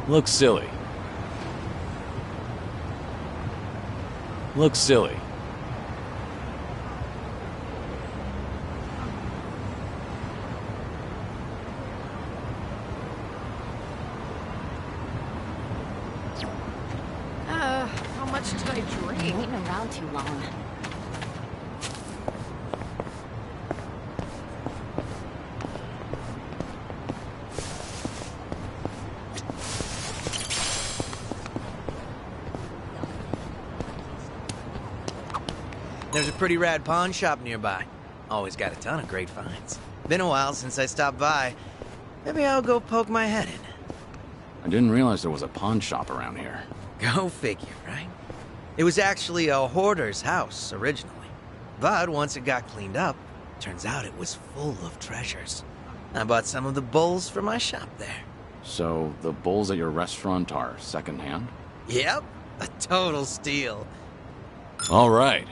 Looks silly. Looks silly. How much did I drink? Waiting around too long. There's a pretty rad pawn shop nearby. Always got a ton of great finds. Been a while since I stopped by. Maybe I'll go poke my head in. I didn't realize there was a pawn shop around here. Go figure, right? It was actually a hoarder's house originally. But once it got cleaned up, turns out it was full of treasures. I bought some of the bowls for my shop there. So, the bowls at your restaurant are secondhand? Yep, a total steal. All right.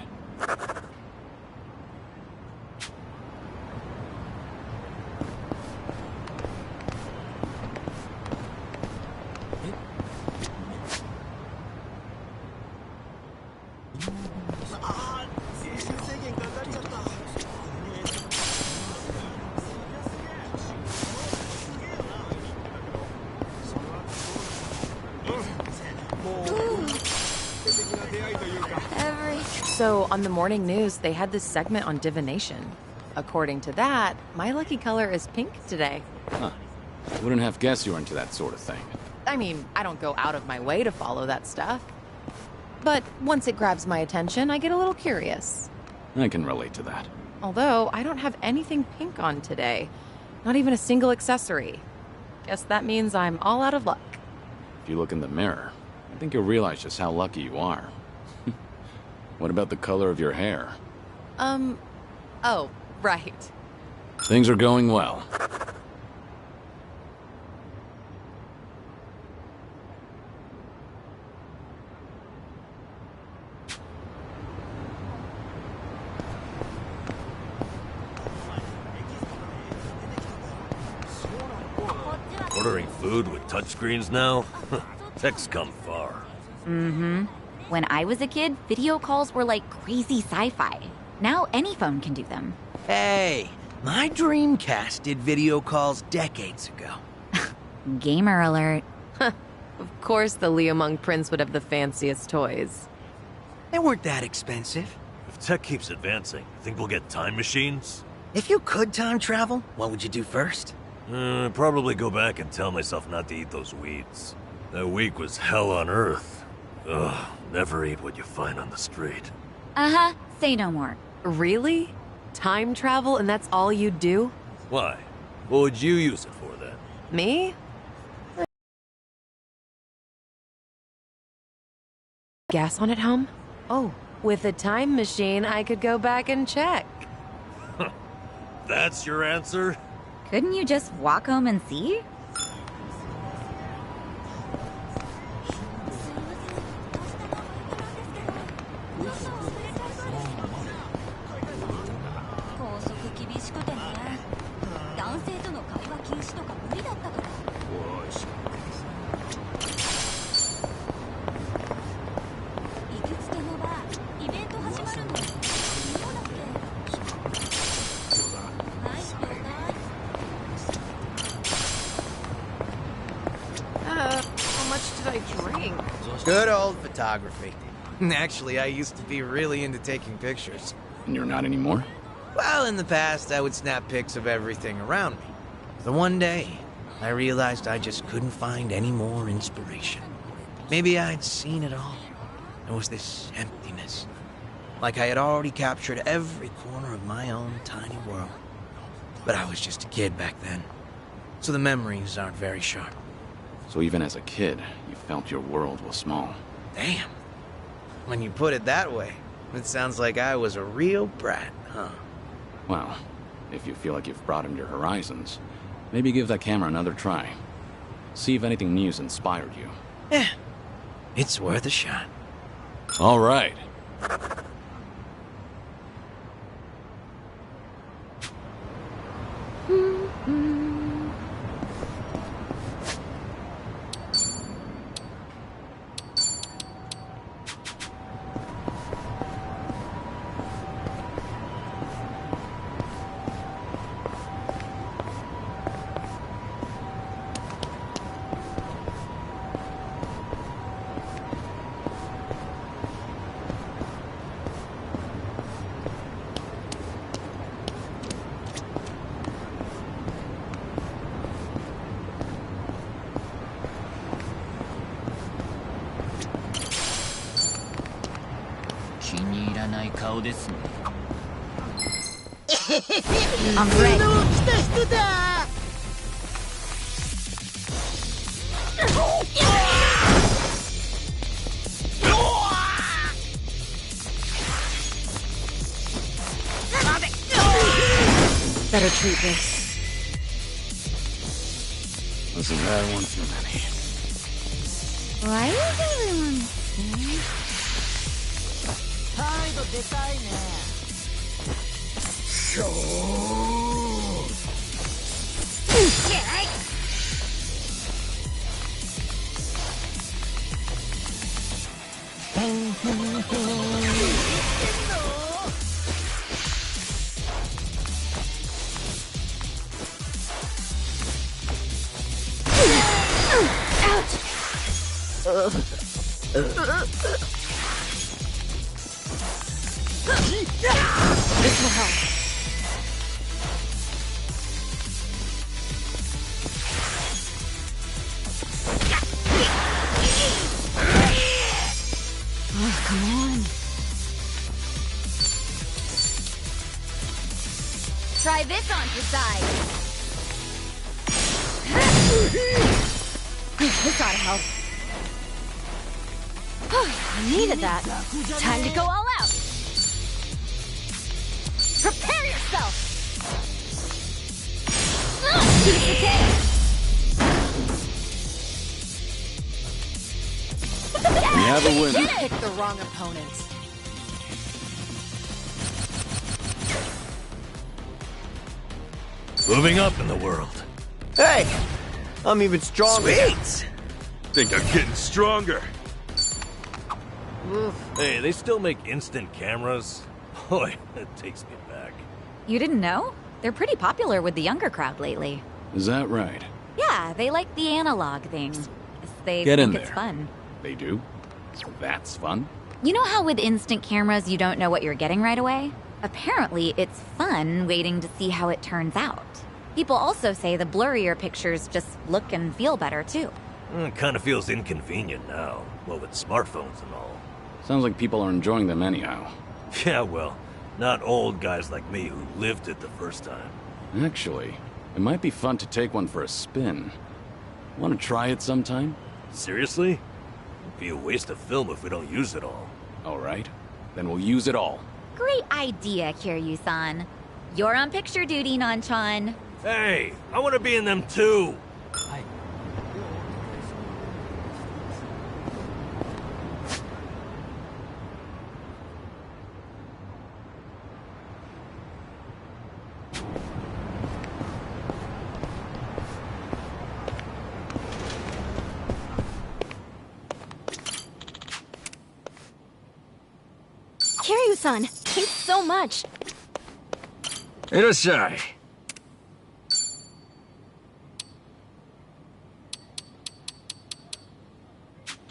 So, on the morning news, they had this segment on divination. According to that, my lucky color is pink today. Huh. Wouldn't have guessed you were into that sort of thing. I mean, I don't go out of my way to follow that stuff. But once it grabs my attention, I get a little curious. I can relate to that. Although, I don't have anything pink on today. Not even a single accessory. Guess that means I'm all out of luck. If you look in the mirror, I think you'll realize just how lucky you are. What about the color of your hair? Oh, right. Things are going well. Ordering food with touchscreens now? Tech's come far. Mm-hmm. When I was a kid, video calls were like crazy sci-fi. Now any phone can do them. Hey, my Dreamcast did video calls decades ago. Gamer alert. Of course the Leomung Prince would have the fanciest toys. They weren't that expensive. If tech keeps advancing, think we'll get time machines? If you could time travel, what would you do first? Probably go back and tell myself not to eat those weeds. That week was hell on earth. Ugh, never eat what you find on the street. Uh-huh, say no more. Really? Time travel and that's all you'd do? Why? What would you use it for then? Me? Gas on at home? Oh, with a time machine, I could go back and check. That's your answer? Couldn't you just walk home and see? How much did I drink? Good old photography. Actually, I used to be really into taking pictures. And you're not anymore? Well, in the past, I would snap pics of everything around me. The one day, I realized I just couldn't find any more inspiration. Maybe I'd seen it all. There was this emptiness. Like I had already captured every corner of my own tiny world. But I was just a kid back then. So the memories aren't very sharp. So even as a kid, you felt your world was small. Damn. When you put it that way, it sounds like I was a real brat, huh? Well, if you feel like you've broadened your horizons, maybe give that camera another try. See if anything new's inspired you. Yeah, it's worth a shot. All right. I'm ready. Better treat this. This is that one too many. Why is everyone saying? This will help. Oh, come on. Try this on for size. This ought to help. I needed that. Time to go all out. Prepare yourself. Piece of cake. We have a winner. You picked the wrong opponent. Moving up in the world. Hey, I'm even stronger. Sweet! Think I'm getting stronger. Hey, they still make instant cameras? Boy, that takes me back. You didn't know? They're pretty popular with the younger crowd lately. Is that right? Yeah, they like the analog thing. They Get think in it's there. fun. They do? That's fun? You know how with instant cameras you don't know what you're getting right away? Apparently, it's fun waiting to see how it turns out. People also say the blurrier pictures just look and feel better too. Kind of feels inconvenient now. Well, with smartphones and all. Sounds like people are enjoying them anyhow. Yeah, well, not old guys like me who lived it the first time. Actually, it might be fun to take one for a spin. Want to try it sometime? Seriously? It'd be a waste of film if we don't use it all. All right. Then we'll use it all. Great idea, Kiryu-san. You're on picture duty, Nanchan. Hey, I want to be in them too! Kiryu-san, thanks so much. いらっしゃい。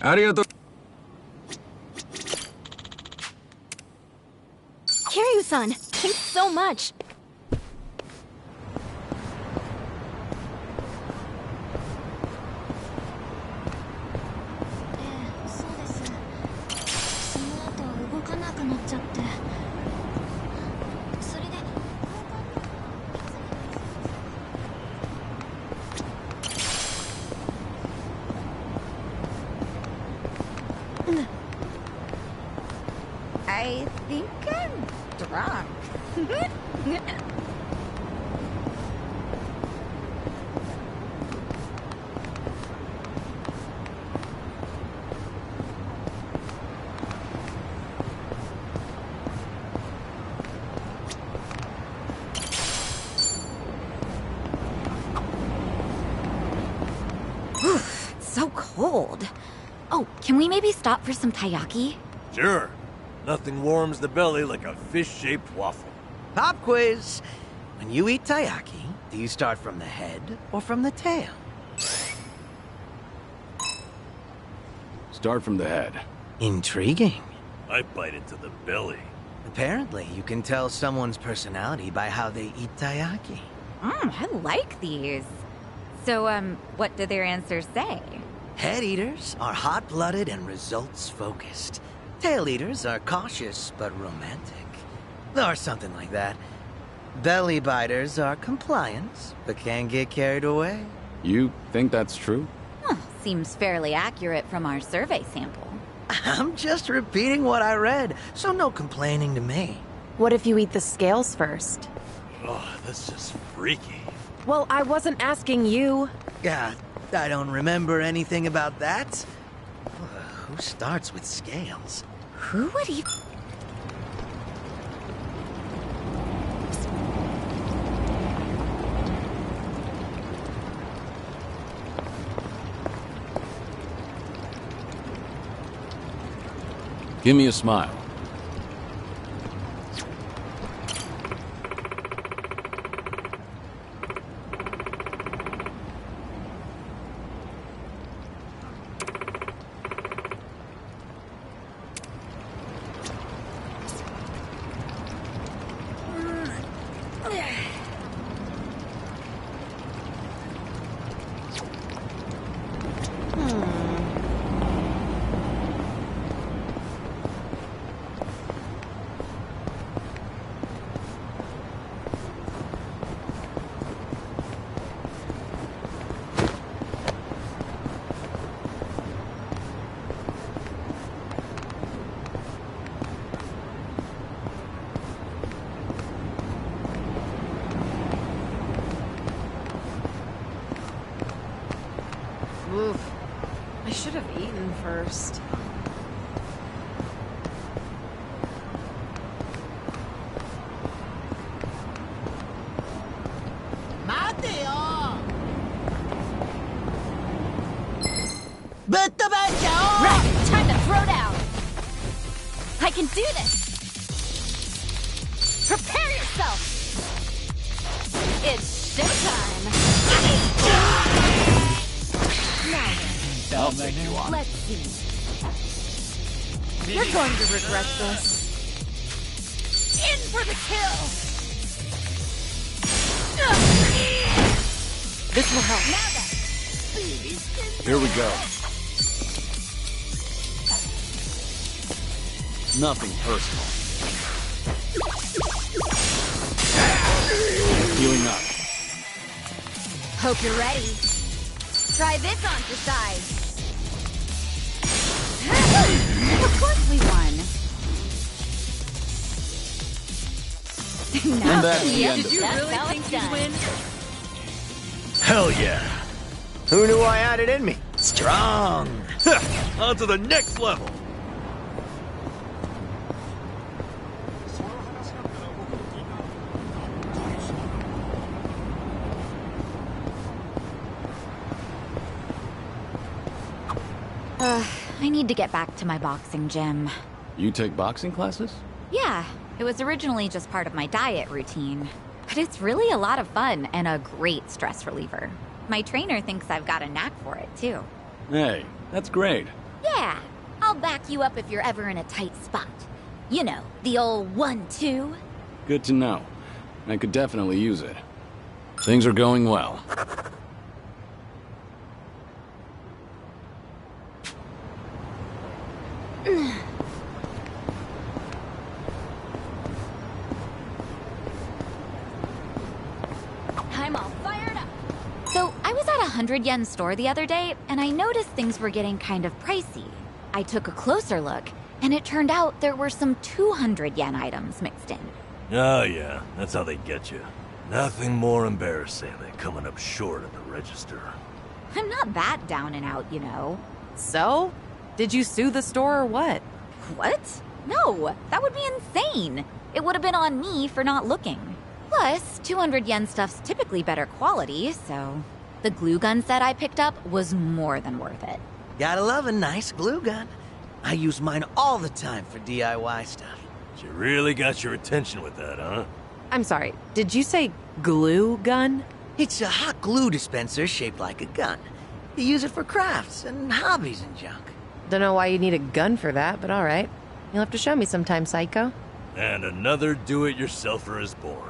ありがとう。Kiryu-san, thanks so much. I think I'm drunk. It's so cold. Oh, can we maybe stop for some taiyaki? Sure. Nothing warms the belly like a fish-shaped waffle. Pop quiz. When you eat taiyaki, do you start from the head or from the tail? Start from the head. Intriguing. I bite into the belly. Apparently, you can tell someone's personality by how they eat taiyaki. I like these. So, what do their answers say? Head eaters are hot-blooded and results-focused. Tail eaters are cautious but romantic. Or something like that. Belly biters are compliant, but can get carried away. You think that's true? Huh, seems fairly accurate from our survey sample. I'm just repeating what I read, so no complaining to me. What if you eat the scales first? Oh, that's just freaky. Well, I wasn't asking you. Yeah, I don't remember anything about that. Who starts with scales? Who would even... Give me a smile. Oof. I should have eaten first. Right, time to throw down! I can do this! Prepare yourself! It's showtime! I'll take you on. Let's see. You're going to regret this. In for the kill! This will help. Now then. Here we go. Nothing personal. Healing up. Hope you're ready. Try this on for size. Of course we won. And that's the end of it. Really think you'd win? Hell yeah. Who knew I had it in me? Strong! On to the next level. I need to get back to my boxing gym. You take boxing classes? Yeah, it was originally just part of my diet routine. But it's really a lot of fun and a great stress reliever. My trainer thinks I've got a knack for it, too. Hey, that's great. Yeah, I'll back you up if you're ever in a tight spot. You know, the old 1-2. Good to know. I could definitely use it. Things are going well. I'm all fired up. So, I was at a 100 yen store the other day, and I noticed things were getting kind of pricey. I took a closer look, and it turned out there were some 200 yen items mixed in. Oh yeah, that's how they get you. Nothing more embarrassing than coming up short at the register. I'm not that down and out, you know. So? Did you sue the store or what? What? No, that would be insane. It would have been on me for not looking. Plus, 200 yen stuff's typically better quality, so... The glue gun set I picked up was more than worth it. Gotta love a nice glue gun. I use mine all the time for DIY stuff. She really got your attention with that, huh? I'm sorry, did you say glue gun? It's a hot glue dispenser shaped like a gun. You use it for crafts and hobbies and junk. Don't know why you need a gun for that, but alright. You'll have to show me sometime, Psycho. And another do-it-yourselfer is born.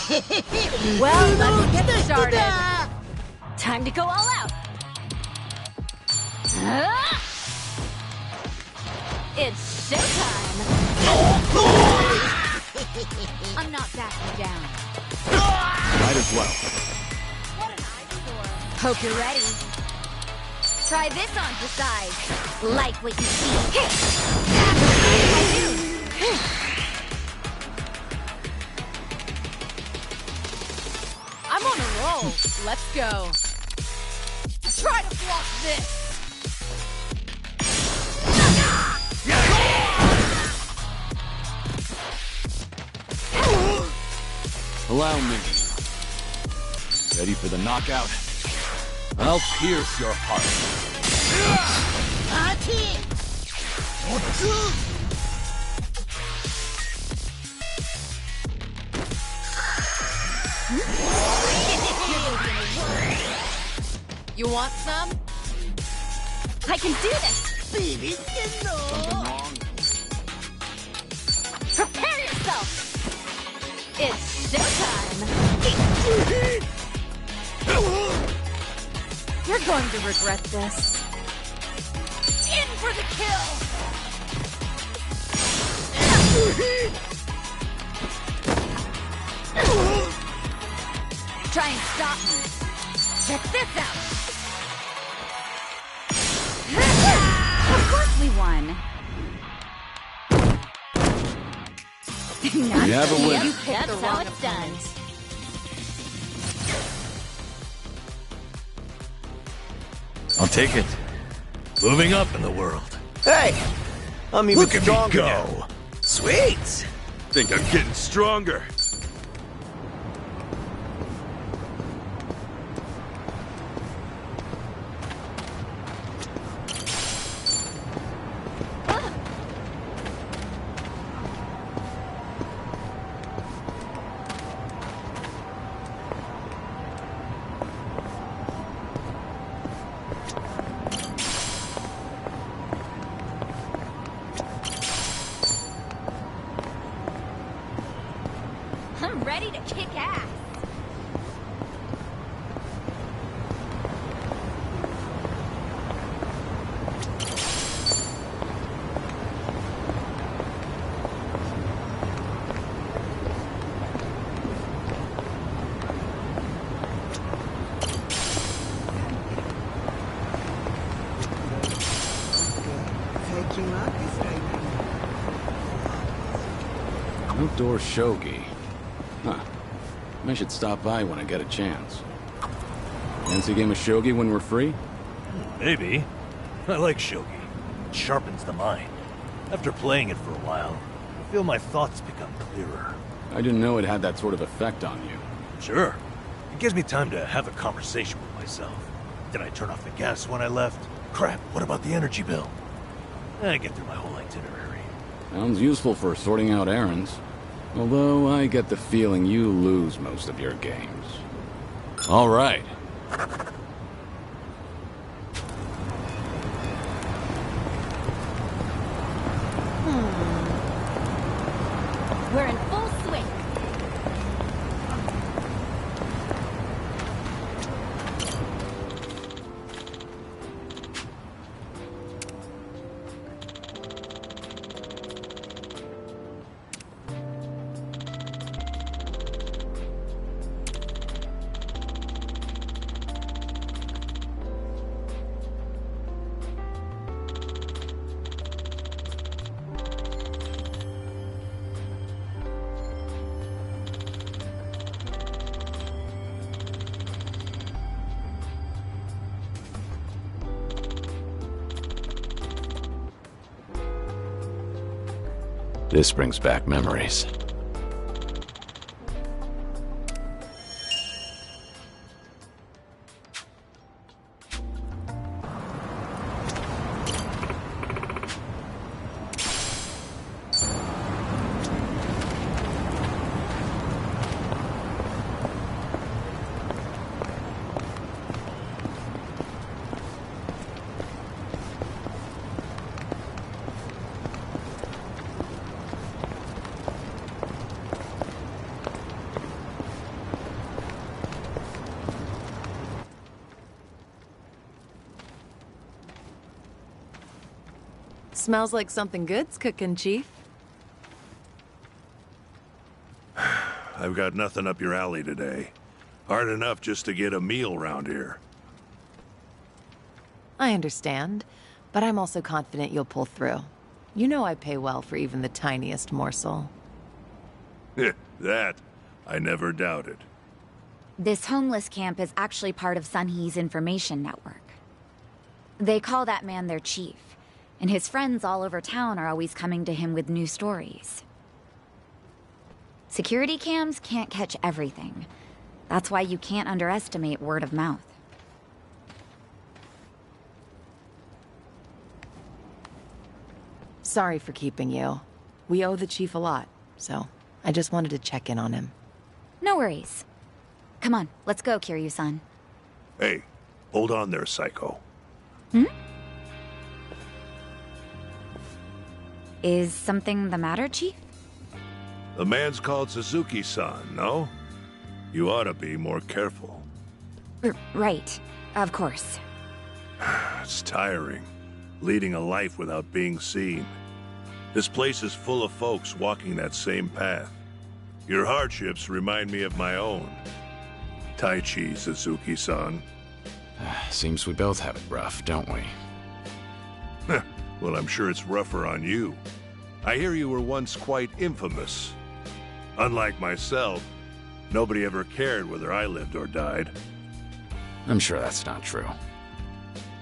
Well, let's get started. Time to go all out. It's showtime. I'm not backing down. Might as well. What an eyesore. Hope you're ready. Try this on for size. Like what you see. I'm on a roll. Let's go. Try to block this. Allow me. Ready for the knockout? I'll pierce your heart. You want some? I can do this. Something wrong? Prepare yourself. It's showtime. You're going to regret this. In for the kill. Try and stop me. Check this out. Of course we won. We have a winner. You picked the wrong it's done. I'll take it. Moving up in the world. Hey, I'm even Look at me stronger go! now. Sweet. Think I'm getting stronger. I'm ready to kick ass. Outdoor shogi. Huh. I should stop by when I get a chance. Fancy a game of shogi when we're free? Maybe. I like shogi. It sharpens the mind. After playing it for a while, I feel my thoughts become clearer. I didn't know it had that sort of effect on you. Sure. It gives me time to have a conversation with myself. Did I turn off the gas when I left? Crap, what about the energy bill? I get through my whole itinerary. Sounds useful for sorting out errands. Although I get the feeling you lose most of your games. All right. We're in full swing. This brings back memories. Smells like something good's cooking, Chief. I've got nothing up your alley today. Hard enough just to get a meal round here. I understand, but I'm also confident you'll pull through. You know I pay well for even the tiniest morsel. That, I never doubted. This homeless camp is actually part of Sunhee's information network. They call that man their chief, and his friends all over town are always coming to him with new stories. Security cams can't catch everything. That's why you can't underestimate word of mouth. Sorry for keeping you. We owe the chief a lot, so I just wanted to check in on him. No worries. Come on, let's go, Kiryu-san. Hey, hold on there, Psycho. Is something the matter, Chief? The man's called Suzuki-san, no? You ought to be more careful. Right. Of course. It's tiring, leading a life without being seen. This place is full of folks walking that same path. Your hardships remind me of my own. Taichi, Suzuki-san. Seems we both have it rough, don't we? Well, I'm sure it's rougher on you. I hear you were once quite infamous. Unlike myself, nobody ever cared whether I lived or died. I'm sure that's not true.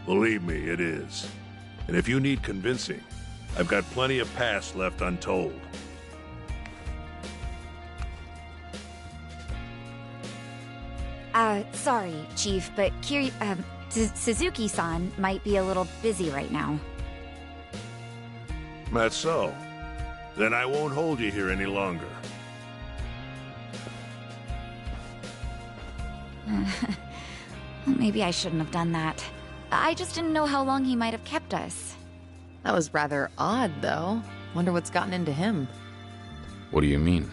Believe me, it is. And if you need convincing, I've got plenty of past left untold. Sorry, Chief, but Suzuki-san might be a little busy right now. That's so. Then I won't hold you here any longer. Maybe I shouldn't have done that. I just didn't know how long he might have kept us. That was rather odd, though. Wonder what's gotten into him. What do you mean?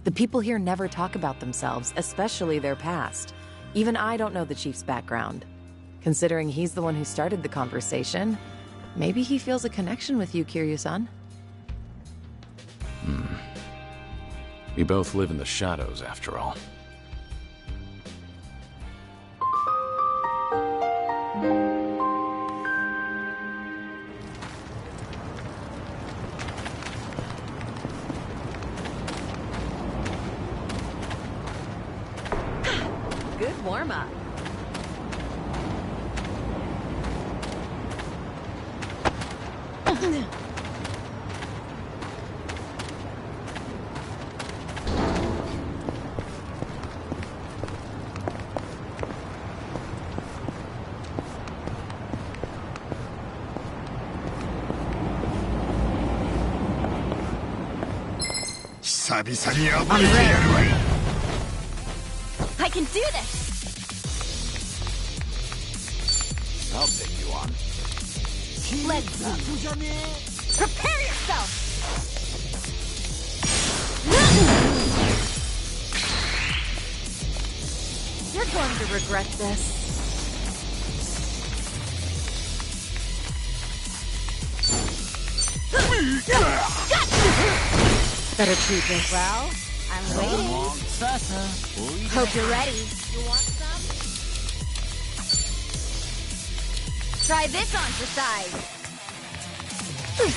The people here never talk about themselves, especially their past. Even I don't know the chief's background. Considering he's the one who started the conversation, maybe he feels a connection with you, Kiryu-san. We both live in the shadows, after all. Good warm-up. I'm ready. I can do this! I'll take you on. Let's go. Prepare yourself! You're going to regret this. Better treat this. Well, I'm waiting. Hope you're ready. You want some? Try this on for size.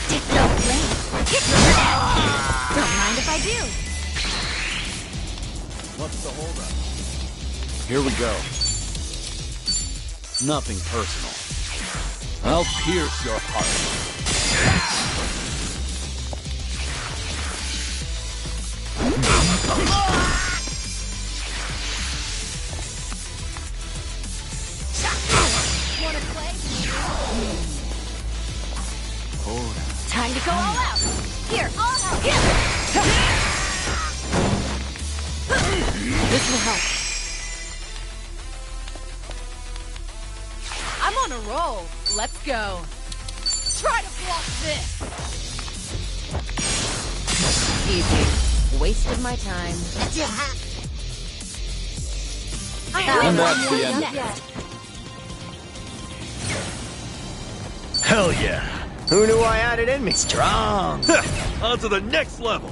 Take no blame. Don't mind if I do. What's the holdup? Here we go. Nothing personal. I'll pierce your heart. Wanna play? Time to go all out. Here, I'll help. Here. This will help. I'm on a roll. Let's go. Try to block this. Easy. Wasted my time. And that's the end. Hell yeah! Who knew I had it in me? Strong. On to the next level.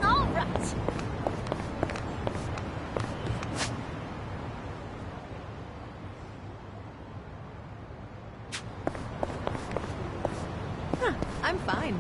All right. I'm fine.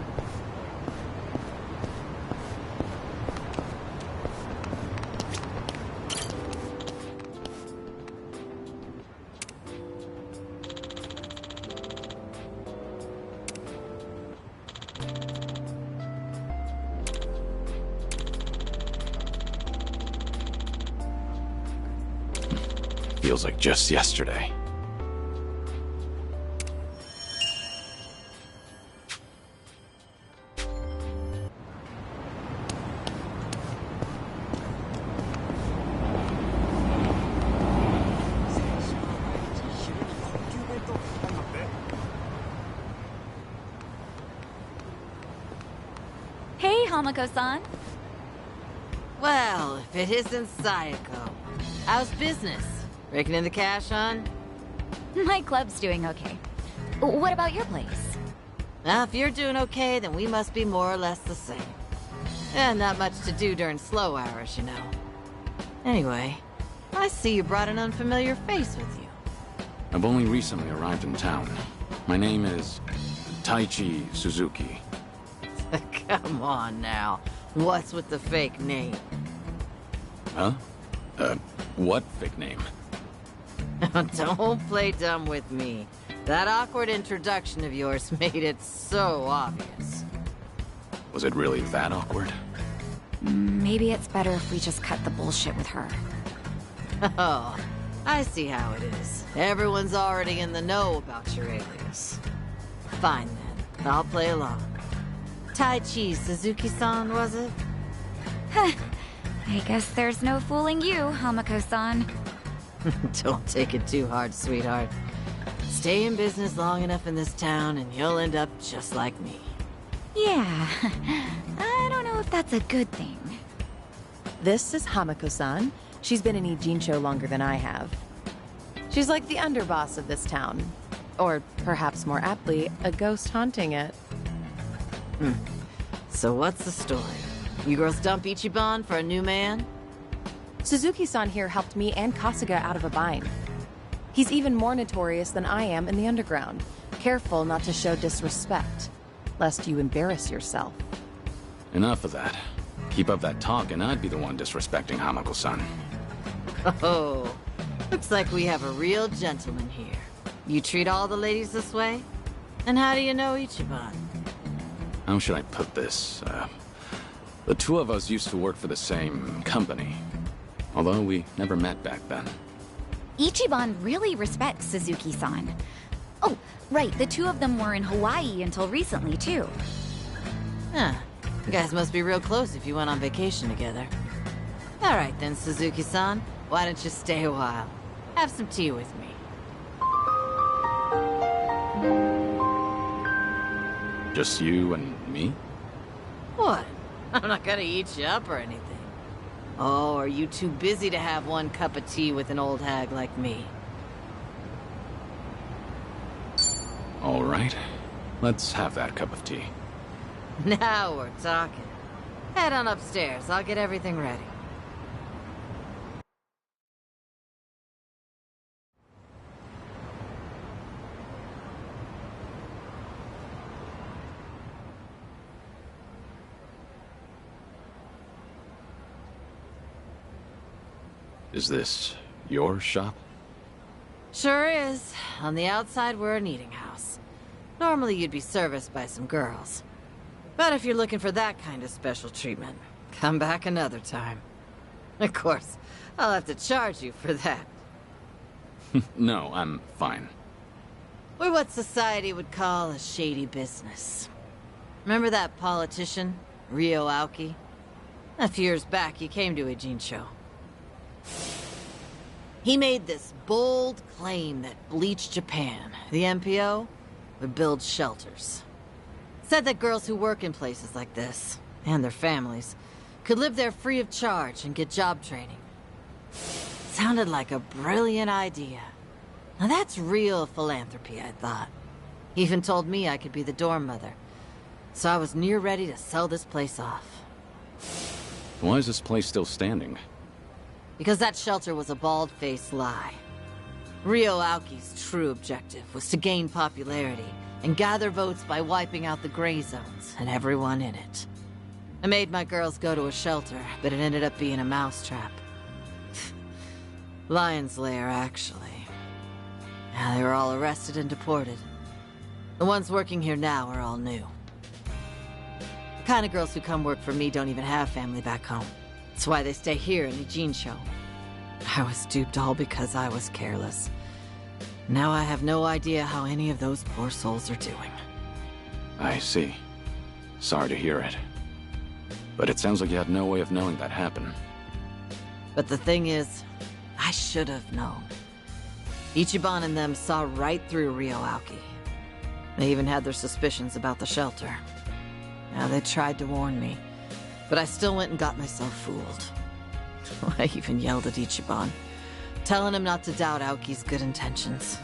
Feels like just yesterday. Hey, Hamako-san. Well, if it isn't Sayako. How's business? Raking in the cash, hon? My club's doing okay. What about your place? Now, if you're doing okay, then we must be more or less the same. And not much to do during slow hours, you know. Anyway, I see you brought an unfamiliar face with you. I've only recently arrived in town. My name is Taichi Suzuki. Come on now. What's with the fake name? Huh? What fake name? Don't play dumb with me. That awkward introduction of yours made it so obvious. Was it really that awkward? Maybe it's better if we just cut the bullshit with her. Oh, I see how it is. Everyone's already in the know about your alias. Fine then, I'll play along. Taichi Suzuki-san, was it? I guess there's no fooling you, Hamako-san. Don't take it too hard, sweetheart. Stay in business long enough in this town and you'll end up just like me. Yeah, I don't know if that's a good thing. This is Hamako-san. She's been in Ijincho longer than I have. She's like the underboss of this town. Or, perhaps more aptly, a ghost haunting it. So what's the story? You girls dump Ichiban for a new man? Suzuki-san here helped me and Kasuga out of a bind. He's even more notorious than I am in the underground. Careful not to show disrespect, lest you embarrass yourself. Enough of that. Keep up that talk and I'd be the one disrespecting Hamako-san. Oh, looks like we have a real gentleman here. You treat all the ladies this way? And how do you know Ichiban? How should I put this? The two of us used to work for the same company. Although we never met back then. Ichiban really respects Suzuki-san. Oh, right, the two of them were in Hawaii until recently, too. Huh. You guys must be real close if you went on vacation together. All right then, Suzuki-san. Why don't you stay a while? Have some tea with me. Just you and me? What? I'm not gonna eat you up or anything. Oh, are you too busy to have one cup of tea with an old hag like me? All right. Let's have that cup of tea. Now we're talking. Head on upstairs. I'll get everything ready. Is this your shop? Sure is. On the outside, we're an eating house. Normally, you'd be serviced by some girls. But if you're looking for that kind of special treatment, come back another time. Of course, I'll have to charge you for that. No, I'm fine. We're what society would call a shady business. Remember that politician, Ryo Aoki? A few years back, he came to Ijincho. He made this bold claim that Bleach Japan, the MPO, would build shelters. Said that girls who work in places like this, and their families, could live there free of charge and get job training. Sounded like a brilliant idea. Now that's real philanthropy, I thought. He even told me I could be the dorm mother. So I was near ready to sell this place off. Why is this place still standing? Because that shelter was a bald-faced lie. Rio Aoki's true objective was to gain popularity and gather votes by wiping out the gray zones and everyone in it. I made my girls go to a shelter, but it ended up being a mousetrap. Lion's Lair, actually. Yeah, they were all arrested and deported. The ones working here now are all new. The kind of girls who come work for me don't even have family back home. That's why they stay here in Ijincho. I was duped all because I was careless. Now I have no idea how any of those poor souls are doing. I see. Sorry to hear it. But it sounds like you had no way of knowing that happened. But the thing is, I should have known. Ichiban and them saw right through Rio Aoki. They even had their suspicions about the shelter. Now, they tried to warn me, but I still went and got myself fooled. I even yelled at Ichiban, telling him not to doubt Aoki's good intentions.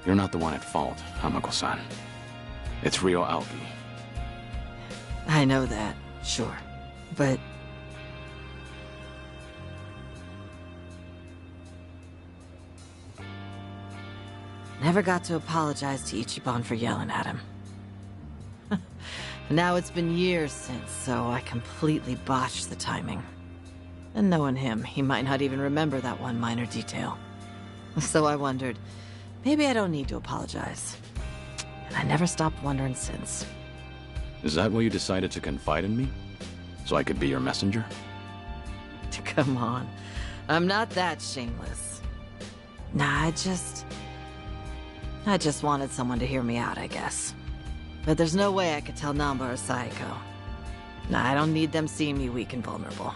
You're not the one at fault, Hamako-san. It's Rio Aoki. I know that, sure, but... Never got to apologize to Ichiban for yelling at him. Now it's been years since, so I completely botched the timing. And knowing him, he might not even remember that one minor detail. So I wondered, maybe I don't need to apologize. And I never stopped wondering since. Is that why you decided to confide in me? So I could be your messenger? Come on. I'm not that shameless. Nah, I just wanted someone to hear me out, I guess. But there's no way I could tell Namba or Saeko. Nah, I don't need them seeing me weak and vulnerable.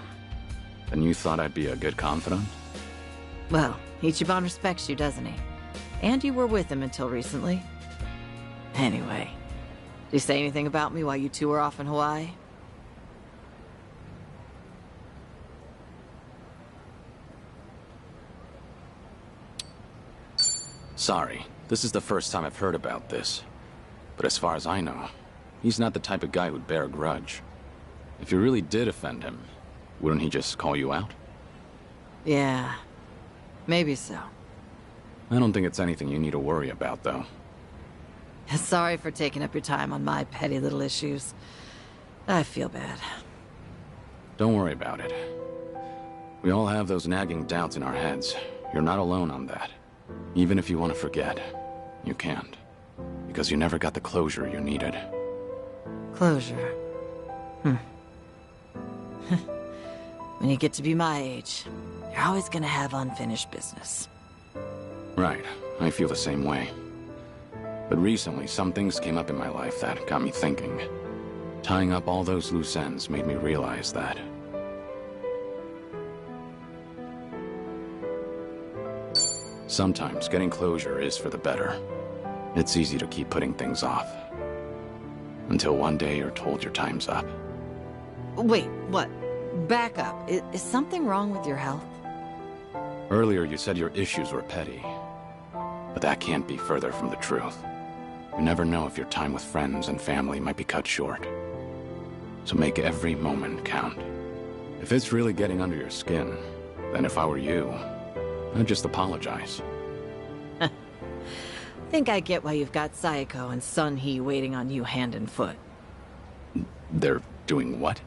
And you thought I'd be a good confidant? Well, Ichiban respects you, doesn't he? And you were with him until recently. Anyway, did he say anything about me while you two were off in Hawaii? Sorry, this is the first time I've heard about this. But as far as I know, he's not the type of guy who'd bear a grudge. If you really did offend him, wouldn't he just call you out? Yeah, maybe so. I don't think it's anything you need to worry about, though. Sorry for taking up your time on my petty little issues. I feel bad. Don't worry about it. We all have those nagging doubts in our heads. You're not alone on that. Even if you want to forget, you can't. Because you never got the closure you needed. Closure. When you get to be my age, you're always gonna have unfinished business. Right, I feel the same way. But recently, some things came up in my life that got me thinking. Tying up all those loose ends made me realize that. Sometimes getting closure is for the better. It's easy to keep putting things off. Until one day you're told your time's up. Wait, what? Back up. Is something wrong with your health? Earlier you said your issues were petty. But that can't be further from the truth. You never know if your time with friends and family might be cut short. So make every moment count. If it's really getting under your skin, then if I were you, I'd just apologize. Think I get why you've got Saeko and Sun Hee waiting on you hand and foot. They're doing what?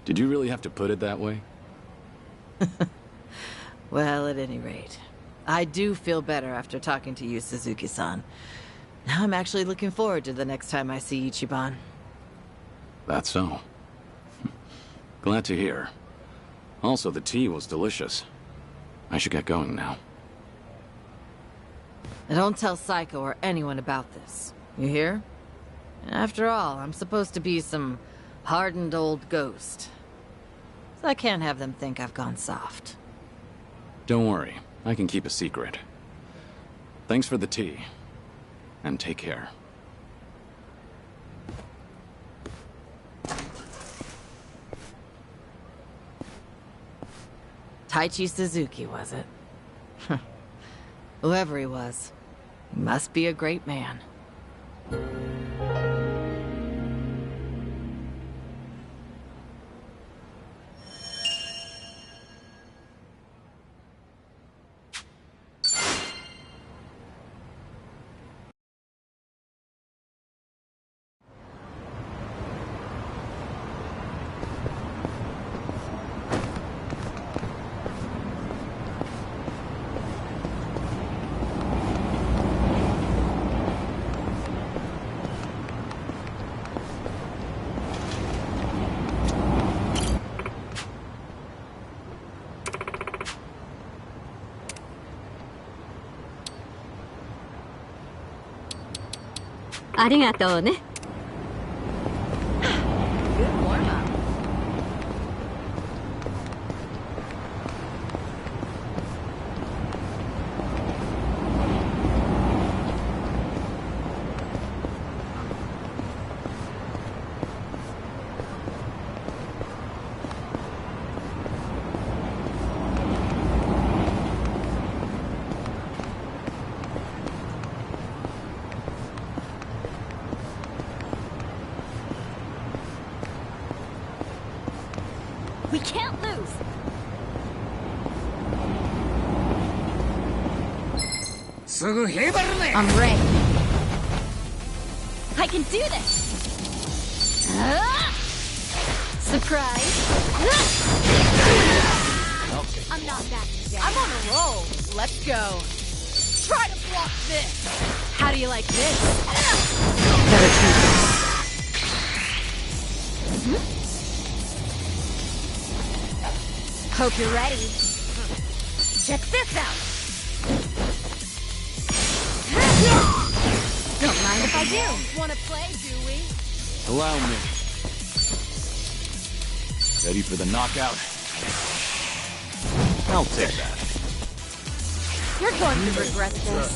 Did you really have to put it that way? Well, at any rate, I do feel better after talking to you, Suzuki-san. Now I'm actually looking forward to the next time I see Ichiban. That's so. Glad to hear. Also, the tea was delicious. I should get going now. And don't tell Saeko or anyone about this. You hear? After all, I'm supposed to be some hardened old ghost. So I can't have them think I've gone soft. Don't worry, I can keep a secret. Thanks for the tea. And take care. Taichi Suzuki, was it? Whoever he was, Must be a great man. Good warm-up. We can't lose! I'm ready. I can do this! Surprise! I'm not backing down. I'm on a roll. Let's go. Try to block this. How do you like this? Hope you're ready. Check this out! Don't mind if I do. Wanna play, do we? Allow me. Ready for the knockout? I'll take that. You're going to regret this.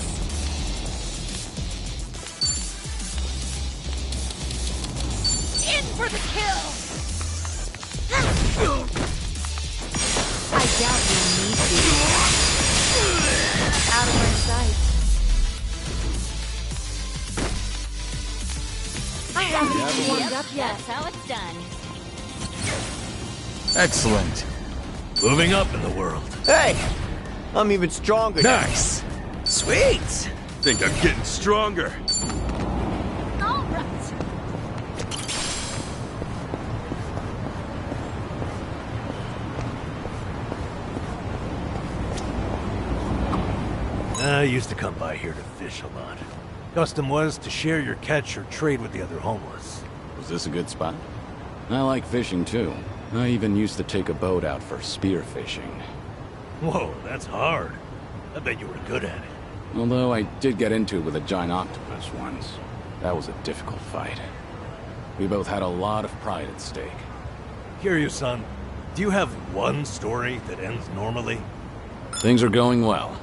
In for the kill! I doubt you need to. Out of my sight. I haven't even warmed up yet. That's how it's done. Excellent. Moving up in the world. Hey! I'm even stronger now. Nice. Sweet! Think I'm getting stronger. All right. I used to come by here to fish a lot. Custom was to share your catch or trade with the other homeless. Was this a good spot? I like fishing too. I even used to take a boat out for spear fishing. Whoa, that's hard. I bet you were good at it. Although I did get into it with a giant octopus once. That was a difficult fight. We both had a lot of pride at stake. Kiryu, son, do you have one story that ends normally? Things are going well.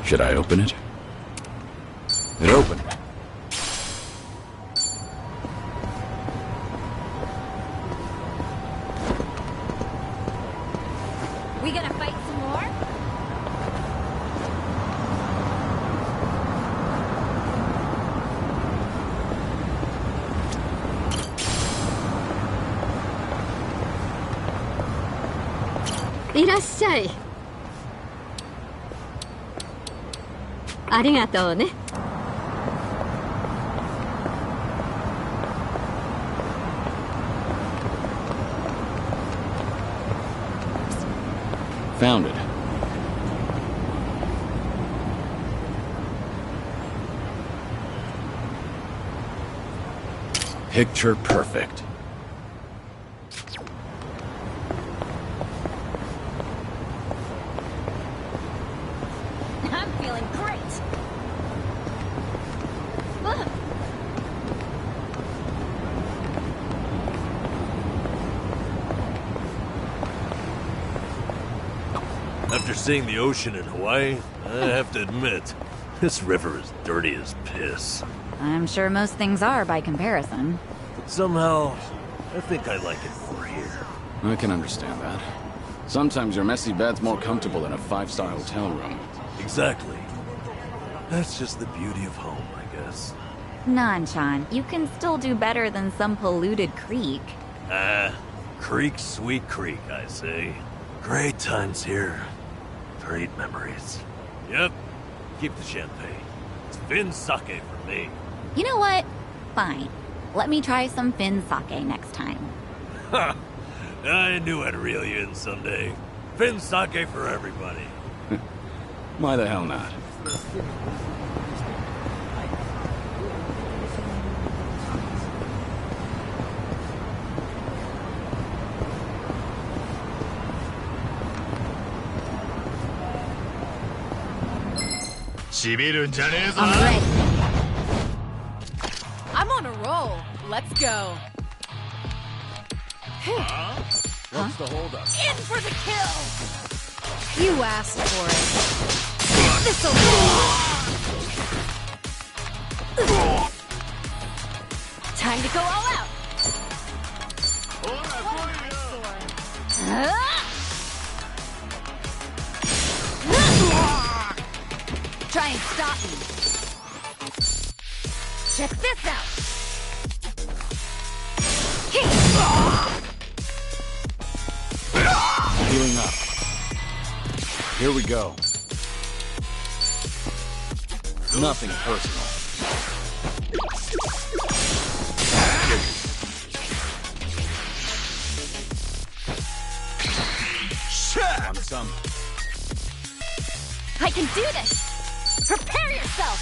Should I open it? It opened. We gonna fight some more? Found it. Picture perfect. I'm feeling great. Ugh. After seeing the ocean in Hawaii, I have to admit, this river is dirty as piss. I'm sure most things are by comparison. Somehow, I think I like it more here. I can understand that. Sometimes your messy bed's more comfortable than a five-star hotel room. Exactly. That's just the beauty of home, I guess. Nanchan, you can still do better than some polluted creek. Creek, sweet creek, I say. Great times here. Great memories. Yep. Keep the champagne. It's Finn sake for me. You know what? Fine. Let me try some Finn sake next time. Ha! I knew I'd reel you in someday. Finn sake for everybody. Why the hell not? I'm ready. I'm on a roll. Let's go. What's the holdup? In for the kill! You asked for it. This'll Time to go all out. Try and stop me. Check this out. Healing up. Here we go. Nothing personal. On some. I can do this! Prepare yourself!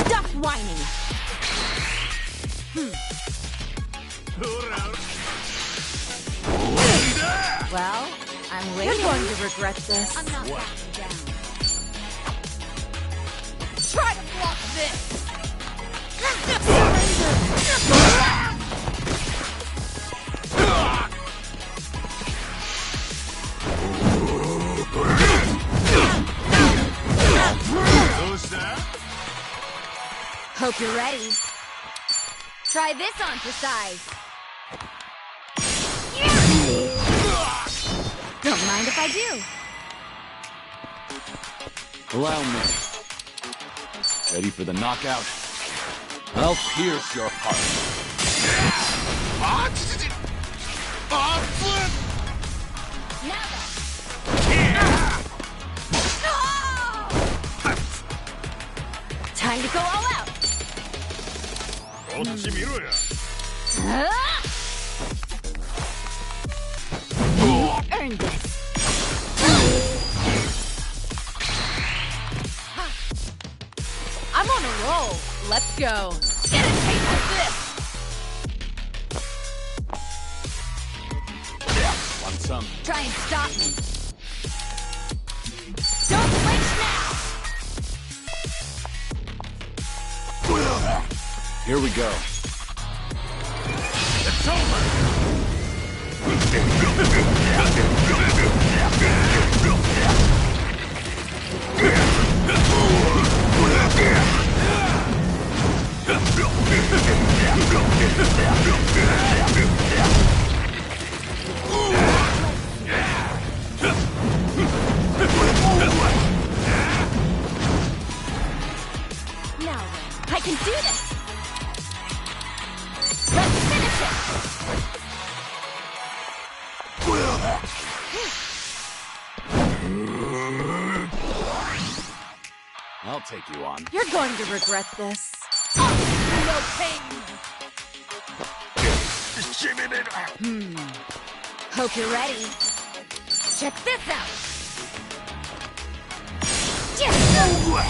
Stop whining! Well, I'm waiting. You're going to regret this. I'm not backing down. Try to block this! Hope you're ready. Try this on for size. Don't mind if I do. Allow me. Ready for the knockout? I'll pierce your heart. Now then. Time to go all out. Earned this. I'm on a roll. Let's go. Get a taste of this! Want some? Try and stop me. Don't flinch now! Here we go. It's over! Now, I can do this! Let's finish it! I'll take you on. You're going to regret this. No pain! Hope you're ready. Check this out!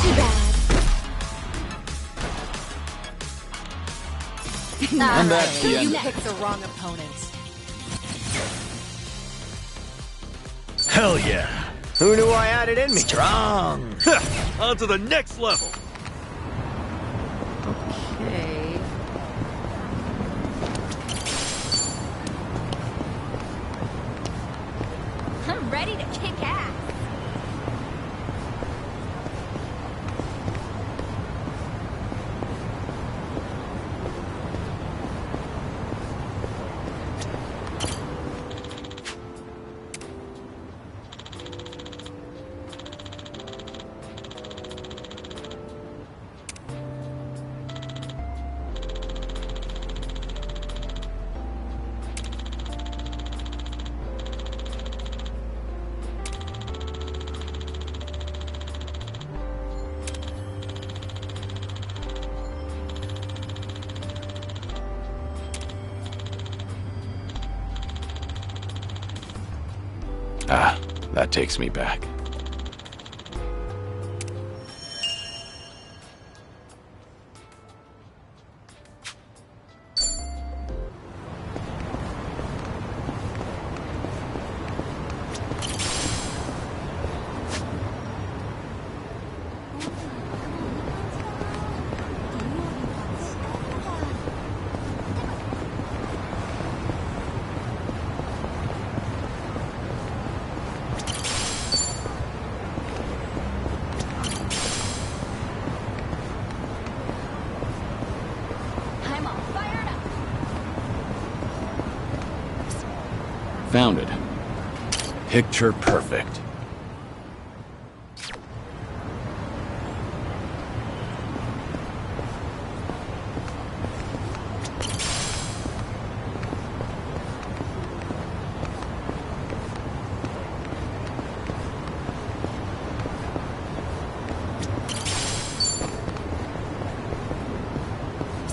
Too bad. And that's the You end. picked the wrong opponent. Hell yeah! Who knew I had it in me? Strong! On to the next level! Okay. I'm ready to kick ass. Ah, that takes me back. Found it. Picture perfect.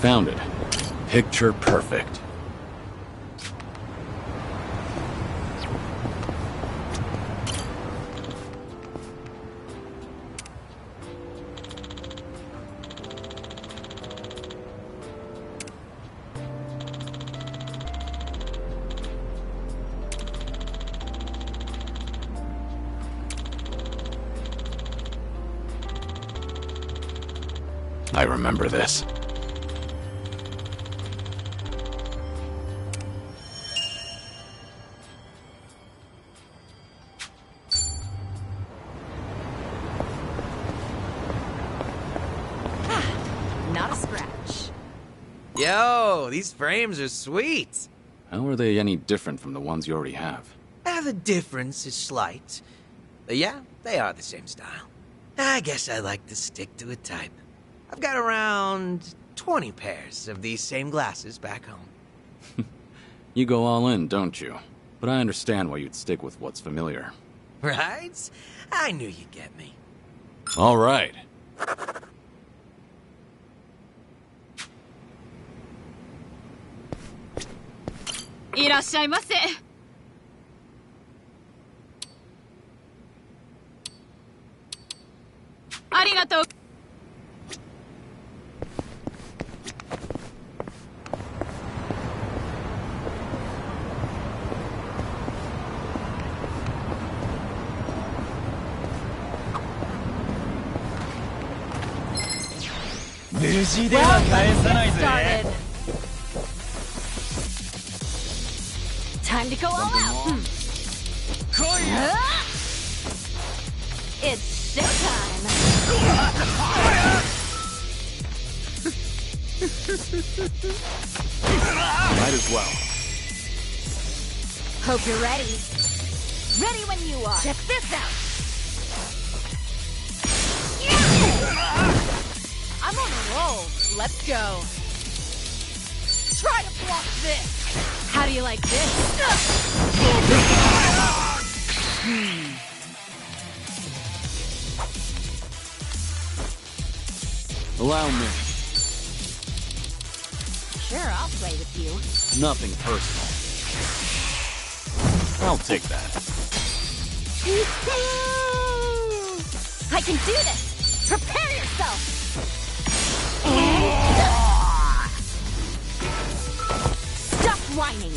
Found it. Picture perfect. I remember this. Not a scratch. Yo, these frames are sweet. How are they any different from the ones you already have? The difference is slight. But yeah, they are the same style. I guess I like to stick to a type. I've got around 20 pairs of these same glasses back home. You go all in, don't you? But I understand why you'd stick with what's familiar. Right? I knew you'd get me. All right. Started. Time to go all out. It's showtime. Might as well. Hope you're ready. Ready when you are. Check this out. I'm on a roll. Let's go. Try to block this. How do you like this? Allow me. Sure, I'll play with you. Nothing personal. I'll take that. I can do this. Prepare yourself. Stop whining.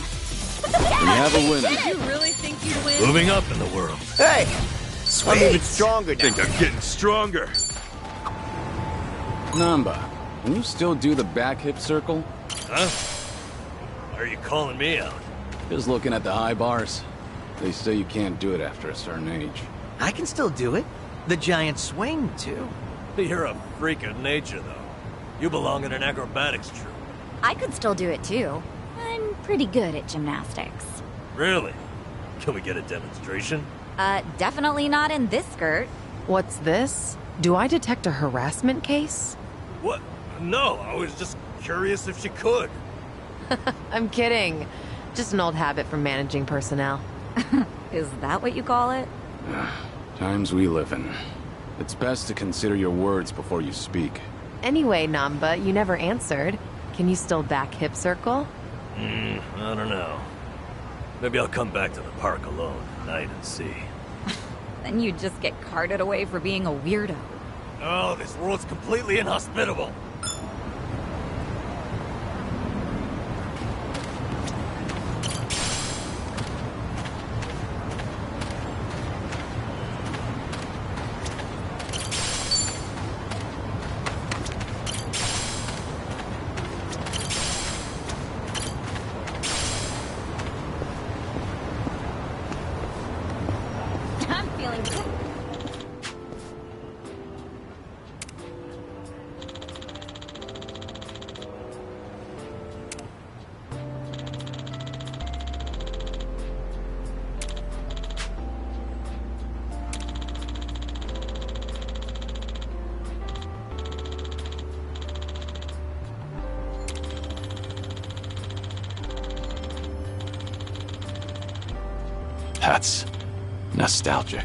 We have a winner. Did you really think you'd win? Moving up in the world. Hey! I'm even stronger I now. think I'm getting stronger. Namba, can you still do the back hip circle? Huh? Why are you calling me out? Just looking at the high bars. They say you can't do it after a certain age. I can still do it. The giant swing, too. You're a freak of nature, though. You belong in an acrobatics troupe. I could still do it too. I'm pretty good at gymnastics. Really? Can we get a demonstration? Definitely not in this skirt. What's this? Do I detect a harassment case? What? No, I was just curious if she could. I'm kidding. Just an old habit from managing personnel. Is that what you call it? Times we live in. It's best to consider your words before you speak. Anyway, Namba, you never answered. Can you still back hip circle? I don't know. Maybe I'll come back to the park alone tonight and see. Then you'd just get carted away for being a weirdo. Oh, this world's completely inhospitable. I'm feeling good. That's nostalgic.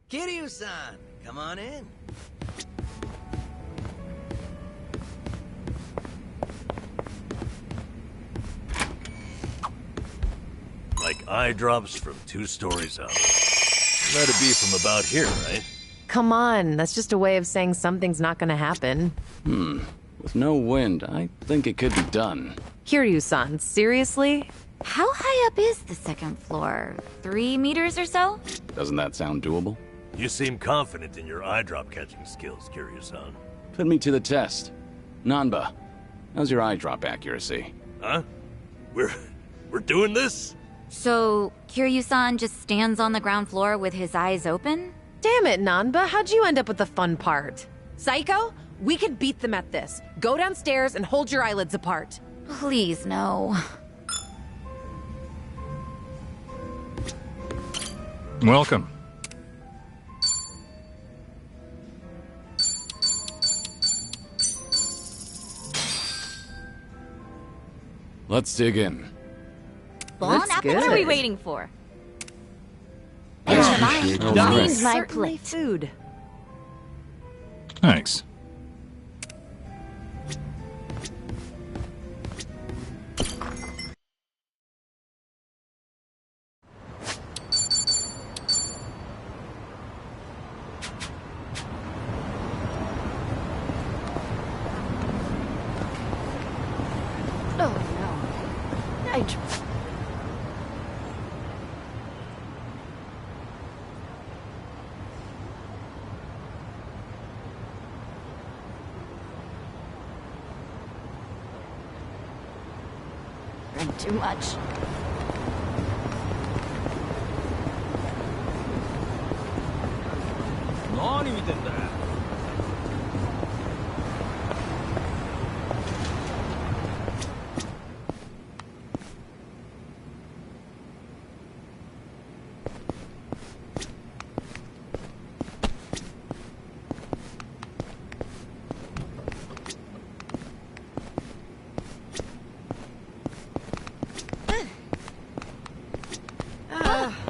Kiryu-san, come on in. Like eye drops from 2 stories up. Let it be from about here, right? Come on, that's just a way of saying something's not gonna happen. With no wind, I think it could be done. Kiryu-san, seriously? How high up is the 2nd floor? 3 meters or so? Doesn't that sound doable? You seem confident in your eye drop catching skills, Kiryu-san. Put me to the test. Nanba, how's your eye drop accuracy? Huh? We're doing this? So, Kiryu-san just stands on the ground floor with his eyes open? Damn it, Nanba, how'd you end up with the fun part? Psycho, we can beat them at this. Go downstairs and hold your eyelids apart. Please, no. Welcome. Let's dig in. Bon Looks appetit. good. What are we waiting for? Appreciate Clean it. my Certainly plate. food. Thanks. Oh no. Drink too much.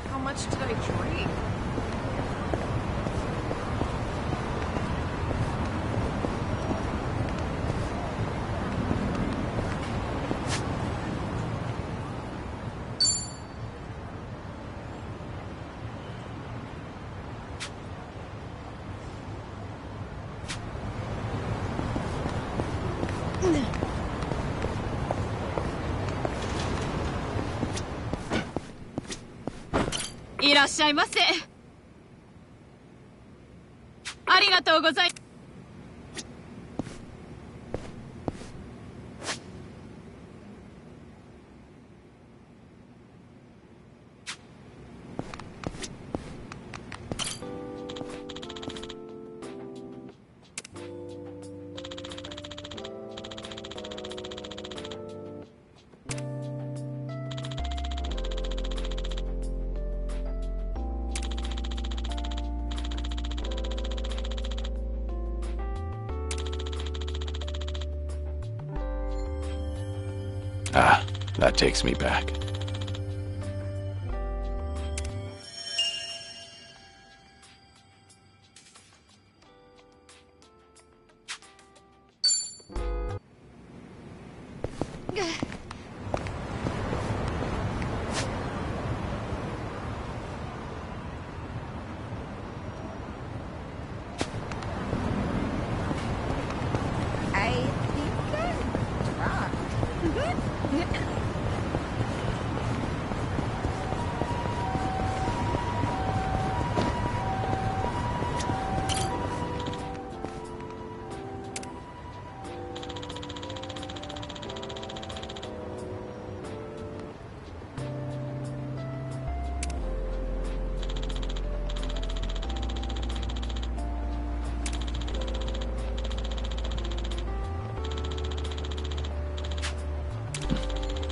How much did I drink? Ah, that takes me back. I think I'm drunk.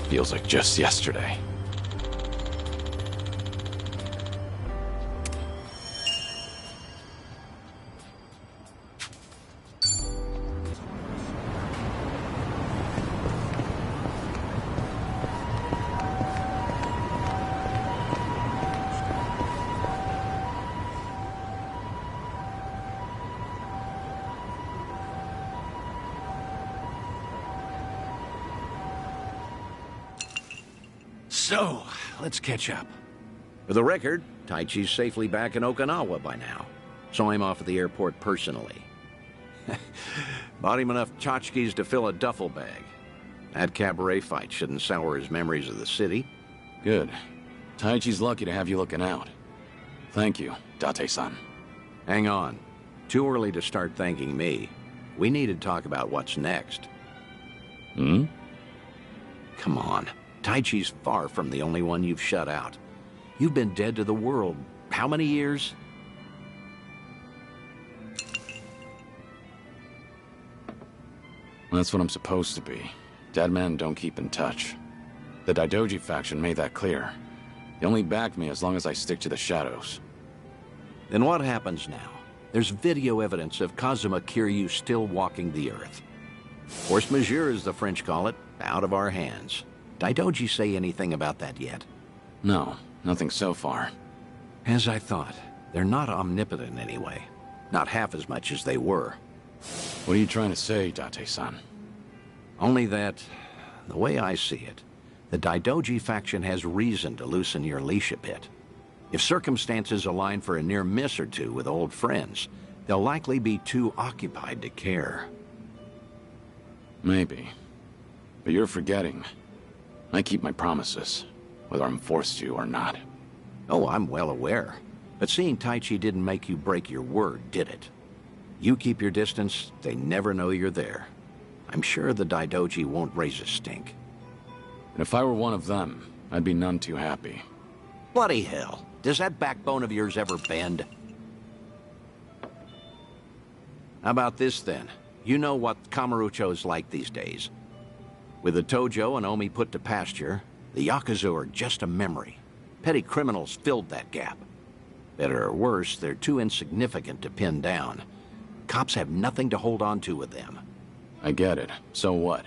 Feels like just yesterday. So, let's catch up. For the record, Taichi's safely back in Okinawa by now. Saw him off at the airport personally. Bought him enough tchotchkes to fill a duffel bag. That cabaret fight shouldn't sour his memories of the city. Good. Taichi's lucky to have you looking out. Thank you, Date-san. Hang on. Too early to start thanking me. We need to talk about what's next. Hmm? Come on. Taichi's far from the only one you've shut out. You've been dead to the world. How many years? That's what I'm supposed to be. Dead men don't keep in touch. The Daidoji faction made that clear. They only back me as long as I stick to the shadows. Then what happens now? There's video evidence of Kazuma Kiryu still walking the earth. Force majeure, as the French call it, out of our hands. Daidoji say anything about that yet? No, nothing so far. As I thought, they're not omnipotent anyway. Not half as much as they were. What are you trying to say, Date-san? Only that, the way I see it, the Daidoji faction has reason to loosen your leash a bit. If circumstances align for a near miss or two with old friends, they'll likely be too occupied to care. Maybe. But you're forgetting. I keep my promises, whether I'm forced to or not. Oh, I'm well aware. But seeing Taichi didn't make you break your word, did it? You keep your distance, they never know you're there. I'm sure the Daidoji won't raise a stink. And if I were one of them, I'd be none too happy. Bloody hell. Does that backbone of yours ever bend? How about this, then? You know what Kamurocho's like these days. With the Tojo and Omi put to pasture, the Yakuza are just a memory. Petty criminals filled that gap. Better or worse, they're too insignificant to pin down. Cops have nothing to hold on to with them. I get it. So what?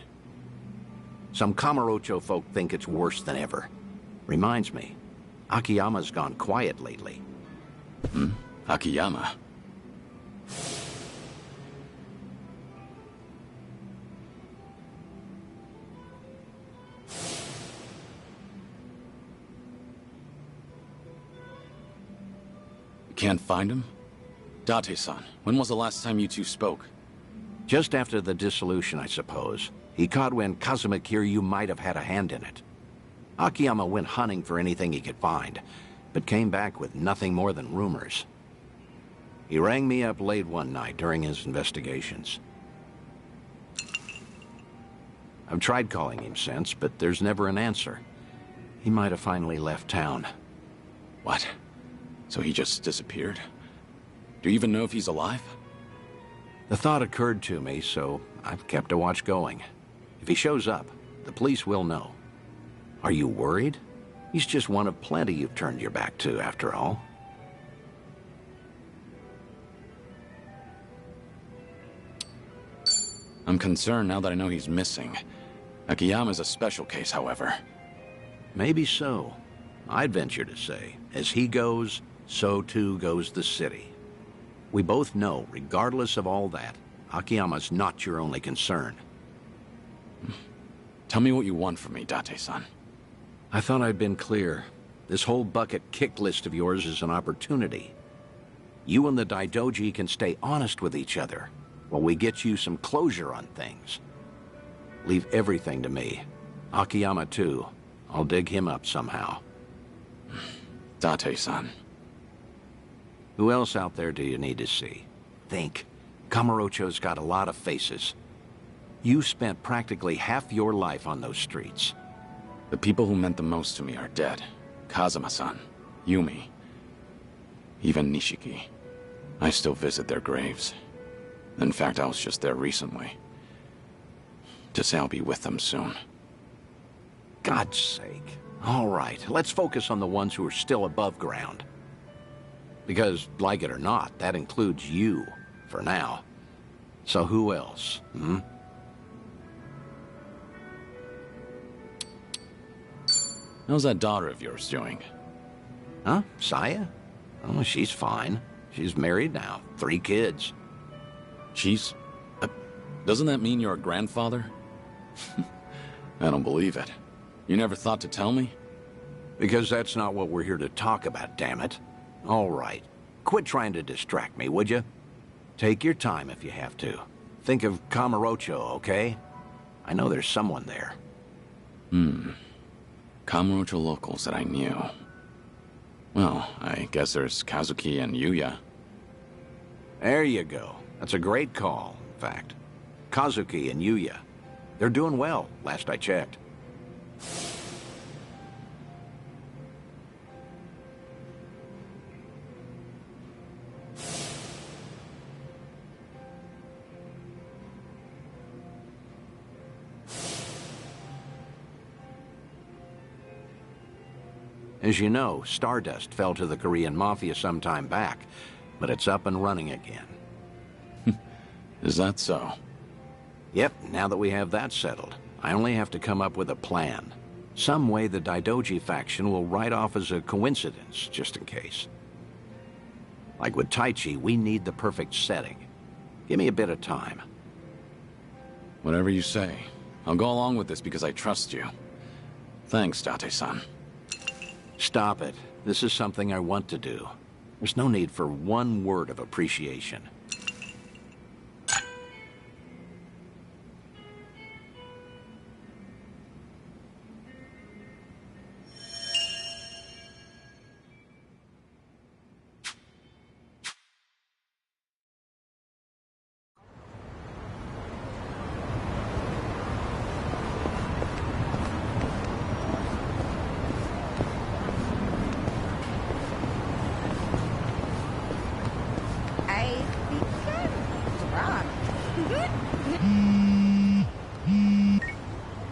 Some Kamurocho folk think it's worse than ever. Reminds me, Akiyama's gone quiet lately. Hmm? Akiyama? You can't find him? Date-san, when was the last time you two spoke? Just after the dissolution, I suppose. He caught wind Kazuma Kiryu might have had a hand in it. Akiyama went hunting for anything he could find, but came back with nothing more than rumors. He rang me up late one night during his investigations. I've tried calling him since, but there's never an answer. He might have finally left town. What? So he just disappeared? Do you even know if he's alive? The thought occurred to me, so I've kept a watch going. If he shows up, the police will know. Are you worried? He's just one of plenty you've turned your back to, after all. I'm concerned now that I know he's missing. Akiyama's a special case, however. Maybe so. I'd venture to say, as he goes, so too goes the city. We both know, regardless of all that, Akiyama's not your only concern. Tell me what you want from me, Date-san. I thought I'd been clear. This whole bucket kick list of yours is an opportunity. You and the Daidoji can stay honest with each other while we get you some closure on things. Leave everything to me. Akiyama, too. I'll dig him up somehow. Date-san. Who else out there do you need to see? Think. Kamurocho's got a lot of faces. You spent practically half your life on those streets. The people who meant the most to me are dead. Kazuma-san, Yumi, even Nishiki. I still visit their graves. In fact, I was just there recently. To say I'll be with them soon. God's sake. All right, let's focus on the ones who are still above ground. Because, like it or not, that includes you, for now. So who else, hmm? How's that daughter of yours doing? Huh? Saya? Oh, she's fine. She's married now. 3 kids. She's... doesn't that mean you're a grandfather? I don't believe it. You never thought to tell me? Because that's not what we're here to talk about, damn it. All right. Quit trying to distract me, would you? Take your time if you have to. Think of Kamurocho, okay? I know there's someone there. Kamurocho locals that I knew. Well, I guess there's Kazuki and Yuya. There you go. That's a great call, in fact. Kazuki and Yuya. They're doing well, last I checked. As you know, Stardust fell to the Korean Mafia some time back, but it's up and running again. Is that so? Yep, now that we have that settled, I only have to come up with a plan. Some way the Daidoji faction will write off as a coincidence, just in case. Like with Taichi, we need the perfect setting. Give me a bit of time. Whatever you say. I'll go along with this because I trust you. Thanks, Date-san. Stop it. This is something I want to do. There's no need for one word of appreciation.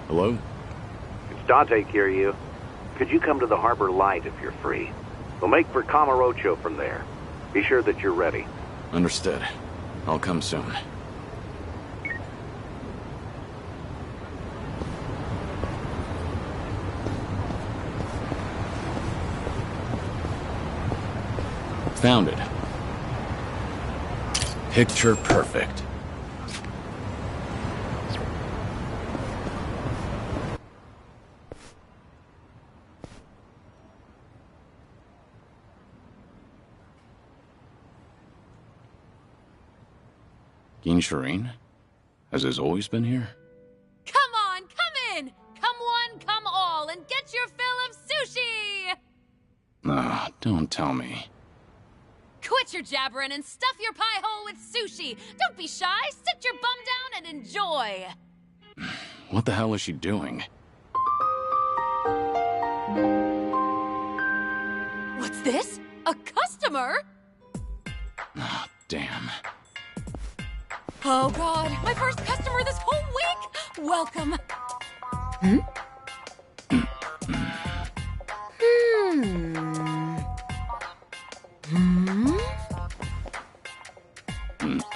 Hello? It's Dante, Kiryu. Could you come to the Harbor Light if you're free? We'll make for Kamurocho from there. Be sure that you're ready. Understood. I'll come soon. Found it. Picture perfect. Shireen? Has this always been here? Come on, come in! Come one, come all, and get your fill of sushi! Ah, don't tell me. Quit your jabbering and stuff your pie hole with sushi! Don't be shy, sit your bum down and enjoy! What the hell is she doing? What's this? A customer? Ah, damn. Oh god, my first customer this whole week! Welcome! Hmm?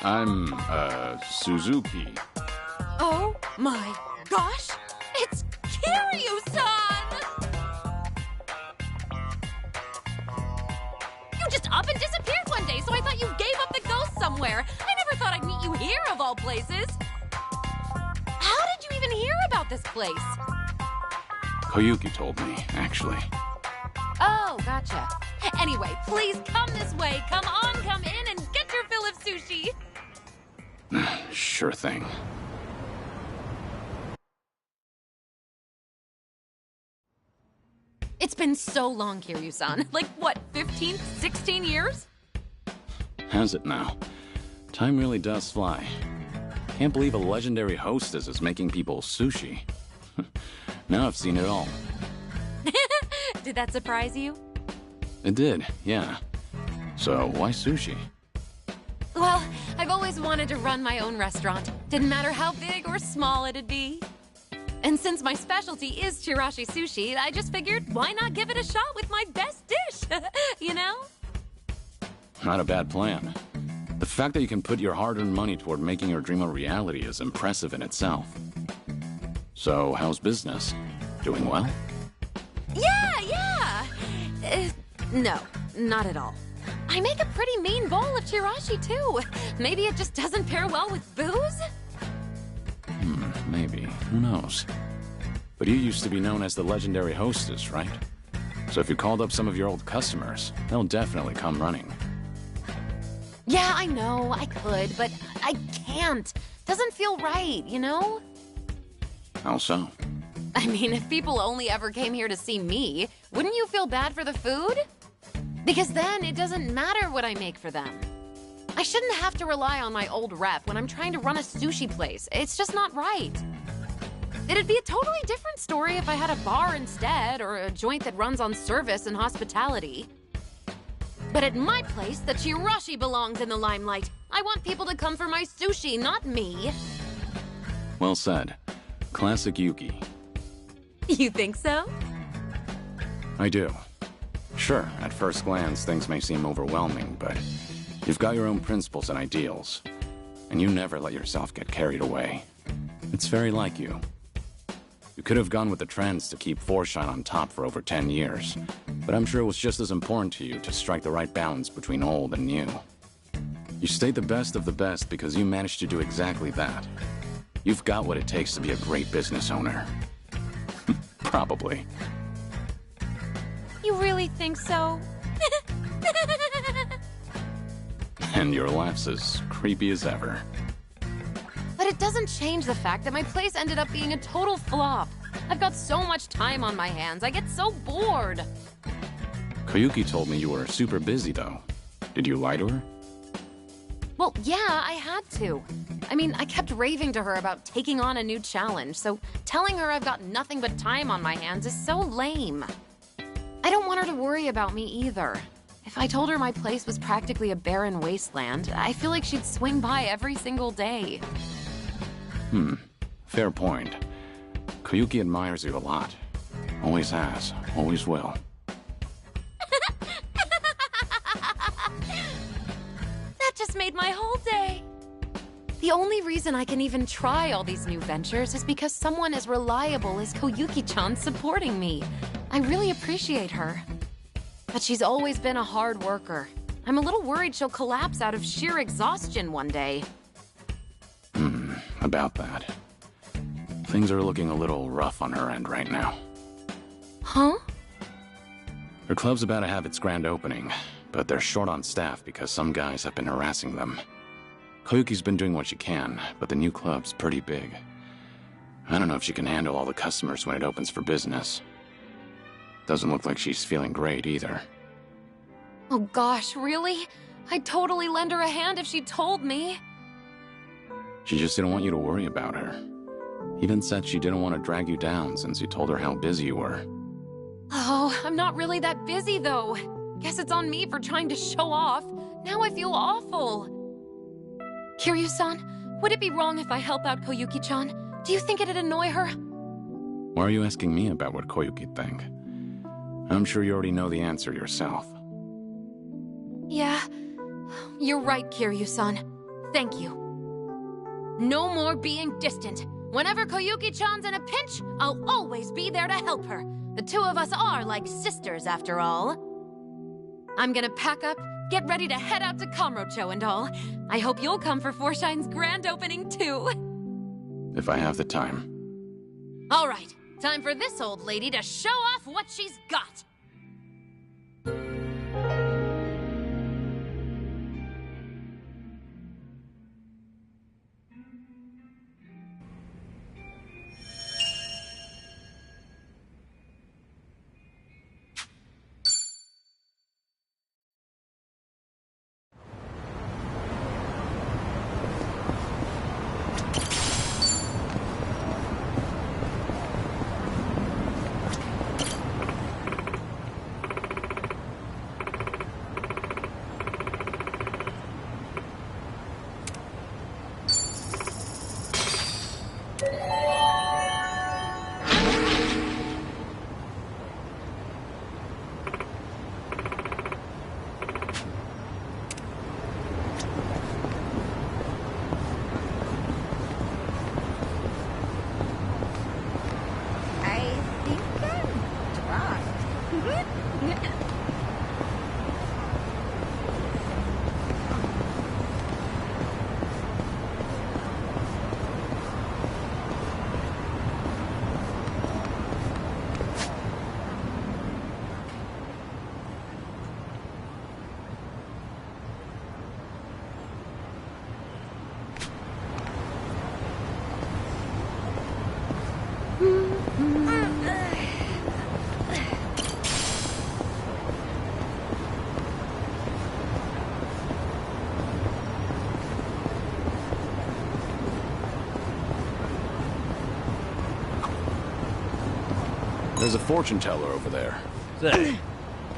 I'm, Suzuki. Oh my gosh! somewhere. I never thought I'd meet you here, of all places. How did you even hear about this place? Koyuki told me, actually. Oh, gotcha. Anyway, please come this way. Come on, come in and get your fill of sushi. Sure thing. It's been so long, Kiryu-san. Like, what, 15, 16 years? Has it now? Time really does fly. Can't believe a legendary hostess is making people sushi. Now I've seen it all. Did that surprise you? It did, yeah. So, why sushi? Well, I've always wanted to run my own restaurant. Didn't matter how big or small it'd be. And since my specialty is chirashi sushi, I just figured, why not give it a shot with my best dish? You know? Not a bad plan. The fact that you can put your hard-earned money toward making your dream a reality is impressive in itself. So, how's business? Doing well? Yeah! No, not at all. I make a pretty mean bowl of chirashi, too. Maybe it just doesn't pair well with booze? Maybe. Who knows? But you used to be known as the legendary hostess, right? So if you called up some of your old customers, they'll definitely come running. Yeah, I know, I could, but I can't. Doesn't feel right, you know? How so? I mean, if people only ever came here to see me, wouldn't you feel bad for the food? Because then it doesn't matter what I make for them. I shouldn't have to rely on my old rep when I'm trying to run a sushi place. It's just not right. It'd be a totally different story if I had a bar instead, or a joint that runs on service and hospitality. But at my place, the chirashi belongs in the limelight. I want people to come for my sushi, not me. Well said. Classic Yuki. You think so? I do. Sure, at first glance, things may seem overwhelming, but you've got your own principles and ideals, and you never let yourself get carried away. It's very like you. You could have gone with the trends to keep Foreshine on top for over 10 years, but I'm sure it was just as important to you to strike the right balance between old and new. You stayed the best of the best because you managed to do exactly that. You've got what it takes to be a great business owner. Probably. You really think so? And your laugh's as creepy as ever. But it doesn't change the fact that my place ended up being a total flop. I've got so much time on my hands, I get so bored. Koyuki told me you were super busy, though. Did you lie to her? Well, yeah, I had to. I mean, I kept raving to her about taking on a new challenge, so telling her I've got nothing but time on my hands is so lame. I don't want her to worry about me either. If I told her my place was practically a barren wasteland, I feel like she'd swing by every single day. Fair point. Koyuki admires you a lot. Always has, always will. That just made my whole day. The only reason I can even try all these new ventures is because someone as reliable as Koyuki-chan's supporting me. I really appreciate her. But she's always been a hard worker. I'm a little worried she'll collapse out of sheer exhaustion one day. About that. Things are looking a little rough on her end right now. Huh? Her club's about to have its grand opening, but they're short on staff because some guys have been harassing them. Koyuki's been doing what she can, but the new club's pretty big. I don't know if she can handle all the customers when it opens for business. Doesn't look like she's feeling great either. Oh gosh, really? I'd totally lend her a hand if she told me. She just didn't want you to worry about her. Even said she didn't want to drag you down since you told her how busy you were. Oh, I'm not really that busy though. Guess it's on me for trying to show off. Now I feel awful. Kiryu-san, would it be wrong if I help out Koyuki-chan? Do you think it'd annoy her? Why are you asking me about what Koyuki'd think? I'm sure you already know the answer yourself. Yeah, you're right, Kiryu-san. Thank you. No more being distant. Whenever Koyuki-chan's in a pinch, I'll always be there to help her. The two of us are like sisters, after all. I'm gonna pack up, get ready to head out to Kamurocho and all. I hope you'll come for Forshine's grand opening, too. If I have the time. All right, time for this old lady to show off what she's got. There's a fortune teller over there. Say,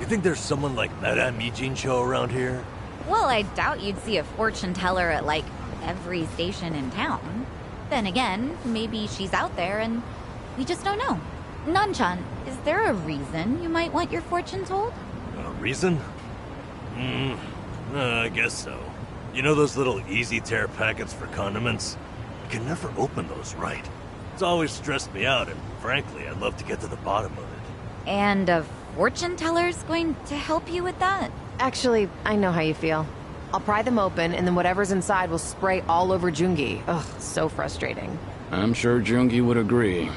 you think there's someone like Madame Mijincho around here? Well, I doubt you'd see a fortune teller at, like, every station in town. Then again, maybe she's out there and we just don't know. Nanchan, is there a reason you might want your fortune told? A reason? I guess so. You know those little easy tear packets for condiments? I can never open those right. It's always stressed me out, and frankly, I'd love to get to the bottom of it. And a fortune teller's going to help you with that? Actually, I know how you feel. I'll pry them open, and then whatever's inside will spray all over Jungi. Ugh, so frustrating. I'm sure Jungi would agree.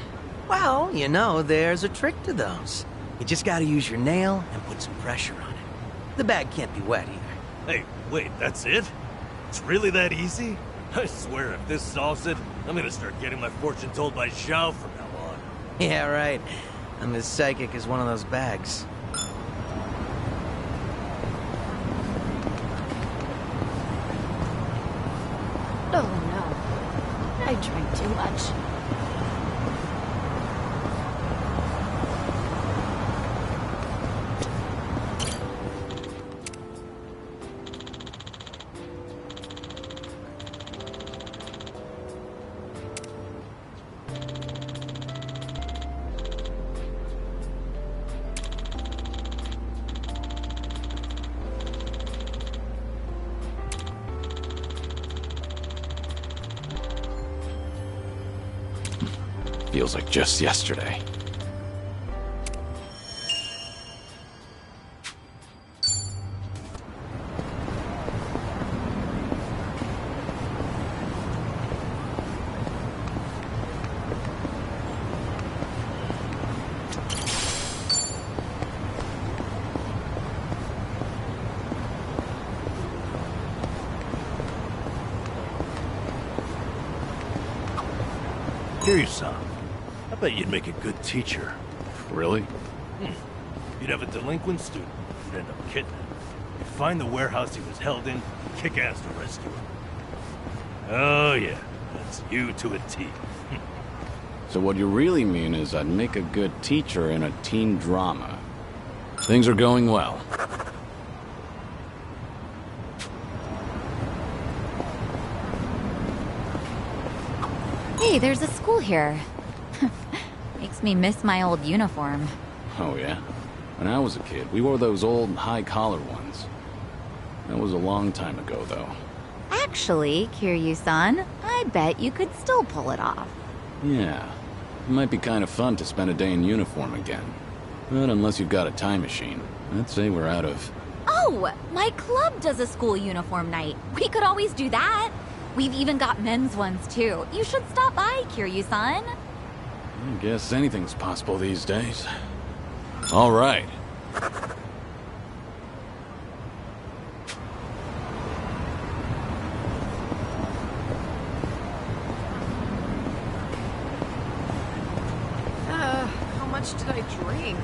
Well, you know, there's a trick to those. You just gotta use your nail and put some pressure on it. The bag can't be wet either. Hey, wait, that's it? It's really that easy? I swear if this solves it, I'm gonna start getting my fortune told by Xiao from now on. Yeah, right. I'm as psychic as one of those bags. Oh no. I drank too much. Feels like just yesterday. Kiryu-san, I bet you'd make a good teacher. Really? You'd have a delinquent student who'd end up kidnapped. You'd find the warehouse he was held in, kick ass to rescue him. Oh yeah, that's you to a T. So what you really mean is I'd make a good teacher in a teen drama. Things are going well. Hey, there's a school here. Makes me miss my old uniform. Oh yeah? When I was a kid, we wore those old high-collar ones. That was a long time ago, though. Actually, Kiryu-san, I bet you could still pull it off. Yeah. It might be kind of fun to spend a day in uniform again. But unless you've got a time machine, I'd say we're out of... Oh, Oh, my club does a school uniform night. We could always do that. We've even got men's ones, too. You should stop by, Kiryu-san. I guess anything's possible these days. All right. How much did I drink?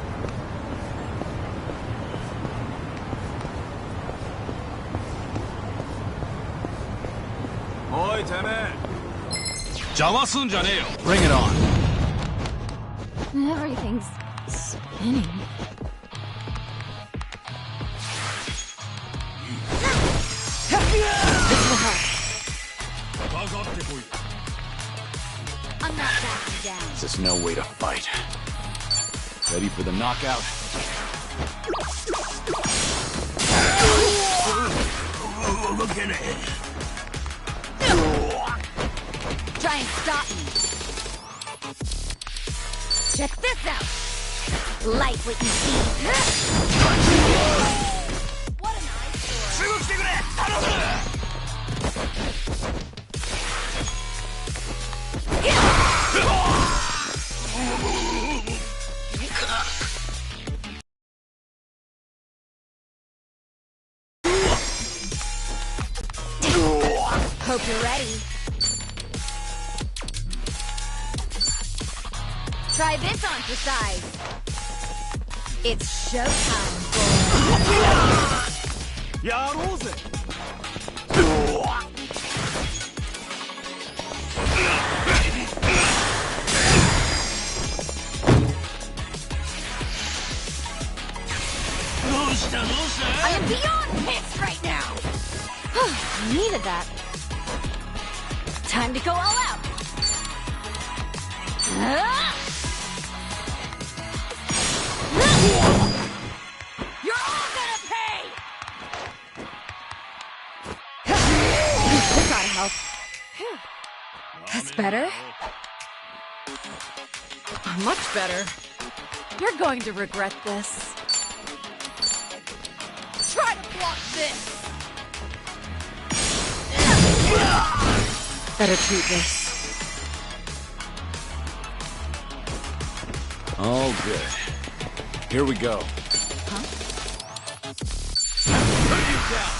Bring it on. Everything's spinning. I'm not backing down. This is no way to fight. Ready for the knockout? Look at it. Try and stop me. Check this out. Like what you see. What an Hope you're ready. Try this on for size. It's showtime, I am beyond pissed right now. Needed that. Time to go all out. You're all gonna pay! This gotta help. That's better. Much better. You're going to regret this. Try to block this! Better treat this. All good. Here we go. Huh? Put you down!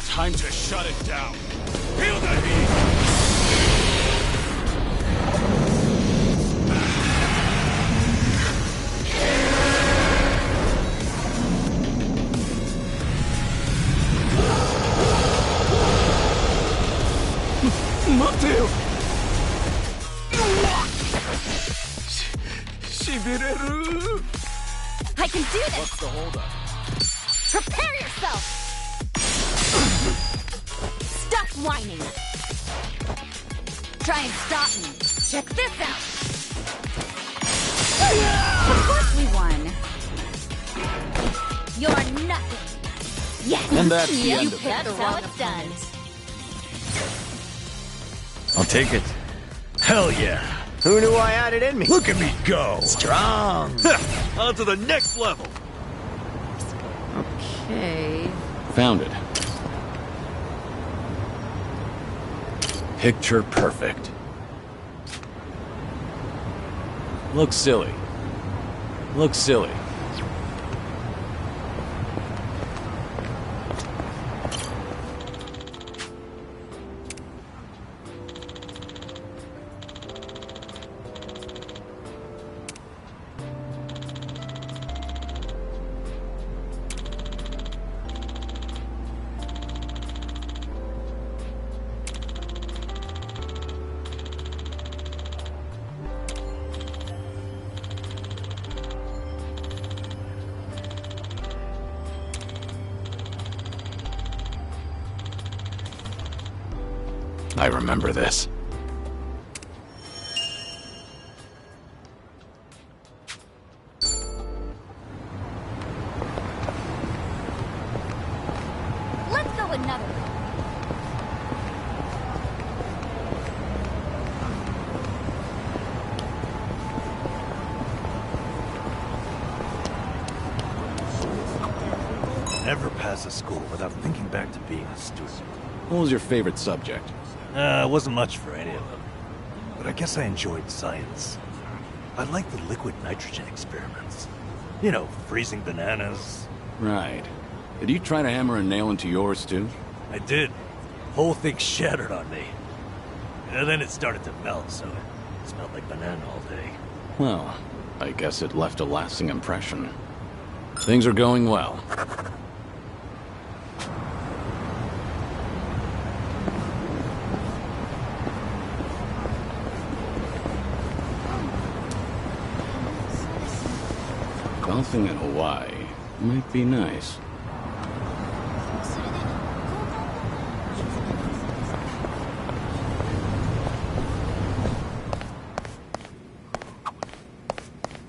Time to shut it down. Feel the heat! Mateo! I can do this! What's the holdup? Prepare yourself! Stop whining! Try and stop me! Check this out! Of course we won! You're nothing! Yes! And that's the Yep, end of it. that's how it's done. I'll take it. Hell yeah. Who knew I had it in me? Look at me go. Strong. On to the next level. Okay. Found it. Picture perfect. Looks silly. Looks silly. I remember this. Let's go another one. class of school without thinking back to being a student. What was your favorite subject? It wasn't much for any of them. But I guess I enjoyed science. I liked the liquid nitrogen experiments. You know, freezing bananas. Right. Did you try to hammer a nail into yours, too? I did. Whole thing shattered on me. And then it started to melt, so it smelled like banana all day. Well, I guess it left a lasting impression. Things are going well. Golfing in Hawaii might be nice.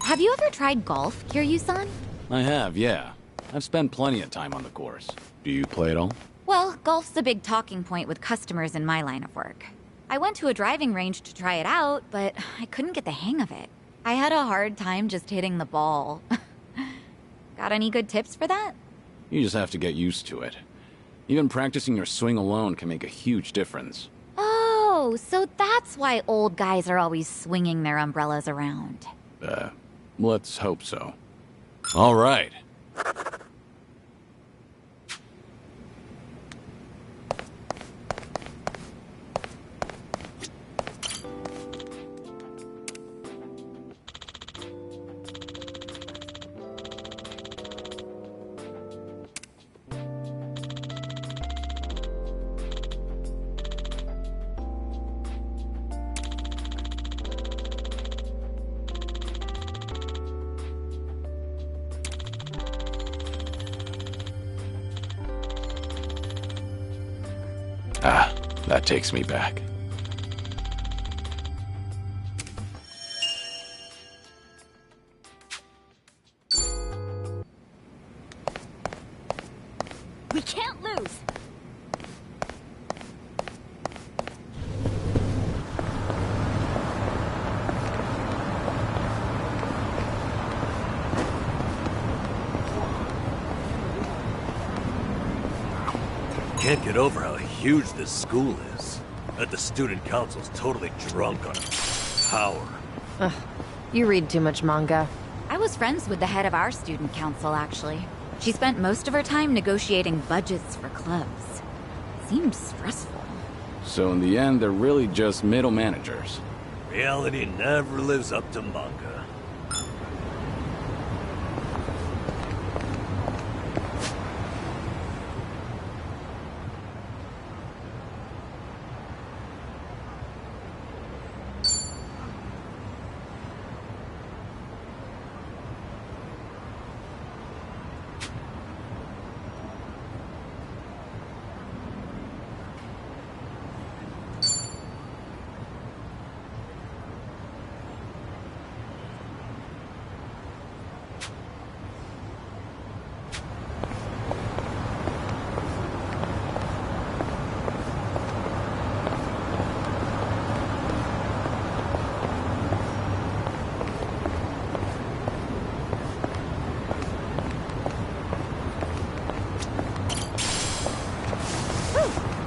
Have you ever tried golf, Kiryu-san? I have, yeah. I've spent plenty of time on the course. Do you play at all? Well, golf's a big talking point with customers in my line of work. I went to a driving range to try it out, but I couldn't get the hang of it. I had a hard time just hitting the ball. Got any good tips for that? You just have to get used to it. Even practicing your swing alone can make a huge difference. Oh, so that's why old guys are always swinging their umbrellas around. Let's hope so. All right. Ah, that takes me back. We can't lose! Can't get over how huge this school is. That the student council's totally drunk on power. Ugh, you read too much manga. I was friends with the head of our student council, actually. She spent most of her time negotiating budgets for clubs. Seemed stressful. So in the end, they're really just middle managers. Reality never lives up to manga.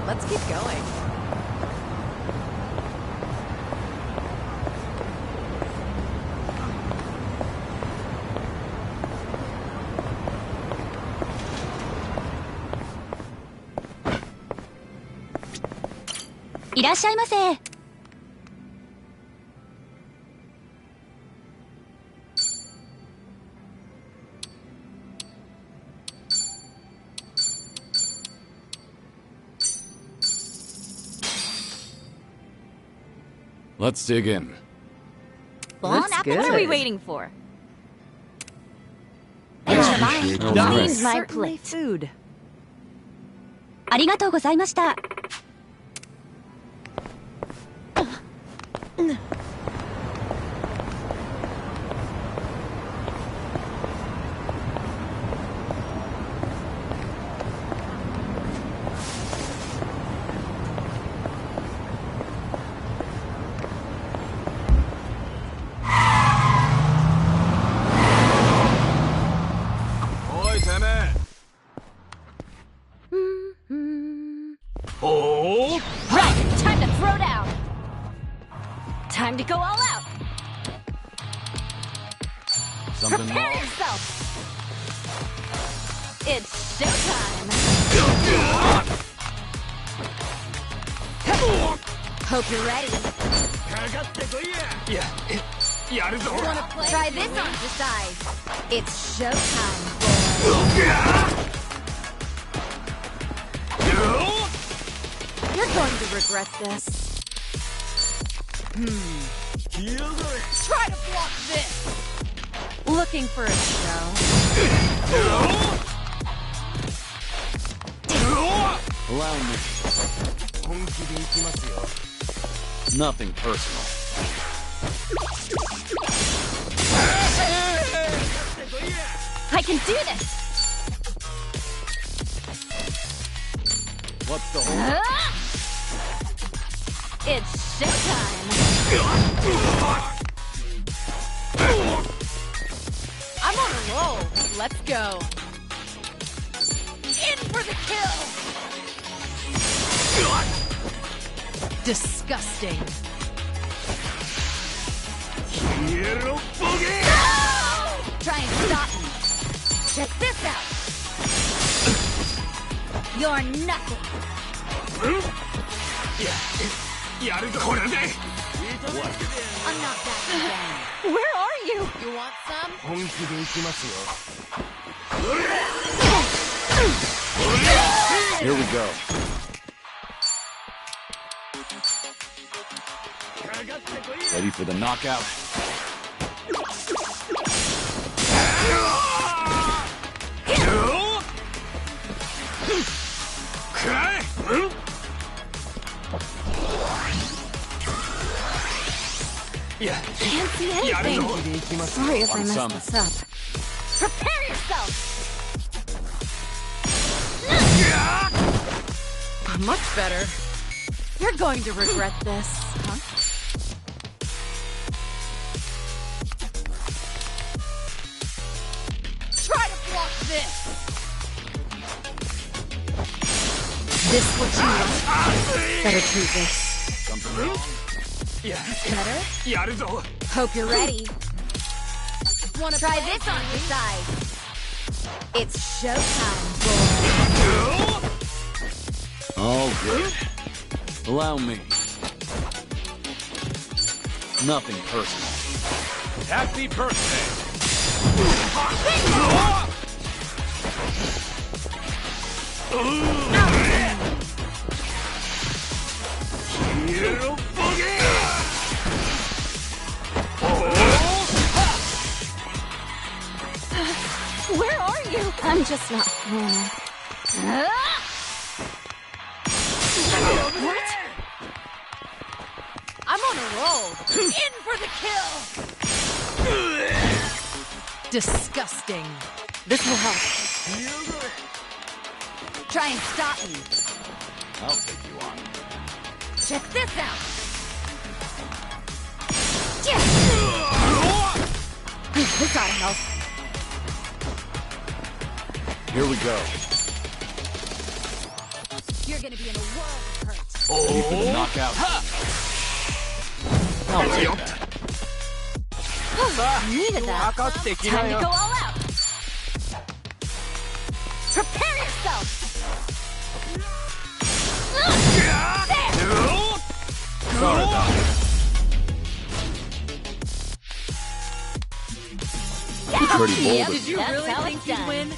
Let's keep going. Let's dig in. Looks good. What are we waiting for? Appreciate the Cleaned rest. my plate. Food. ありがとうございました。おいてめえ。Time to go all out. Something Prepare wrong? yourself. It's showtime. Hope you're ready. Wanna play? Try this on decide. It's showtime, boy. You're going to regret this. Try to block this. Looking for a show? Allow me. Nothing personal. I can do this. What's the hold? It's showtime. I'm on a roll. Let's go. In for the kill. Disgusting. No! Try and stop me. Check this out. You're nothing. I'm not that again. Where are you? You want some? Here we go. Ready for the knockout? Can't see anything. Sorry if I Want messed some? this up. Prepare yourself. Much better. You're going to regret this, huh? Try to block this. This what you want? Better treat this. Something wrong? Better? Hope you're ready. Wanna Try play? this on your side. It's showtime, boy. All good. Allow me. Nothing personal. Happy birthday! Where are you? I'm just not feeling it. What? I'm on a roll. In for the kill. Disgusting. This will help. Try and stop me. I'll take you on. Check this out. This ought to help. Here we go. You're gonna be in a world of hurt. Ready for the knockout? I'll take that. Needed that. Time to go all out. Prepare yourself. Sorry about it. Pretty bold. Did you That's really how think it's you'd done. win?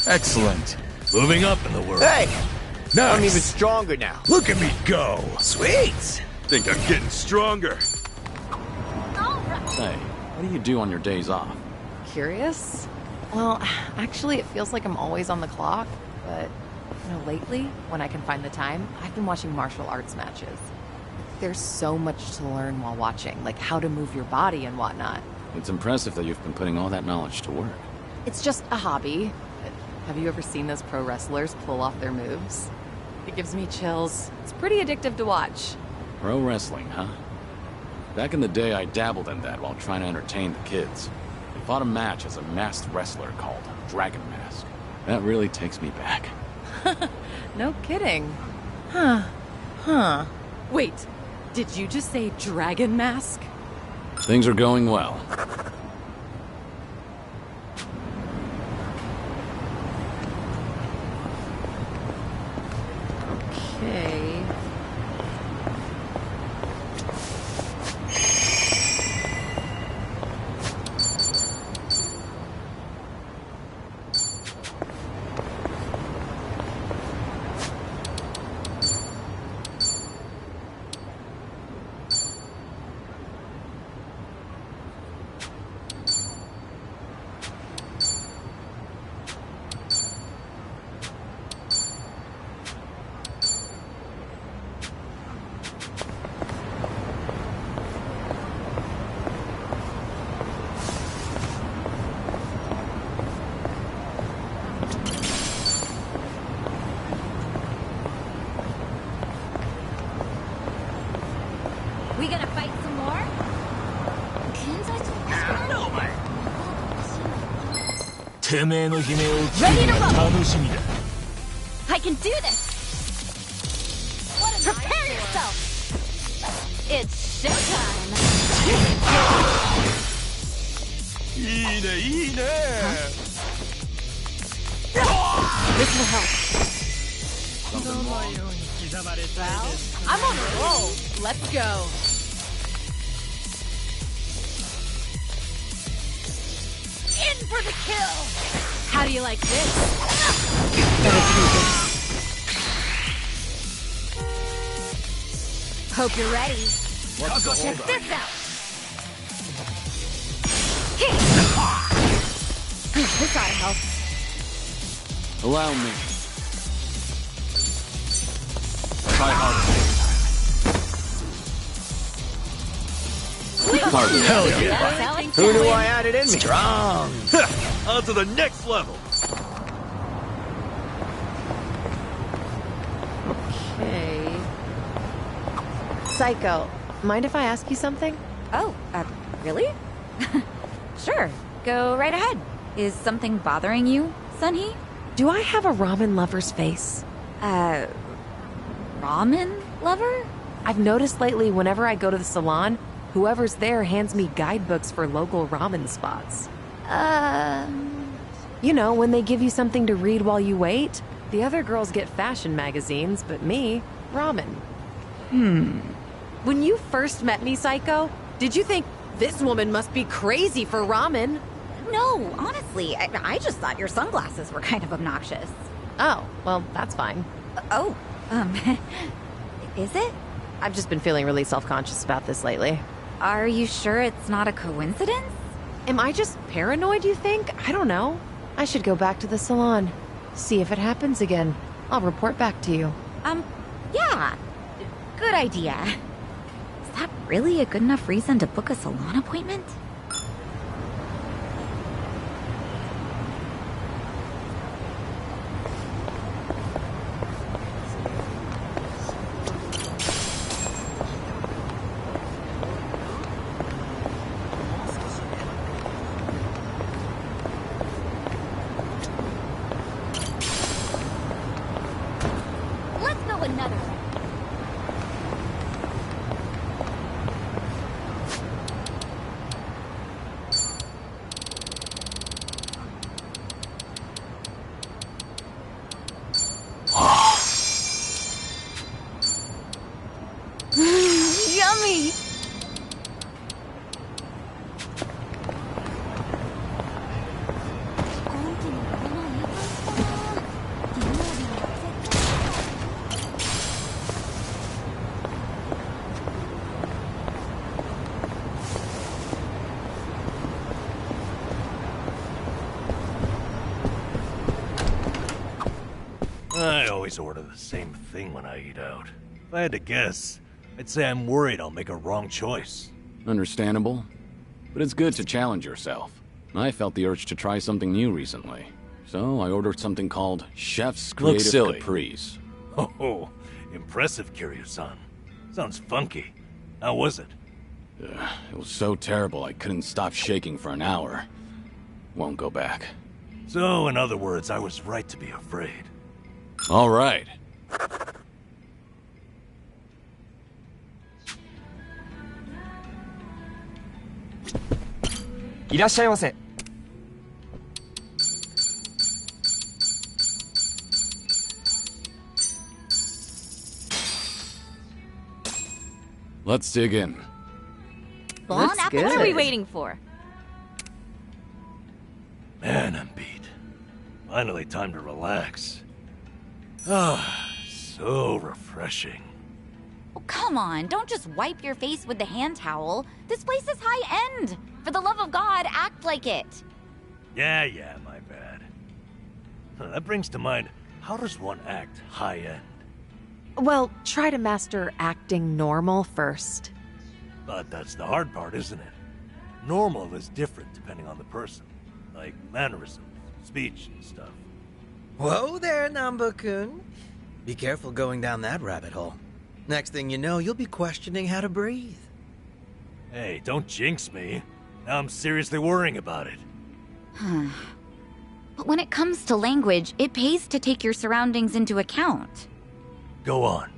Excellent. Moving up in the world. Hey! Nice. I'm even stronger now. Look at me go. Sweet! Think I'm getting stronger. Hey, what do you do on your days off? Curious? Well, actually, it feels like I'm always on the clock, but, lately, when I can find the time, I've been watching martial arts matches. There's so much to learn while watching, like how to move your body and whatnot. It's impressive that you've been putting all that knowledge to work. It's just a hobby. But have you ever seen those pro wrestlers pull off their moves? It gives me chills. It's pretty addictive to watch. Pro wrestling, huh? Back in the day, I dabbled in that while trying to entertain the kids. I fought a match as a masked wrestler called Dragon Mask. That really takes me back. No kidding. Huh. Wait, did you just say dragon mask? Things are going well. Okay. We gonna fight some more? I can do this! Prepare yourself! It's showtime! This will help. Well, I'm on a roll. Let's go. In for the kill! How do you like this? Hope you're ready. Check this out! This ought to help. Allow me. Try harder. Hell yeah! That's how it's Who knew done. I had it in me? Strong! On to the next level. Okay. Psycho, mind if I ask you something? Oh, really? Sure, go right ahead. Is something bothering you, Sunhee? Do I have a ramen lover's face? Ramen lover? I've noticed lately whenever I go to the salon, whoever's there hands me guidebooks for local ramen spots. You know, when they give you something to read while you wait. The other girls get fashion magazines, but me, ramen. When you first met me, Psycho, did you think this woman must be crazy for ramen? No, honestly, I just thought your sunglasses were kind of obnoxious. Oh, well, that's fine. Oh, is it? I've just been feeling really self-conscious about this lately. Are you sure it's not a coincidence? Am I just paranoid, you think? I don't know. I should go back to the salon. See if it happens again. I'll report back to you. Yeah. Good idea. Is that really a good enough reason to book a salon appointment? Let's go another way. Yummy! I always order the same thing when I eat out. If I had to guess, I'd say I'm worried I'll make a wrong choice. Understandable. But it's good to challenge yourself. I felt the urge to try something new recently. So I ordered something called Chef's Creative silly. Caprice. Oh, impressive, Kiryu-san. Sounds funky. How was it? It was so terrible I couldn't stop shaking for an hour. Won't go back. So, in other words, I was right to be afraid. All right. いらっしゃいませ。 Let's dig in. Bon Looks apple, good. what are we waiting for? Man, I'm beat. Finally time to relax. Ah, so refreshing. Oh, come on, don't just wipe your face with the hand towel. This place is high-end. For the love of God, act like it. Yeah, my bad. That brings to mind, how does one act high-end? Well, try to master acting normal first. But that's the hard part, isn't it? Normal is different depending on the person. Like mannerisms, speech, and stuff. Whoa there, Namba-kun. Be careful going down that rabbit hole. Next thing you know, you'll be questioning how to breathe. Hey, don't jinx me. Now I'm seriously worrying about it. But when it comes to language, it pays to take your surroundings into account. Go on.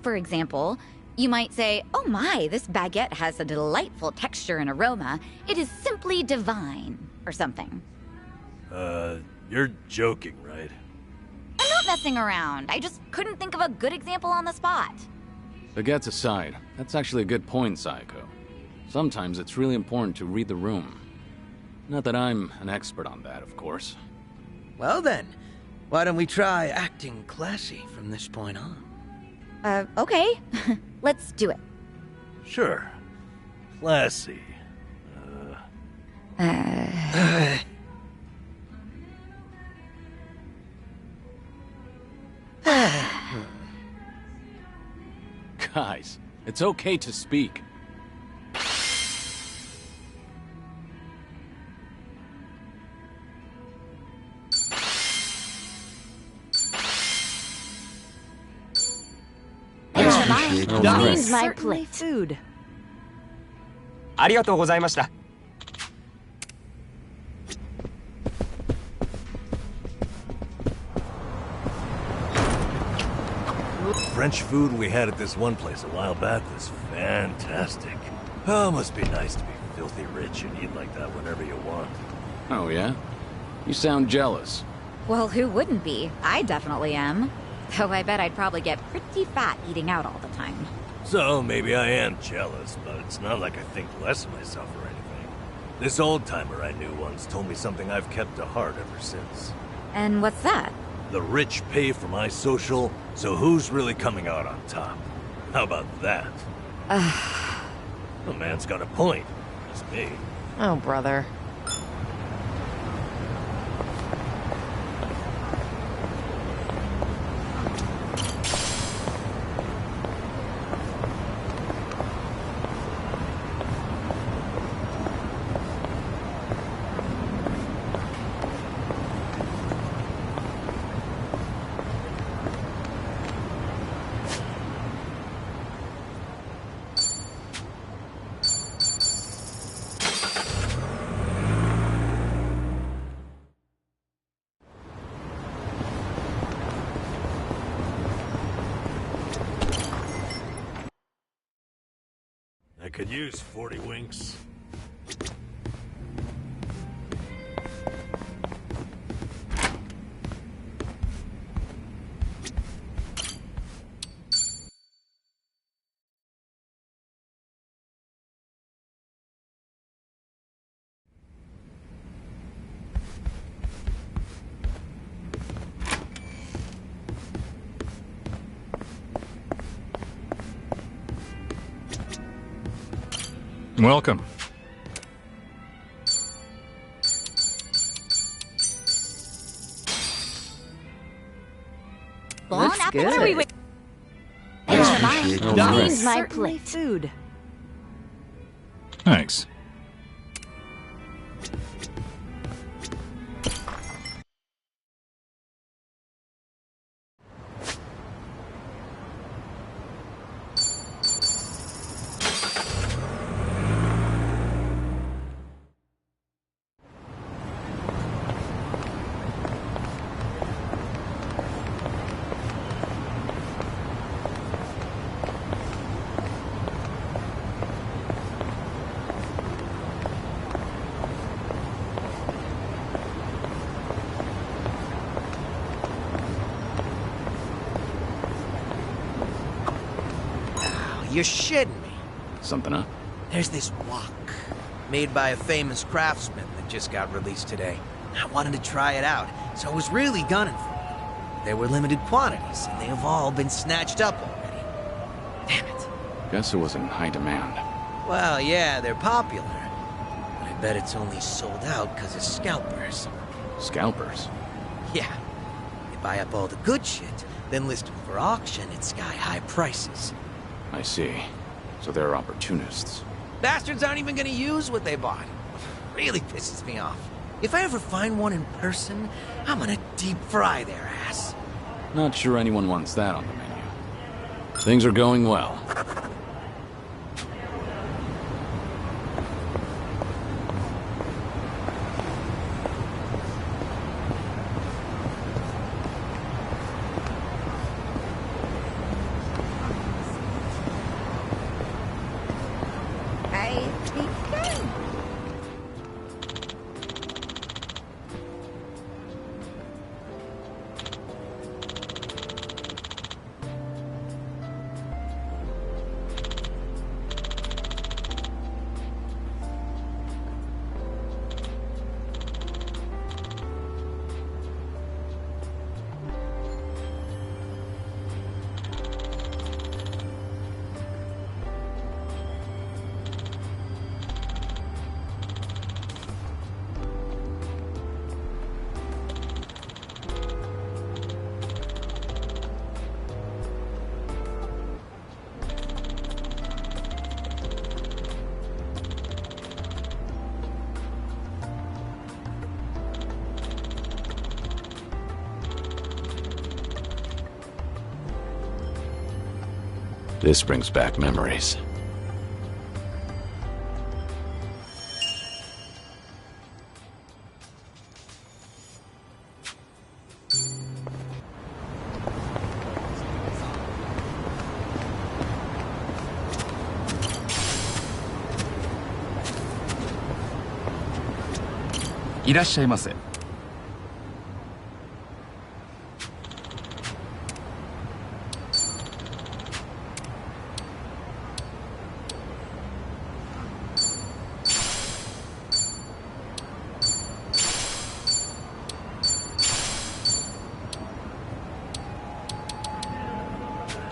For example, you might say, "Oh my, this baguette has a delightful texture and aroma. It is simply divine," or something. You're joking, right? I'm not messing around. I just couldn't think of a good example on the spot. Baguettes aside, that's actually a good point, Sayako. Sometimes it's really important to read the room. Not that I'm an expert on that, of course. Well then, why don't we try acting classy from this point on? Okay. Let's do it. Sure. Classy. Guys, it's okay to speak. Please, my Certainly plate. food. ありがとうございました。 French food we had at this one place a while back was fantastic. Oh, must be nice to be filthy rich and eat like that whenever you want. Oh, yeah? You sound jealous. Well, who wouldn't be? I definitely am. Though I bet I'd probably get pretty fat eating out all the time. So, maybe I am jealous, but it's not like I think less of myself or anything. This old-timer I knew once told me something I've kept to heart ever since. And what's that? The rich pay for my social, so who's really coming out on top? How about that? The man's got a point. It's me. Oh, brother. I could use 40 winks. Welcome. Bon Looks apple, good. what are we waiting? Please, my Certainly plate. food. Thanks. You're shitting me. Something up? There's this wok, made by a famous craftsman that just got released today. I wanted to try it out, so I was really gunning for it. There were limited quantities, and they have all been snatched up already. Damn it. Guess it was in high demand. Well, yeah, they're popular. But I bet it's only sold out because of scalpers. Scalpers? Yeah. They buy up all the good shit, then list them for auction at sky-high prices. I see. So they're opportunists. Bastards aren't even gonna use what they bought. Really pisses me off. If I ever find one in person, I'm gonna deep fry their ass. Not sure anyone wants that on the menu. Things are going well. This brings back memories.いらっしゃいませ。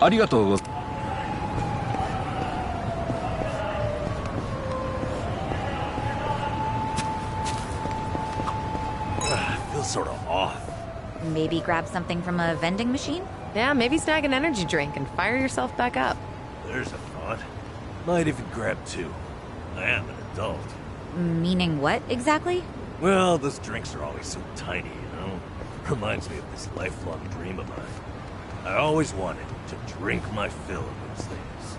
ありがとうございます。Feels sort of off. Maybe grab something from a vending machine? Yeah, maybe snag an energy drink and fire yourself back up. There's a thought. Might even grab two. I am an adult. Meaning what, exactly? Well, those drinks are always so tiny, you know? Reminds me of this lifelong dream of mine. I always wanted to drink my fill of those things.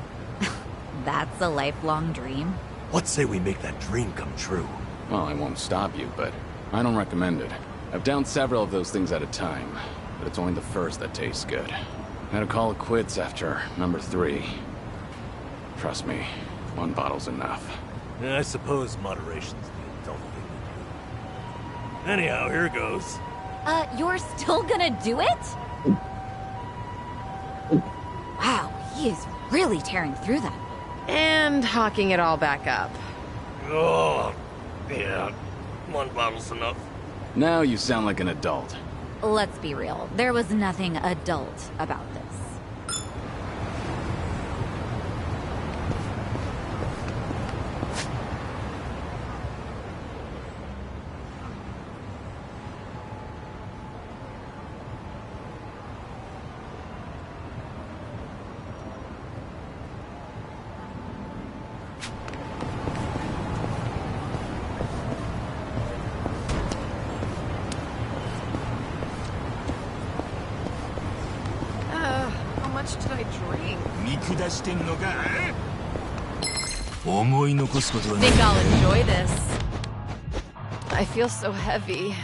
That's a lifelong dream. Let's say we make that dream come true. Well, I won't stop you, but I don't recommend it. I've downed several of those things at a time, but it's only the first that tastes good. Had to call it quits after number 3. Trust me, one bottle's enough. Yeah, I suppose moderation's the adult thing to do. Anyhow, here goes. You're still gonna do it? Wow, he is really tearing through them. And hawking it all back up. Oh, yeah. One bottle's enough. Now you sound like an adult. Let's be real, there was nothing adult about this. How much did I drink? 見下してんのか思い残すことはない Think I'll enjoy this. I feel so heavy.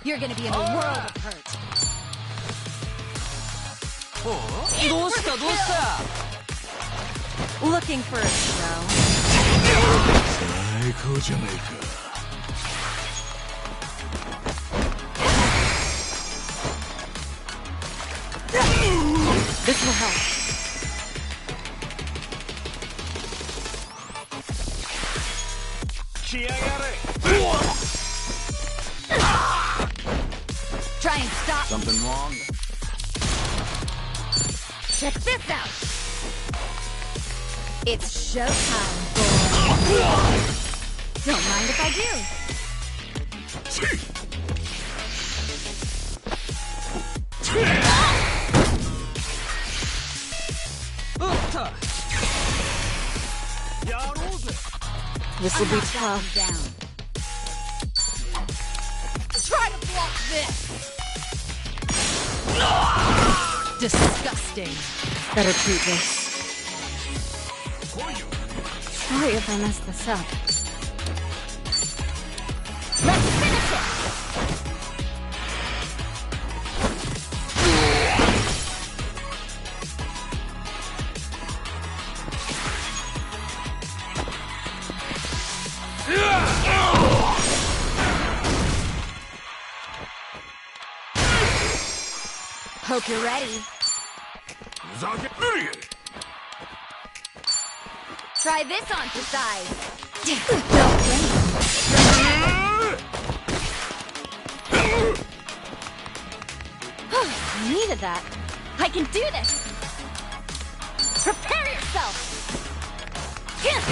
You're gonna be in a world of hurt. どうしたどうした Looking for a show. 最高じゃないか This will help. Try and stop. Something wrong? Check this out. It's showtime, boy. Don't mind if I This will be tough. Down. Try to block this. Disgusting. Better treat this. Sorry if I messed this up. Let's finish it. Hope you're ready. Try this on for size. Needed that. I can do this. Prepare yourself. Get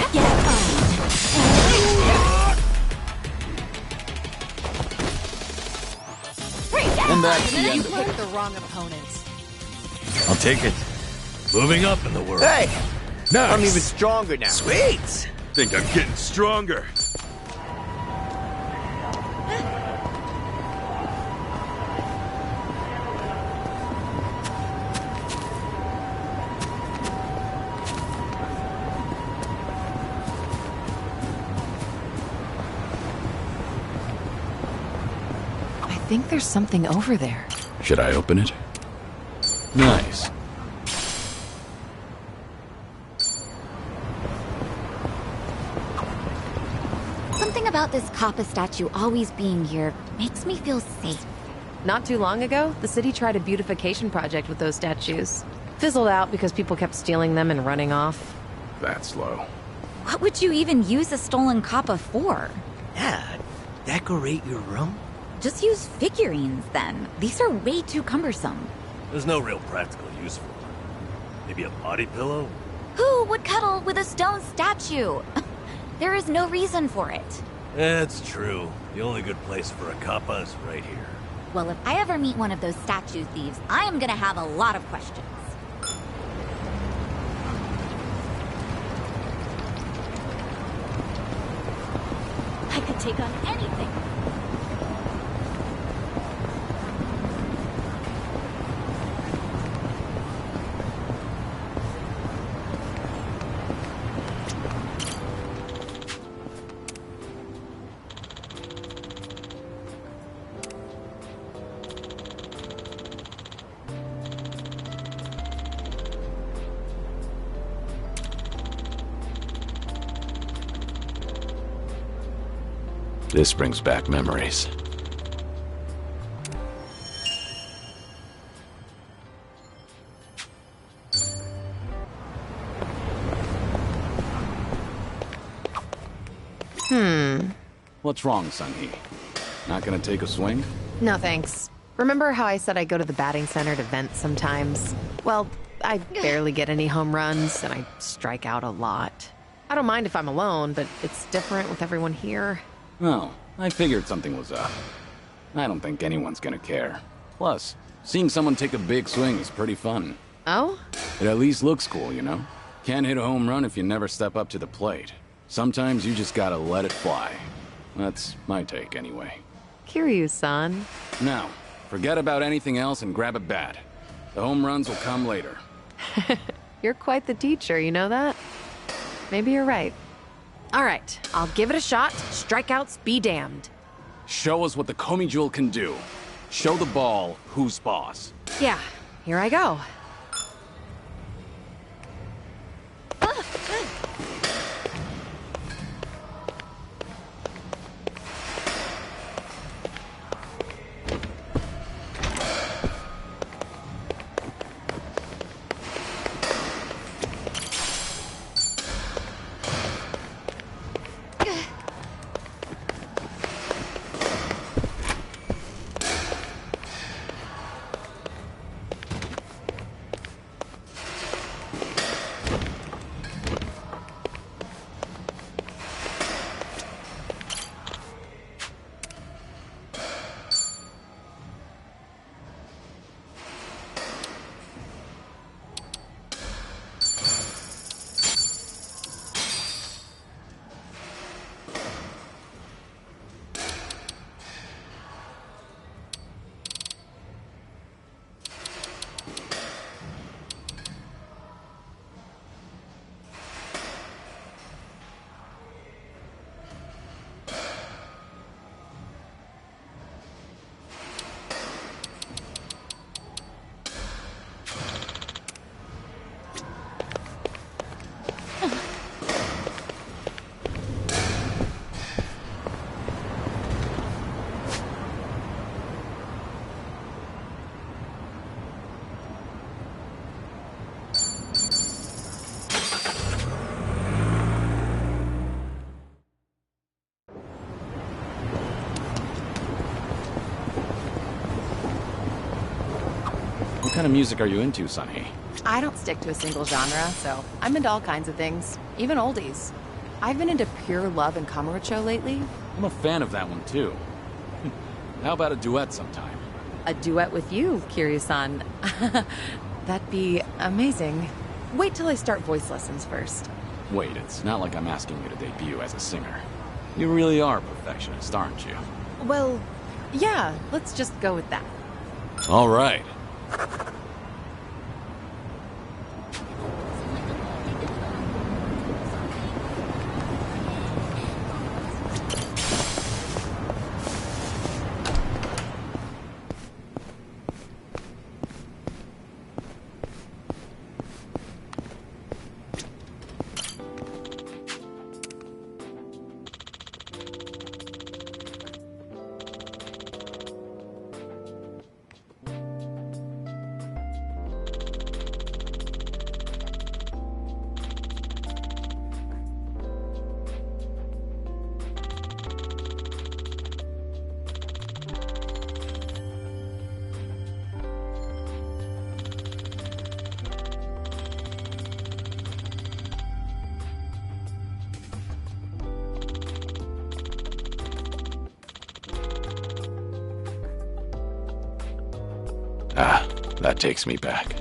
And that's the end You of it. picked the wrong opponents. I'll take it. Moving up in the world. Hey! Nice. I'm even stronger now. Sweet! Think I'm getting stronger. I think there's something over there. Should I open it? Nice. Something about this Kappa statue always being here makes me feel safe. Not too long ago, the city tried a beautification project with those statues. Fizzled out because people kept stealing them and running off. That's low. What would you even use a stolen Kappa for? Yeah, decorate your room? Just use figurines then. These are way too cumbersome. There's no real practical use for them. Maybe a body pillow? Who would cuddle with a stone statue? There is no reason for it. It's true. The only good place for a kappa is right here. Well, if I ever meet one of those statue thieves, I am gonna have a lot of questions. I could take on anything. This brings back memories. What's wrong, Sunhee? Not gonna take a swing? No thanks. Remember how I said I go to the batting center to vent sometimes? Well, I barely get any home runs, and I strike out a lot. I don't mind if I'm alone, but it's different with everyone here. Oh, I figured something was up. I don't think anyone's gonna care. Plus, seeing someone take a big swing is pretty fun. Oh? It at least looks cool, you know? Can't hit a home run if you never step up to the plate. Sometimes you just gotta let it fly. That's my take, anyway. Kiryu-san. Now, forget about anything else and grab a bat. The home runs will come later. You're quite the teacher, you know that? Maybe you're right. All right, I'll give it a shot. Strikeouts be damned. Show us what the Komi Jewel can do. Show the ball who's boss. Yeah, here I go. kind of music are you into, Sunny? I don't stick to a single genre, so I'm into all kinds of things, even oldies. I've been into Pure Love and Kamurocho lately. I'm a fan of that one, too. How about a duet sometime? A duet with you, Kiryu-san. That'd be amazing. Wait till I start voice lessons first. Wait, it's not like I'm asking you to debut as a singer. You really are a perfectionist, aren't you? Well, yeah, let's just go with that. All right. Ah, that takes me back.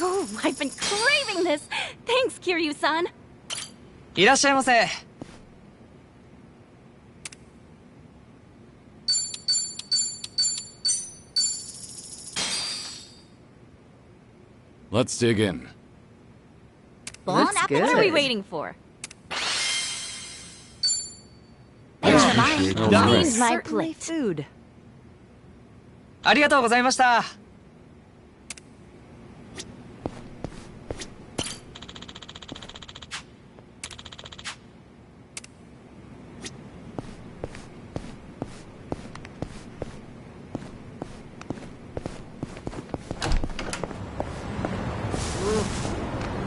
Oh, I've been craving this. Thanks, Kiryu-san. いらっしゃいませ。Let's dig in. Bon Looks apple. What good. are we waiting for? Appreciate Please, that. my Certainly plate. food. ありがとうございました。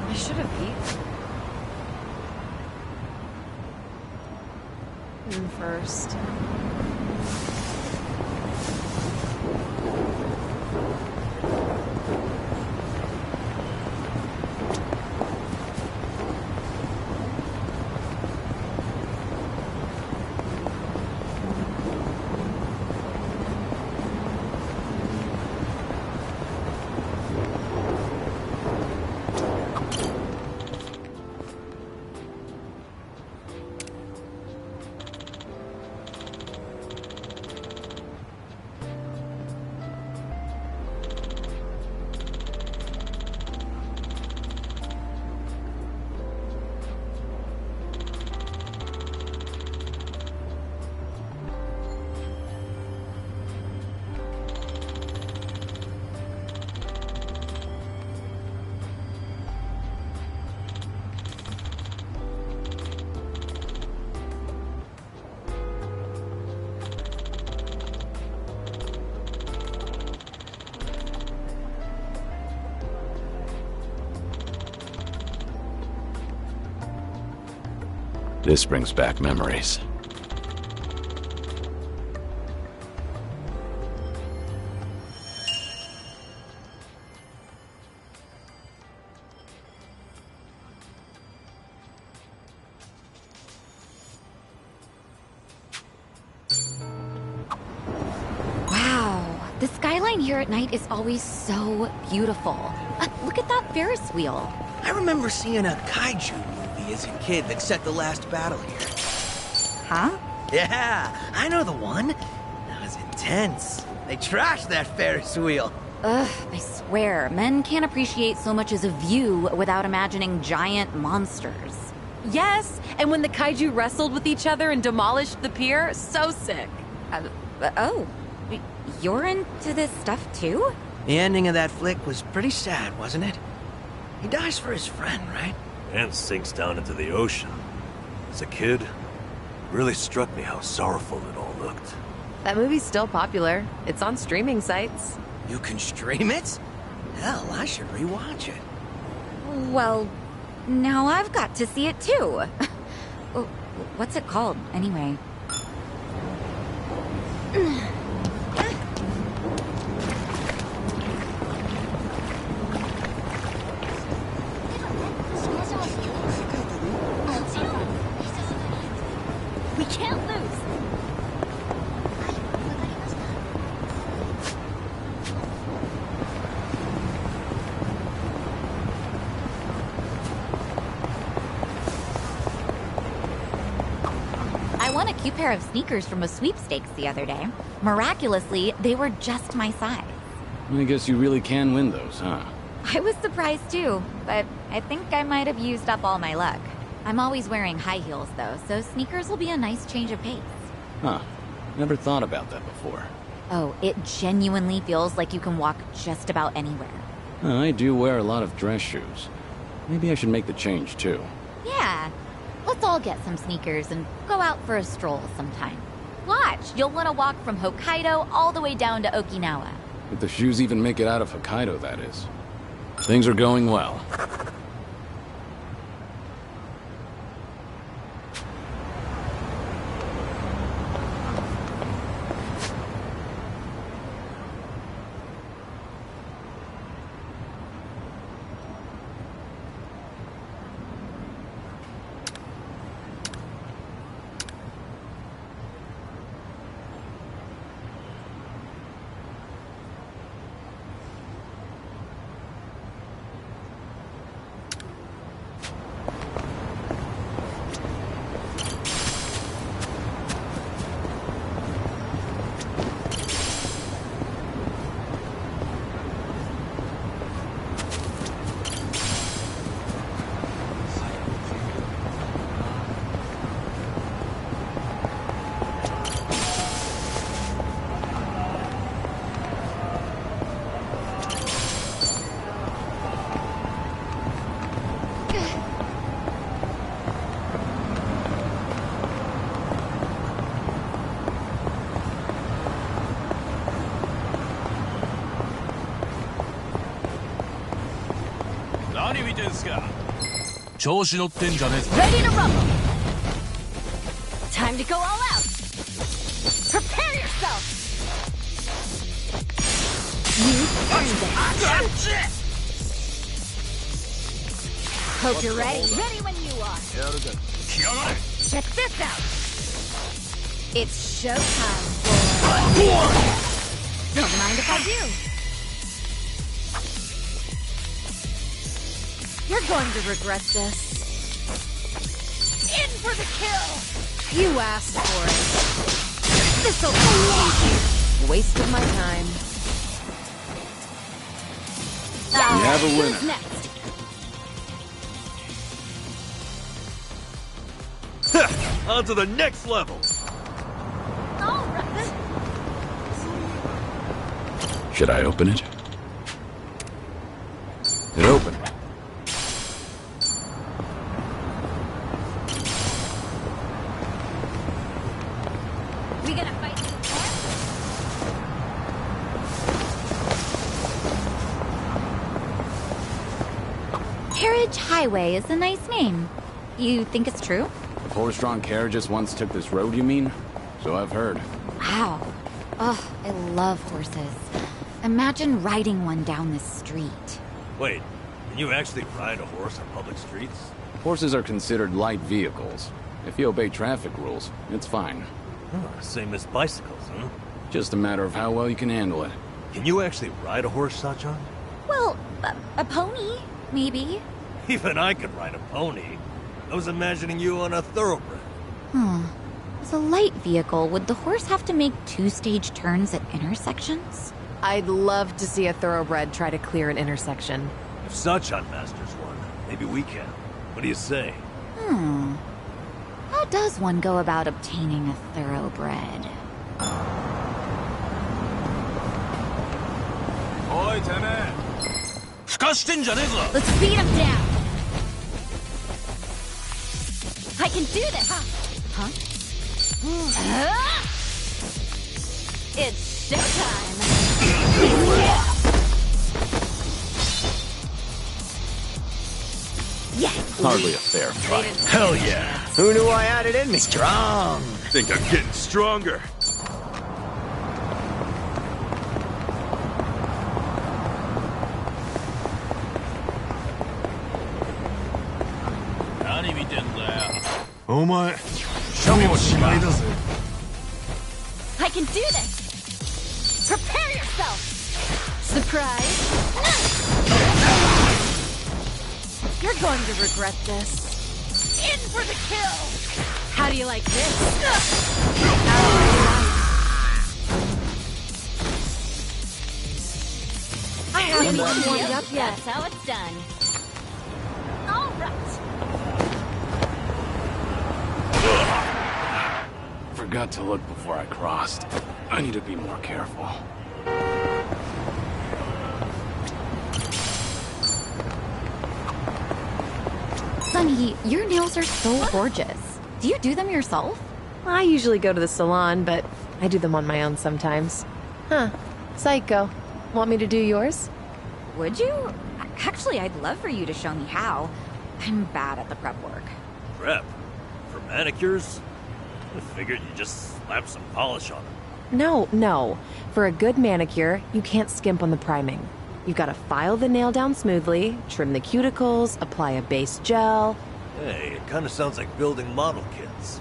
I should have eaten first. This brings back memories. Wow, the skyline here at night is always so beautiful. Look at that Ferris wheel. I remember seeing a kaiju movie as a kid that set the last battle here. Huh? Yeah, I know the one. That was intense. They trashed that Ferris wheel. Ugh, I swear, men can't appreciate so much as a view without imagining giant monsters. Yes, and when the kaiju wrestled with each other and demolished the pier, so sick. Oh, you're into this stuff too? The ending of that flick was pretty sad, wasn't it? He dies for his friend, right? And sinks down into the ocean. As a kid, it really struck me how sorrowful it all looked. That movie's still popular. It's on streaming sites. You can stream it? Hell, I should rewatch it. Well, now I've got to see it too. What's it called, anyway? We can't lose. I won a cute pair of sneakers from a sweepstakes the other day. Miraculously, they were just my size. I guess you really can win those, huh? I was surprised too, but I think I might have used up all my luck. I'm always wearing high heels though, so sneakers will be a nice change of pace. Huh. Never thought about that before. Oh, it genuinely feels like you can walk just about anywhere. I do wear a lot of dress shoes. Maybe I should make the change too. Yeah. Let's all get some sneakers and go out for a stroll sometime. Watch, you'll want to walk from Hokkaido all the way down to Okinawa. If the shoes even make it out of Hokkaido, that is. Things are going well. Ready to rumble! Time to go all out! Prepare yourself! You earned it! Hope you're ready. Ready when you are. Check this out! It's showtime, boy! Don't mind if I do. You're going to regret this. In for the kill! You asked for it. This'll be Waste of my time. We have a winner. Who's next? On to the next level! All right. Should I open it? It opened. We gonna fight to the death? Carriage Highway is a nice name. You think it's true? Horse-drawn carriages once took this road, you mean? So I've heard. Wow. Ugh, I love horses. Imagine riding one down this street. Wait, can you actually ride a horse on public streets? Horses are considered light vehicles. If you obey traffic rules, it's fine. Same as bicycles, huh? Just a matter of how well you can handle it. Can you actually ride a horse, Sachan? Well, a pony, maybe. Even I could ride a pony. I was imagining you on a thoroughbred. As a light vehicle, would the horse have to make two-stage turns at intersections? I'd love to see a thoroughbred try to clear an intersection. If Sachan masters one, maybe we can. What do you say? How does one go about obtaining a thoroughbred? Let's beat him down! I can do this! Huh? It's showtime! Yes! Hardly a fair fight. Hell yeah! Who knew I had it in me? Strong! Think I'm getting stronger. Oh my. Show me what you got. I can do this! Prepare yourself! Surprise! You're going to regret this. In for the kill! How do you like this? I haven't even warmed up yet. That's how it's done. All right. Forgot to look before I crossed. I need to be more careful. Sunny, your nails are so gorgeous. Do you do them yourself? I usually go to the salon, but I do them on my own sometimes. Huh. Psycho. Want me to do yours? Would you? Actually, I'd love for you to show me how. I'm bad at the prep work. Prep? For manicures? I figured you just slap some polish on them. No. For a good manicure, you can't skimp on the priming. You've got to file the nail down smoothly, trim the cuticles, apply a base gel. Hey, it kind of sounds like building model kits.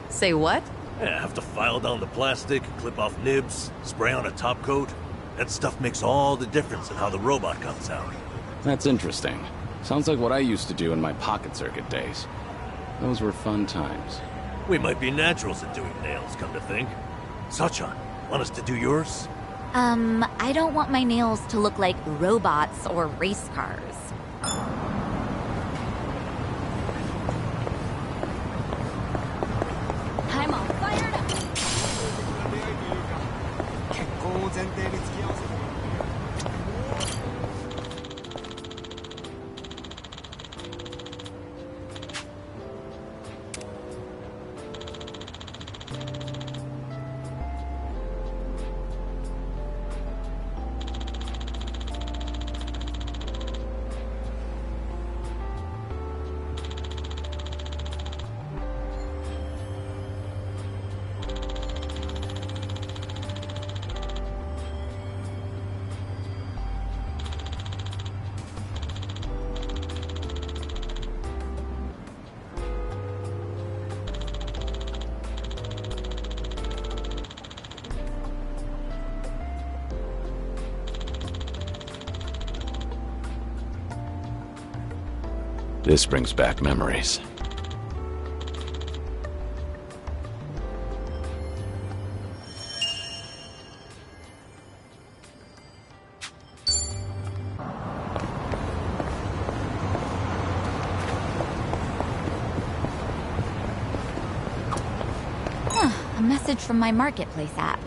Say what? Yeah, have to file down the plastic, clip off nibs, spray on a top coat. That stuff makes all the difference in how the robot comes out. That's interesting. Sounds like what I used to do in my pocket circuit days. Those were fun times. We might be naturals at doing nails, come to think. Sachan, want us to do yours? I don't want my nails to look like robots or race cars. I'm all fired up. This brings back memories. A message from my marketplace app.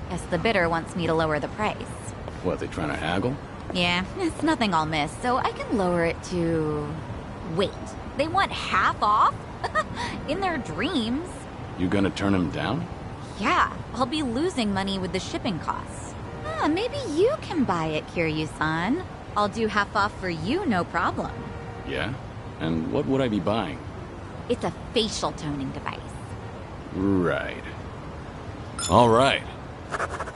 Guess the bidder wants me to lower the price. What, they trying to haggle? Yeah, it's nothing I'll miss, so I can lower it to... Wait, they want half off? In their dreams. You gonna turn him down? Yeah, I'll be losing money with the shipping costs. Maybe you can buy it, Kiryu-san. I'll do half off for you, no problem. Yeah? And what would I be buying? It's a facial toning device. Right. All right. All right.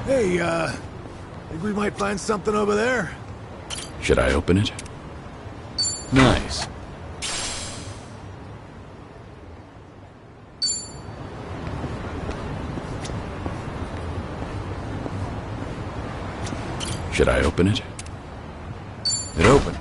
Hey, think we might find something over there? Should I open it? Nice. Should I open it? It opened.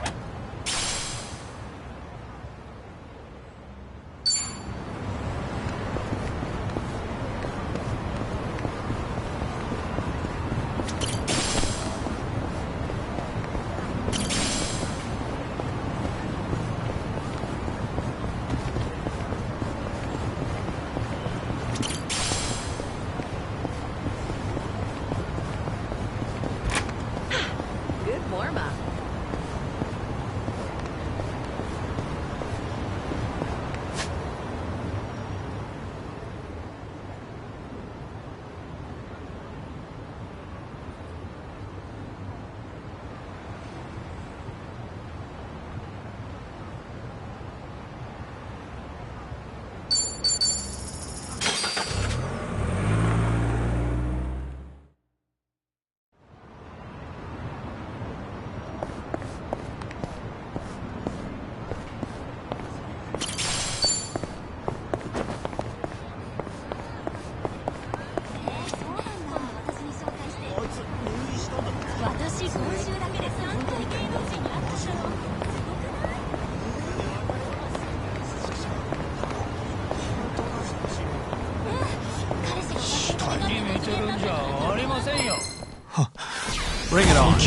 Bring it on.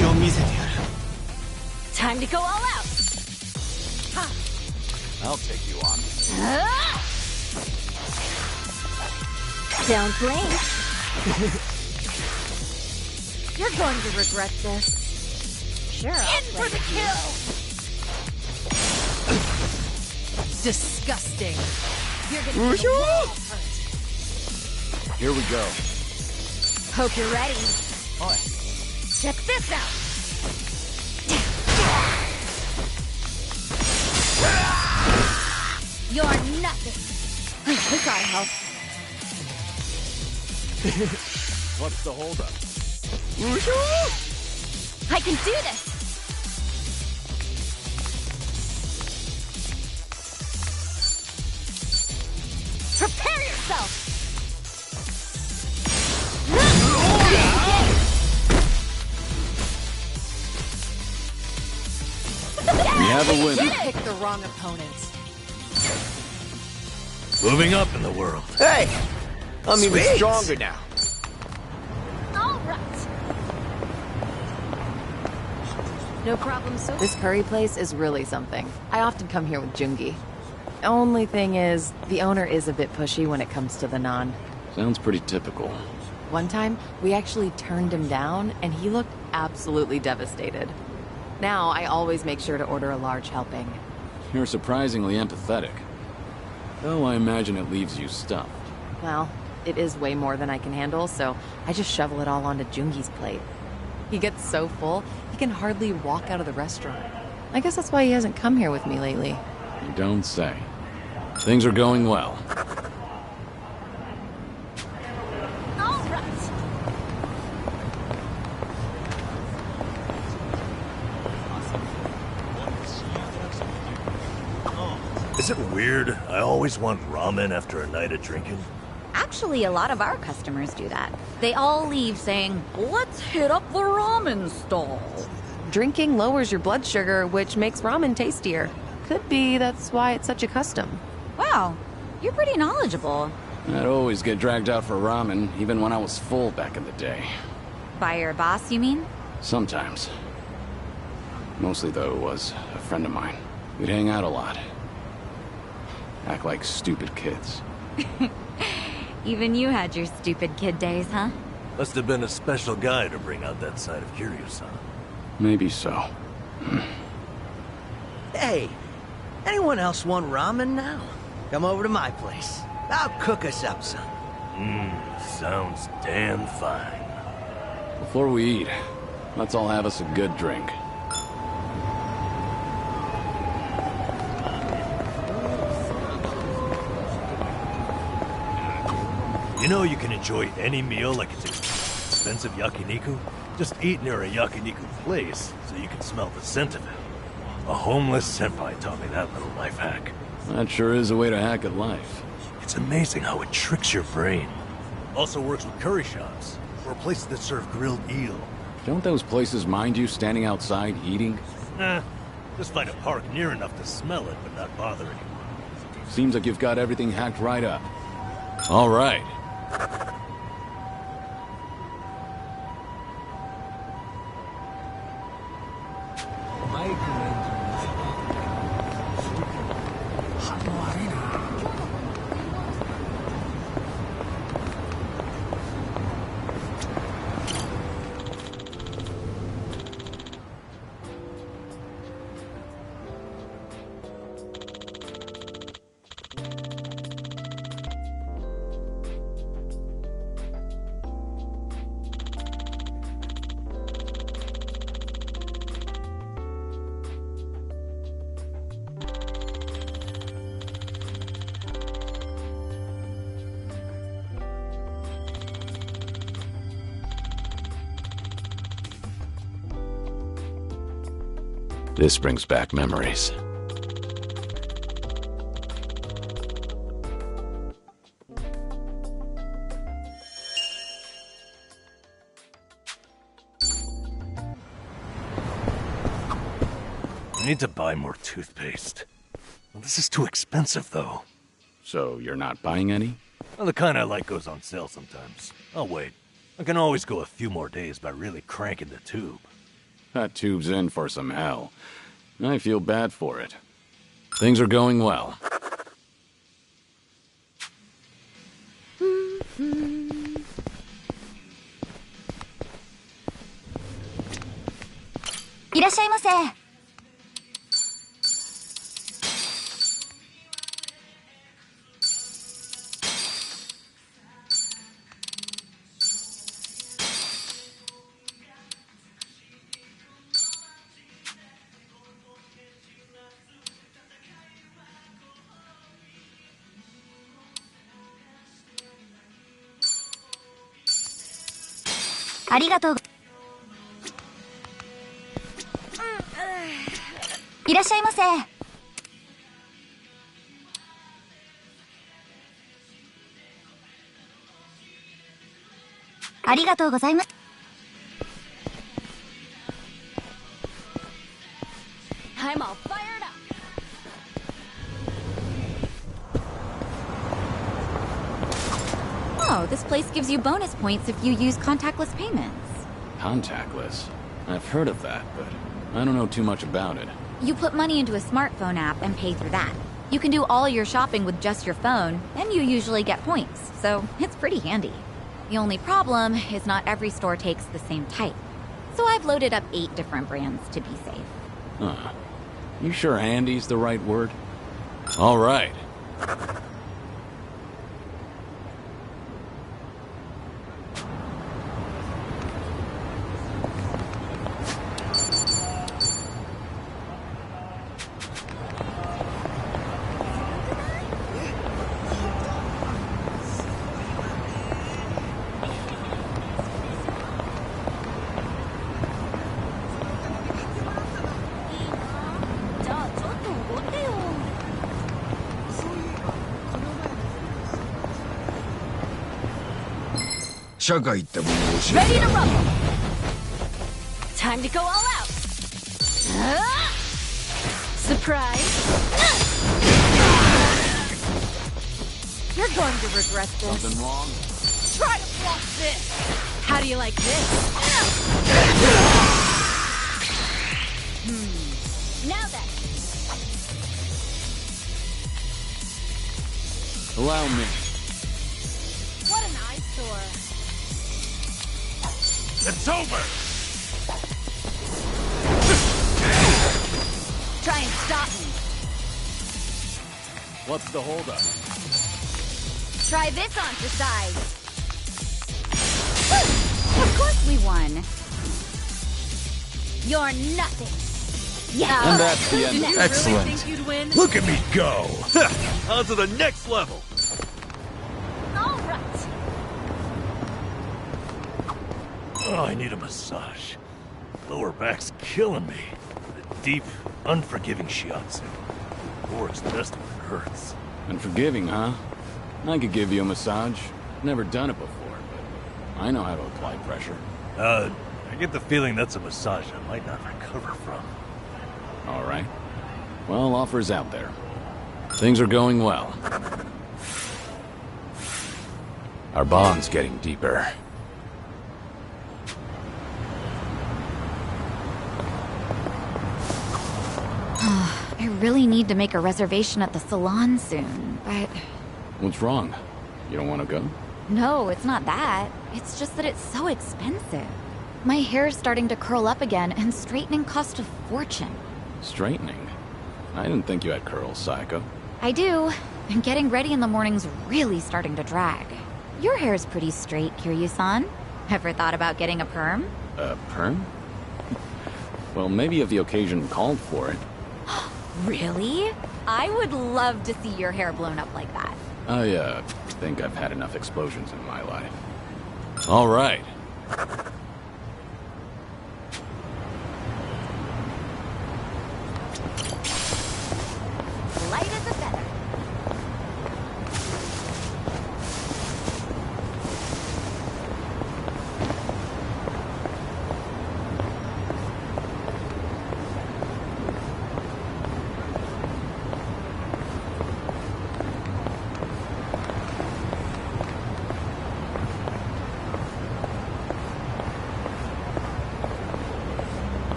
Time to go all out. I'll take you on. Don't blink. You're going to regret this. Sure. In for the kill. Disgusting. You're gonna get a wall hurt. Here we go. Hope you're ready. Check this out. You're nothing. We gotta help. What's the holdup? I can do this. Prepare yourself. We have a winner. You picked the wrong opponent. Moving up in the world. Hey! I'm even Sweet. stronger now. All right. No problem, so this curry place is really something. I often come here with Jungi. Only thing is, the owner is a bit pushy when it comes to the naan. Sounds pretty typical. One time, we actually turned him down, and he looked absolutely devastated. Now, I always make sure to order a large helping. You're surprisingly empathetic. Though I imagine it leaves you stuffed. Well, it is way more than I can handle, so I just shovel it all onto Jungi's plate. He gets so full, he can hardly walk out of the restaurant. I guess that's why he hasn't come here with me lately. You don't say. Things are going well. All right. Is it weird? I always want ramen after a night of drinking. Actually, a lot of our customers do that. They all leave saying, "Let's hit up the ramen stall." Drinking lowers your blood sugar, which makes ramen tastier. Could be that's why it's such a custom. Wow, you're pretty knowledgeable. I'd always get dragged out for ramen, even when I was full back in the day. By your boss, you mean? Sometimes. Mostly, though, it was a friend of mine. We'd hang out a lot. Act like stupid kids. Even you had your stupid kid days, huh? Must have been a special guy to bring out that side of Kiryu-san. Maybe so. Hey, anyone else want ramen now? Come over to my place. I'll cook us up some. Sounds damn fine. Before we eat, let's all have us a good drink. You know you can enjoy any meal like it's expensive yakiniku? Just eat near a yakiniku place so you can smell the scent of it. A homeless senpai taught me that little life hack. That sure is a way to hack at life. It's amazing how it tricks your brain. Also works with curry shops, or places that serve grilled eel. Don't those places mind you standing outside eating? Nah, just find a park near enough to smell it but not bother anyone. Seems like you've got everything hacked right up. All right. This brings back memories. I need to buy more toothpaste. Well, this is too expensive, though. So you're not buying any? Well, the kind I like goes on sale sometimes. I'll wait. I can always go a few more days by really cranking the tube. That tube's in for some hell. I feel bad for it. Things are going well. いらっしゃいませ。ありがとう。いらっしゃいませ。ありがとうございます。I'm all fired up. Oh, this place gives you bonus points if you use contactless payments. Contactless? I've heard of that, but I don't know too much about it. You put money into a smartphone app and pay through that. You can do all your shopping with just your phone, and you usually get points, so it's pretty handy. The only problem is not every store takes the same type. So I've loaded up 8 different brands to be safe. Huh. You sure handy's the right word? All right. Ready to rumble! Time to go all out! Surprise! You're going to regret this. Something wrong? Try to block this! How do you like this? Now then! Allow me. What an eyesore! It's over! Try and stop me! What's the holdup? Try this on for size! Of course we won! You're nothing! Yeah! And that's the end. Excellent. Really think you'd win? Look at me go! On to the next level! All right! Oh, I need a massage. Lower back's killing me. The deep, unforgiving shiatsu. Works best when it hurts. Unforgiving, huh? I could give you a massage. Never done it before, but I know how to apply pressure. I get the feeling that's a massage I might not recover from. All right. Well, offers out there. Things are going well. Our bond's getting deeper. I really need to make a reservation at the salon soon, but... What's wrong? You don't want to go? No, it's not that. It's just that it's so expensive. My hair's starting to curl up again, and straightening costs a fortune. Straightening? I didn't think you had curls, Psycho. I do, and getting ready in the morning's really starting to drag. Your hair's pretty straight, Kiryu-san. Ever thought about getting a perm? A perm? Well, maybe if the occasion called for it. Really? I would love to see your hair blown up like that. I think I've had enough explosions in my life. All right. Light as a feather.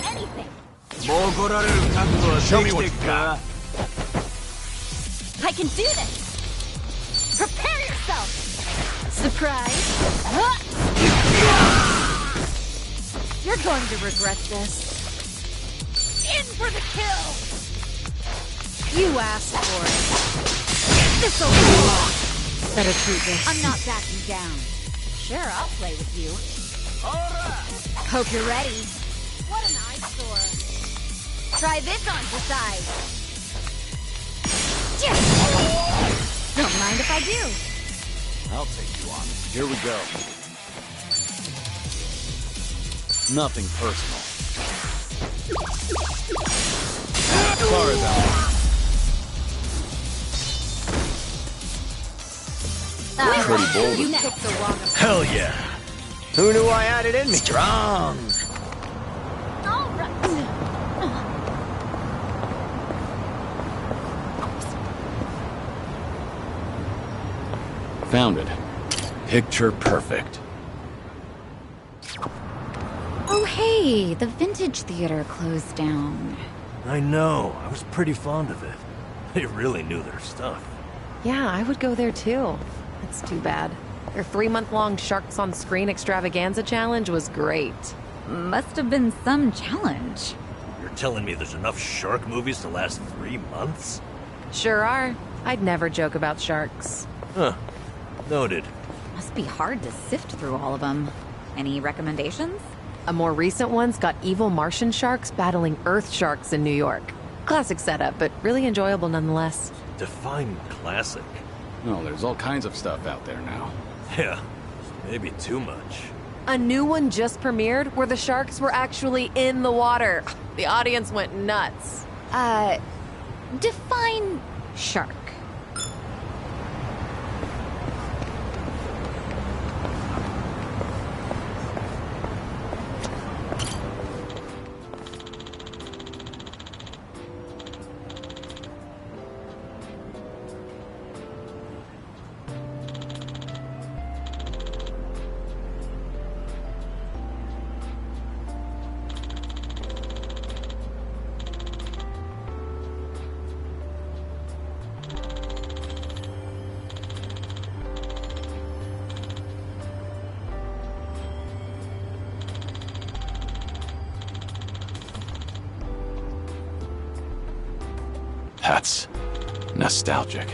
anything. Show me what you got. I can do this. Prepare yourself. Surprise! You're going to regret this. In for the kill. You asked for it. This'll be. Better treat this. I'm not backing down. Sure, I'll play with you. Hope you're ready. What an eyesore. Try this on for size. Don't mind if I do. I'll take you on. Here we go. Nothing personal. Sorry about that. Pretty bold. You picked the wrong. Hell yeah! Who knew I had it in me? Strong. All right. Found it. Picture perfect. Oh, hey, the Vintage Theater closed down. I know. I was pretty fond of it. They really knew their stuff. Yeah, I would go there too. It's too bad. Their 3-month-long Sharks on Screen extravaganza challenge was great. Must have been some challenge. You're telling me there's enough shark movies to last 3 months? Sure are. I'd never joke about sharks. Huh. Noted. Must be hard to sift through all of them. Any recommendations? A more recent one's got evil Martian sharks battling Earth sharks in New York. Classic setup, but really enjoyable nonetheless. Define classic. Oh, there's all kinds of stuff out there now. Yeah, maybe too much. A new one just premiered where the sharks were actually in the water. The audience went nuts. Define shark. That's nostalgic.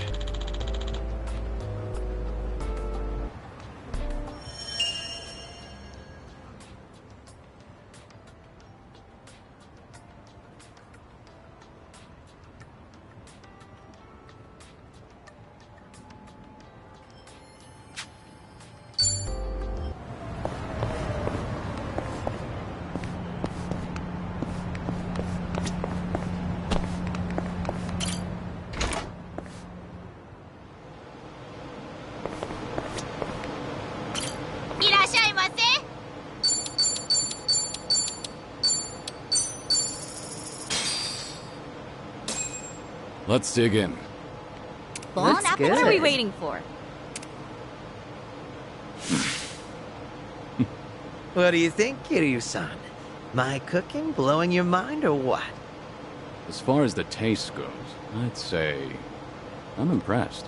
Let's dig in. Bon apple. What are we waiting for? What do you think, Kiryu-san? My cooking blowing your mind or what? As far as the taste goes, I'd say I'm impressed.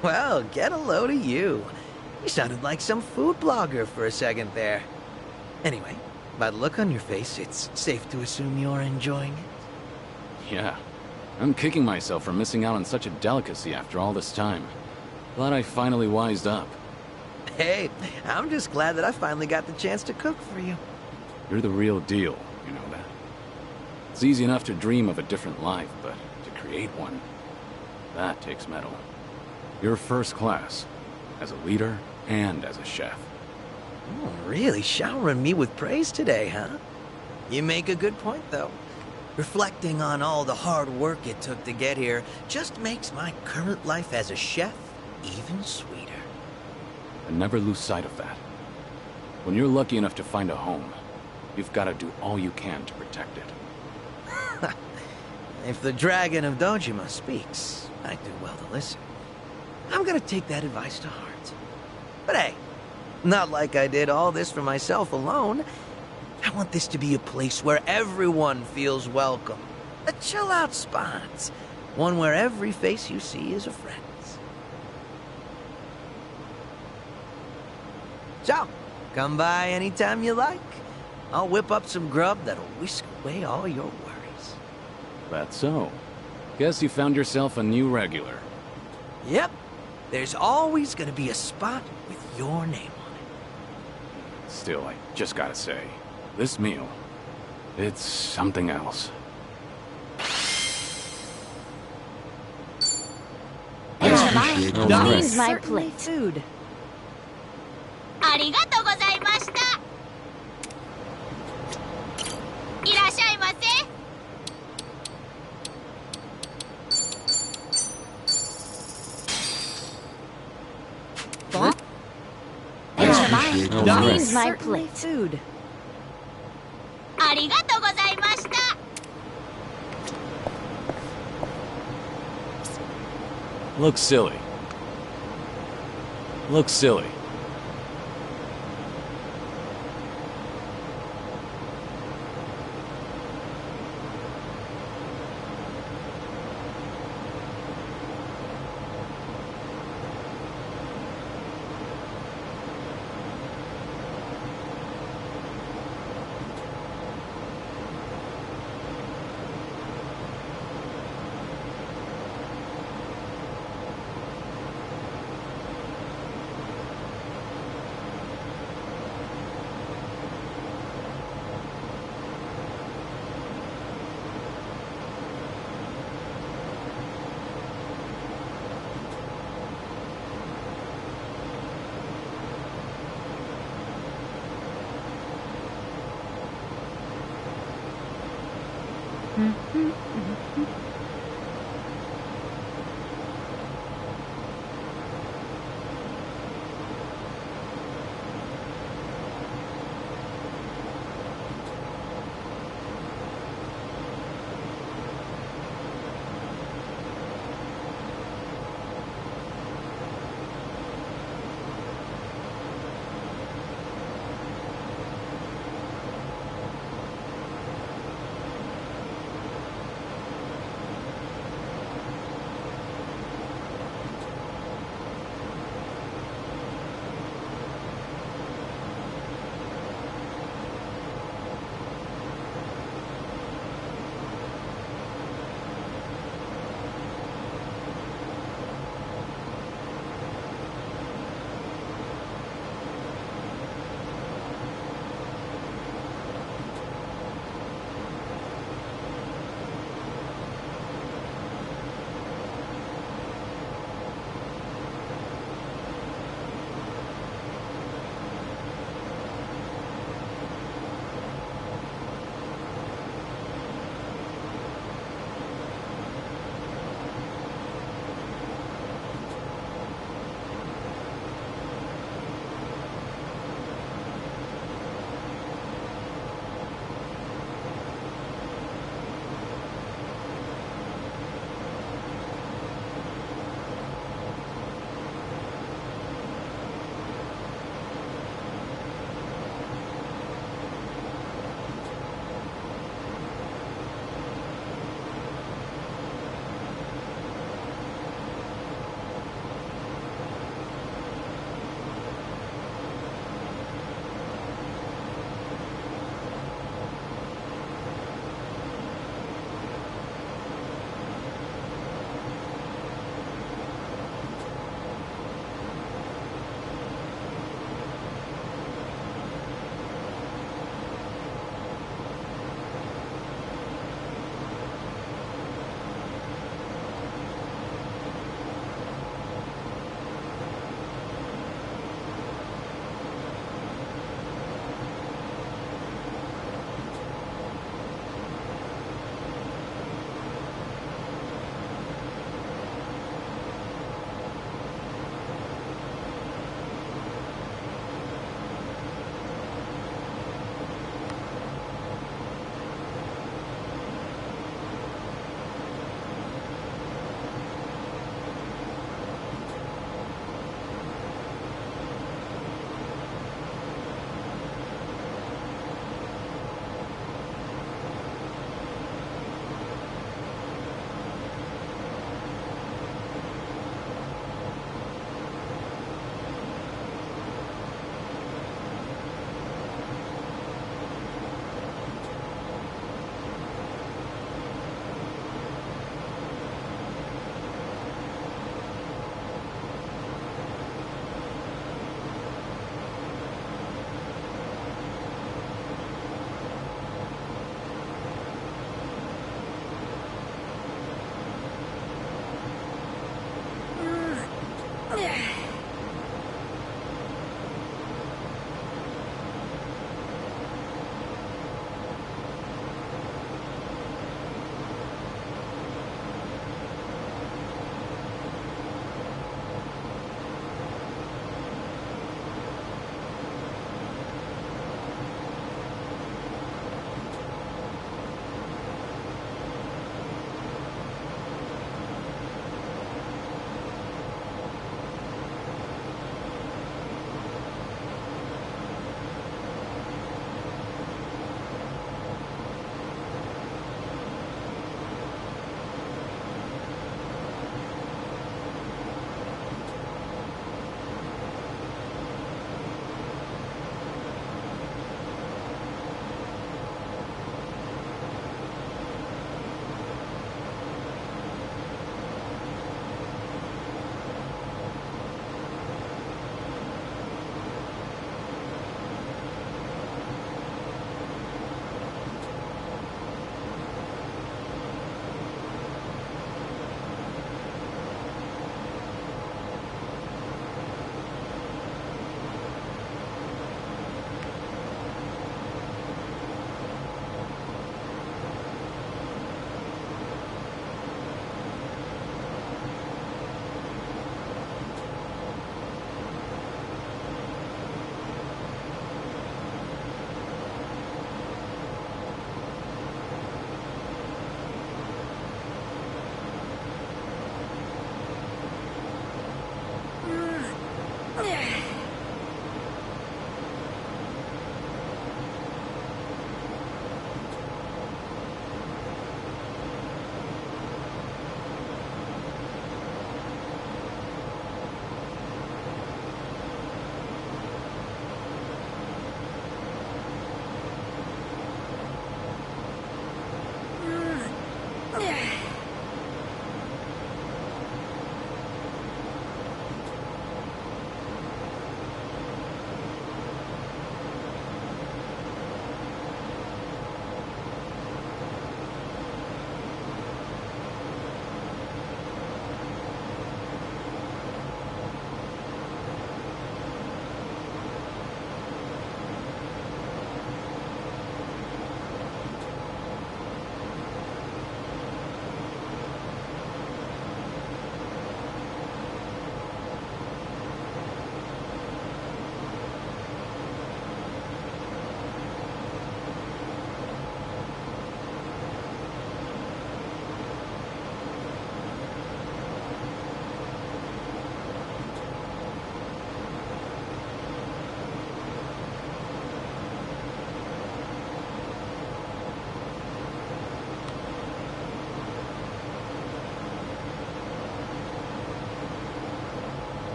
Well, get a load of you. You sounded like some food blogger for a second there. Anyway, by the look on your face, it's safe to assume you're enjoying it. Yeah. I'm kicking myself for missing out on such a delicacy after all this time. Glad I finally wised up. Hey, I'm just glad that I finally got the chance to cook for you. You're the real deal, you know that. It's easy enough to dream of a different life, but to create one, that takes mettle. You're first class, as a leader and as a chef. Oh, really showering me with praise today, huh? You make a good point, though. Reflecting on all the hard work it took to get here just makes my current life as a chef even sweeter. And never lose sight of that. When you're lucky enough to find a home, you've got to do all you can to protect it. If the Dragon of Dojima speaks, I do well to listen. I'm gonna take that advice to heart. But hey, not like I did all this for myself alone. I want this to be a place where everyone feels welcome. A chill-out spot. One where every face you see is a friend's. So, come by anytime you like. I'll whip up some grub that'll whisk away all your worries. That's so. Guess you found yourself a new regular. Yep. There's always gonna be a spot with your name on it. Still, I just gotta say, this meal, it's something else. Please, my plate. Food. ありがとうございました。いらっしゃいませ。Please, my plate. Food. ありがとうございました。 Looks silly. Looks silly.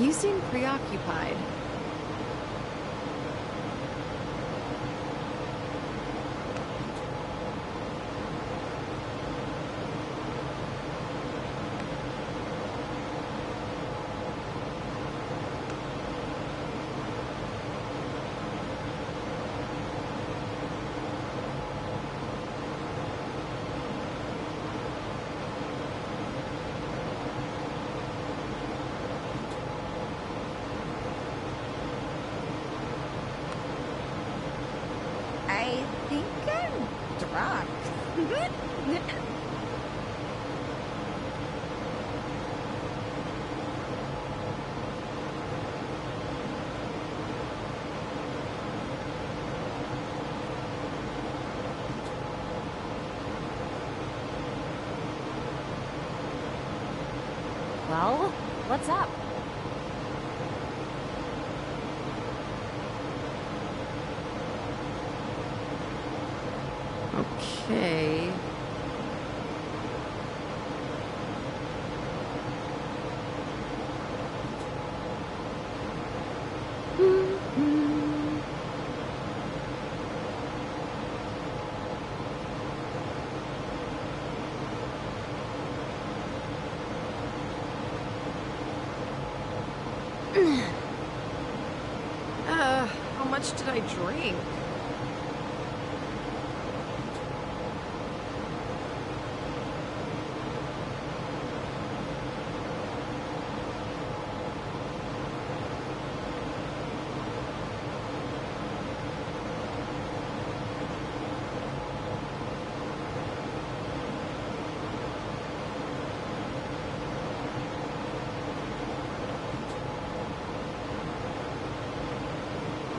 You seem preoccupied. I think I'm drunk. Well, what's up? Okay. How much did I drink?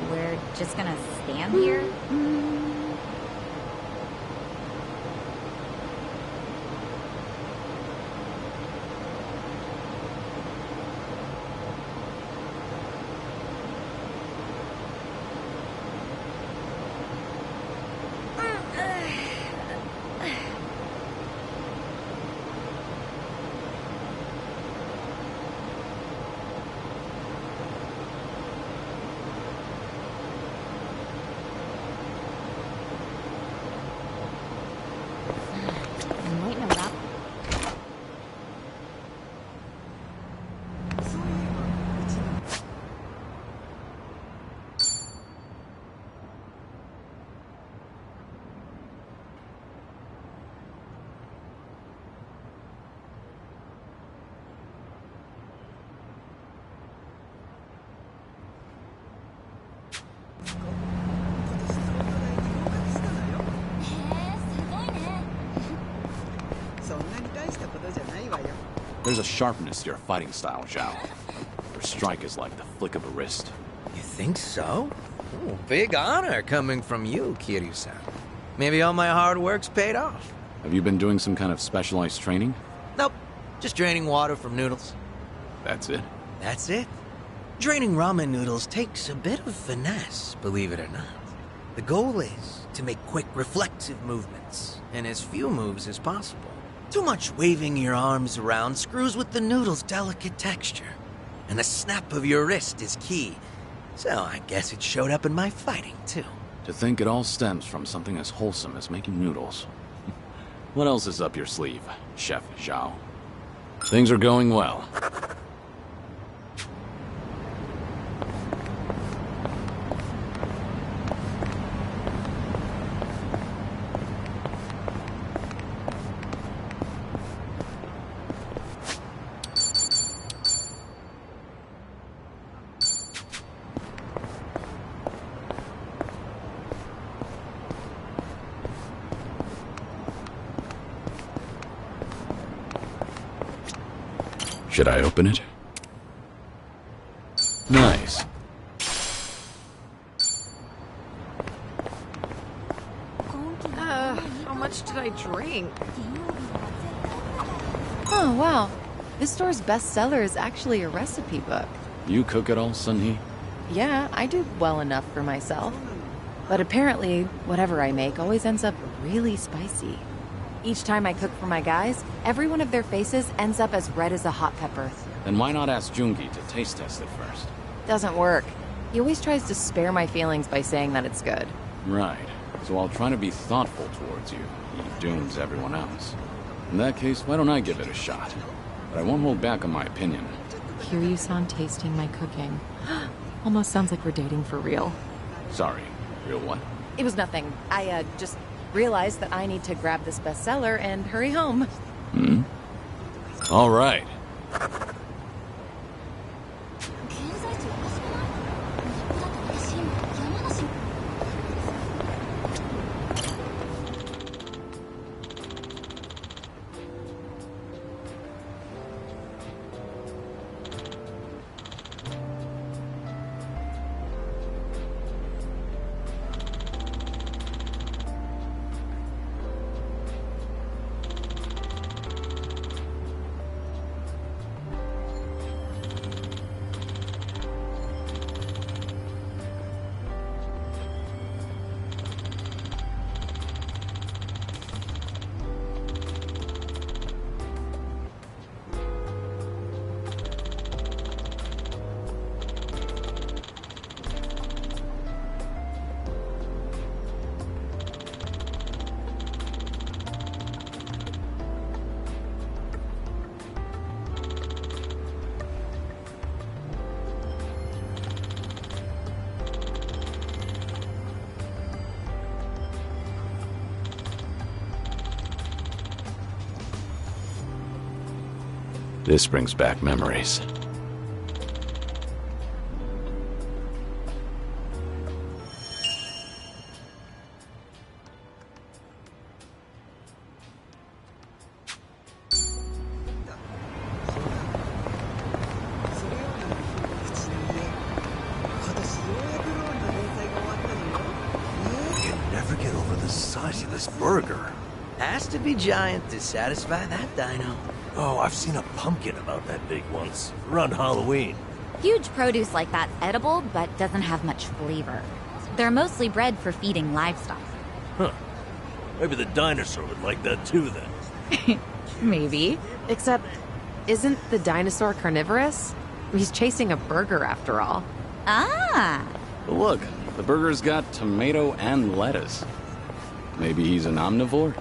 We're just gonna stand here? I'm waiting around. There's a sharpness to your fighting style, Zhao. Your strike is like the flick of a wrist. You think so? Ooh, big honor coming from you, Kiryu-san. Maybe all my hard work's paid off. Have you been doing some kind of specialized training? Nope, just draining water from noodles. That's it? That's it. Draining ramen noodles takes a bit of finesse, believe it or not. The goal is to make quick, reflexive movements, and as few moves as possible. Too much waving your arms around screws with the noodle's delicate texture, and the snap of your wrist is key. So I guess it showed up in my fighting, too. To think it all stems from something as wholesome as making noodles. What else is up your sleeve, Chef Zhao? Things are going well. Should I open it? Nice. How much did I drink? Oh, wow. This store's bestseller is actually a recipe book. You cook it all, Sunhee? Yeah, I do well enough for myself. But apparently, whatever I make always ends up really spicy. Each time I cook for my guys, every one of their faces ends up as red as a hot pepper. Then why not ask Jungi to taste test it first? Doesn't work. He always tries to spare my feelings by saying that it's good. Right. So while trying to be thoughtful towards you, he dooms everyone else. In that case, why don't I give it a shot? But I won't hold back on my opinion. Kiryu-san tasting my cooking. Almost sounds like we're dating for real. Sorry, real what? It was nothing. I, just realized that I need to grab this bestseller and hurry home. Hmm? All right. This brings back memories. Never get over the size of this burger. Has to be giant to satisfy that dino. Oh, I've seen a pumpkin about that big once, around Halloween. Huge produce like that's edible, but doesn't have much flavor. They're mostly bred for feeding livestock. Huh. Maybe the dinosaur would like that too, then. Maybe. Except, isn't the dinosaur carnivorous? He's chasing a burger after all. Ah! But look, the burger's got tomato and lettuce. Maybe he's an omnivore?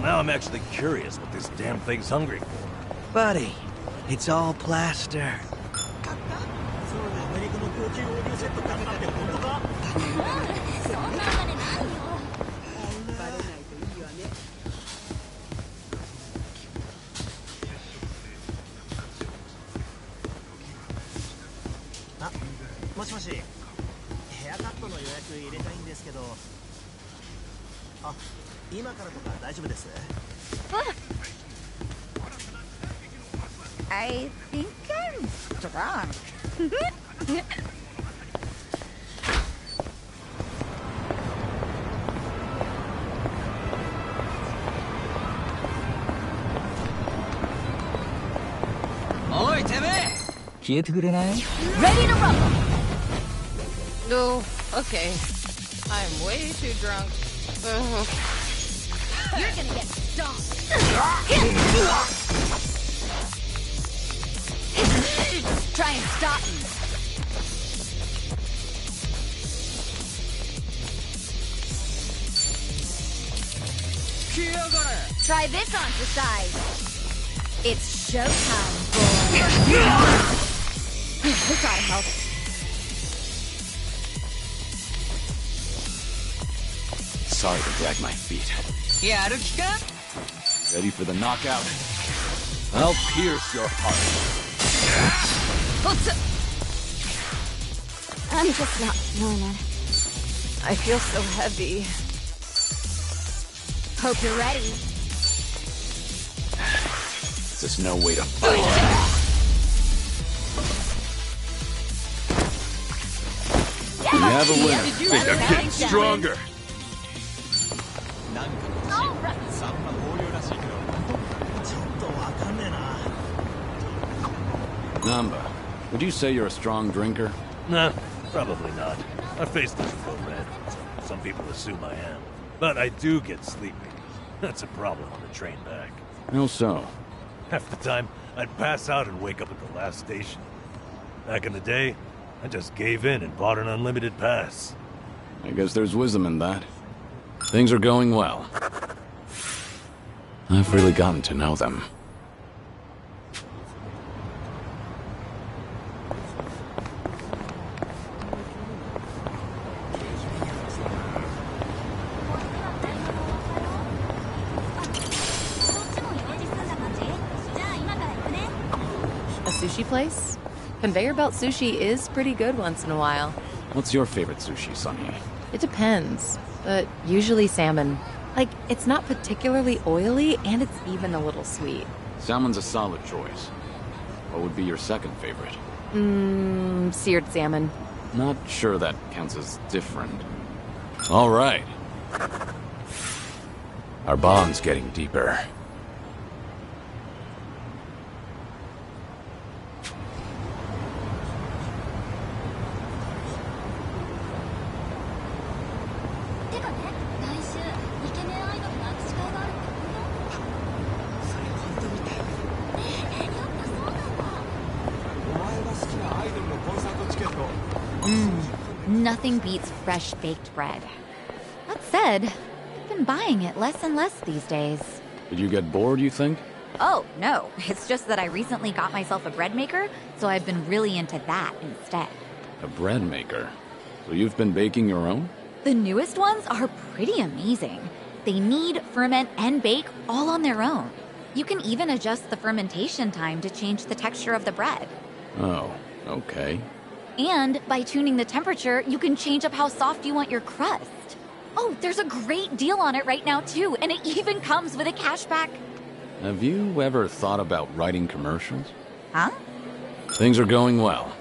Now I'm actually curious what this damn thing's hungry for. Buddy, it's all plaster. I think I'm drunk.おいてめえ消えてくれない Ready to rumble! No, okay. I'm way too drunk. You're gonna get stomped. Try and stop me. Try this on for size. It's showtime, boy. This ought to help. Sorry to drag my feet. やる気か Ready for the knockout? I'll pierce your heart. I'm just not feeling it. I feel so heavy. Hope you're ready. This is no way to fight. We have a winner. Think I'm getting stronger. Namba, would you say you're a strong drinker? Nah, probably not. My face doesn't go red. Some people assume I am. But I do get sleepy. That's a problem on the train back. How so? Half the time, I'd pass out and wake up at the last station. Back in the day, I just gave in and bought an unlimited pass. I guess there's wisdom in that. Things are going well. I've really gotten to know them. A sushi place? Conveyor belt sushi is pretty good once in a while. What's your favorite sushi, Sunny? It depends, but usually salmon. Like, it's not particularly oily, and it's even a little sweet. Salmon's a solid choice. What would be your second favorite? Seared salmon. Not sure that counts as different. All right. Our bond's getting deeper. Nothing beats fresh baked bread. That said, I've been buying it less and less these days. Did you get bored, you think? Oh, no. It's just that I recently got myself a bread maker, so I've been really into that instead. A bread maker? So you've been baking your own? The newest ones are pretty amazing. They knead, ferment, and bake all on their own. You can even adjust the fermentation time to change the texture of the bread. Oh, okay. And by tuning the temperature, you can change up how soft you want your crust. Oh, there's a great deal on it right now, too, and it even comes with a cashback. Have you ever thought about writing commercials? Huh? Things are going well.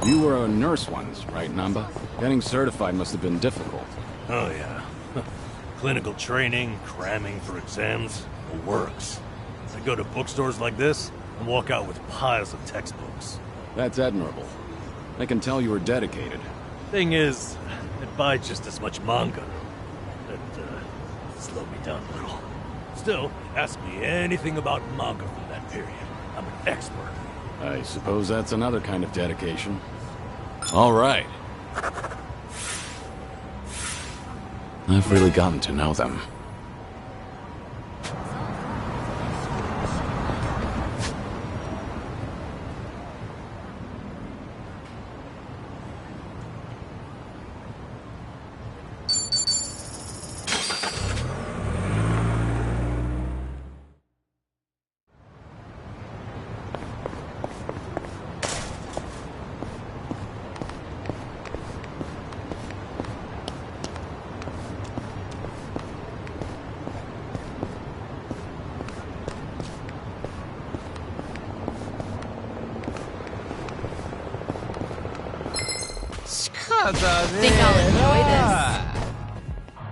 You were a nurse once, right, Namba? Getting certified must have been difficult. Oh, yeah. Clinical training, cramming for exams, it works. I go to bookstores like this and walk out with piles of textbooks. That's admirable. I can tell you were dedicated. Thing is, I'd buy just as much manga. That, slowed me down a little. Still, ask me anything about manga from that period. I'm an expert. I suppose that's another kind of dedication. All right. I've really gotten to know them. Think I'll enjoy this.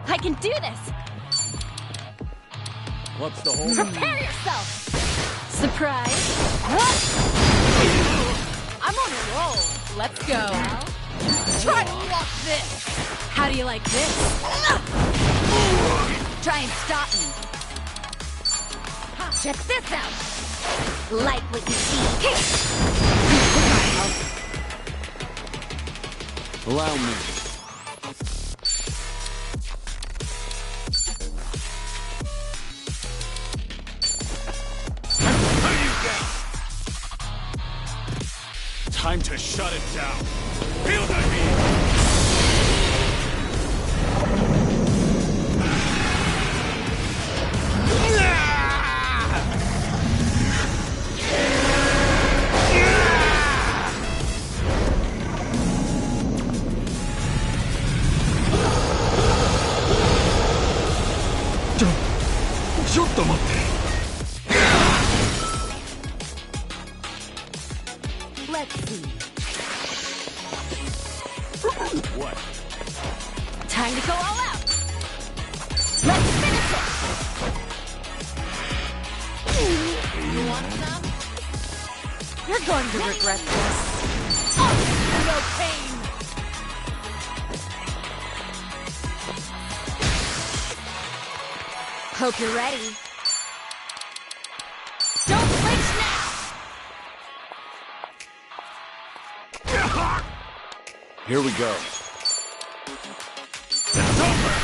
I can do this! What's the whole... Prepare yourself! Surprise! I'm on a roll. Let's go. Try to block this. How do you like this? Try and stop me. Check this out. Like what you see. Allow me. Time to shut it down. Feel the heat! Let's see. What? Time to go all out! Let's finish it! You're going to regret this. Oh, no pain! Hope you're ready. Don't flinch now! Here we go. It's over!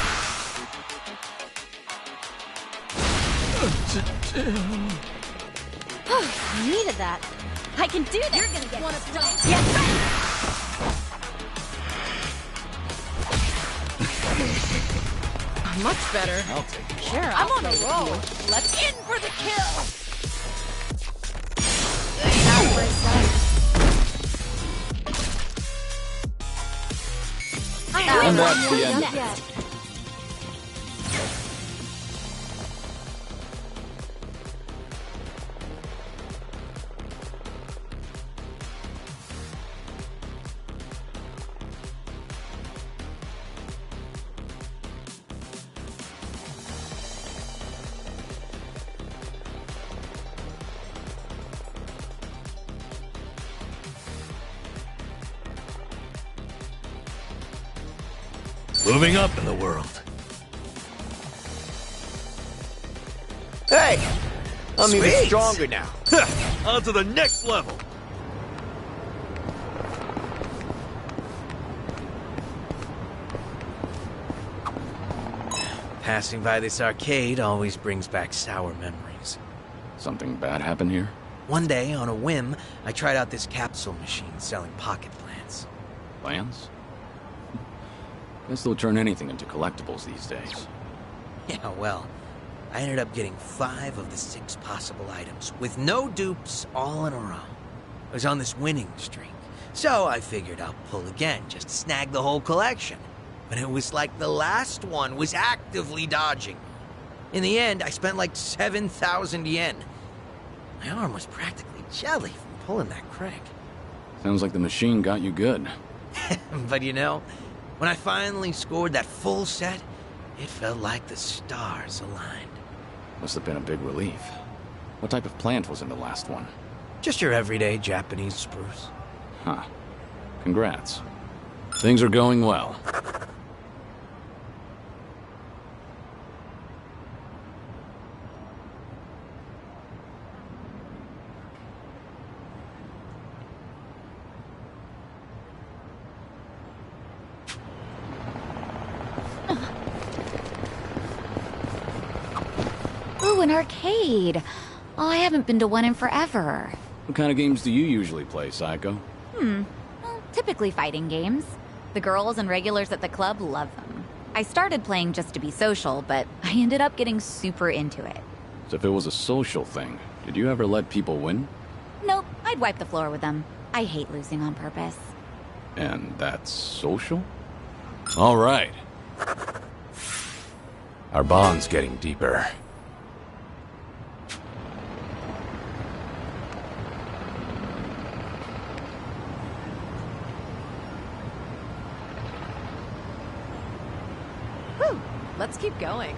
I needed that. I can do this. You're gonna get stuck. Yes, Much better. I'll take it. Sure, I'm on a roll. Let's in for the kill! And that's the end. Next. Moving up in the world. Hey! I'm even Sweet. stronger now. On to the next level. Passing by this arcade always brings back sour memories. Something bad happened here? One day, on a whim, I tried out this capsule machine selling pocket plants. Plans? Guess they'll turn anything into collectibles these days. Yeah, well, I ended up getting 5 of the 6 possible items, with no dupes, all in a row. I was on this winning streak, so I figured I'll pull again, just to snag the whole collection. But it was like the last one was actively dodging me. In the end, I spent like 7,000 yen. My arm was practically jelly from pulling that crank. Sounds like the machine got you good. But you know, when I finally scored that full set, it felt like the stars aligned. Must have been a big relief. What type of plant was in the last one? Just your everyday Japanese spruce. Huh. Congrats. Things are going well. Ooh, an arcade. Oh, I haven't been to one in forever. What kind of games do you usually play, Psycho? Well, typically fighting games. The girls and regulars at the club love them. I started playing just to be social, but I ended up getting super into it. So if it was a social thing, did you ever let people win? Nope, I'd wipe the floor with them. I hate losing on purpose. And that's social? All right. Our bond's getting deeper. Whew, let's keep going.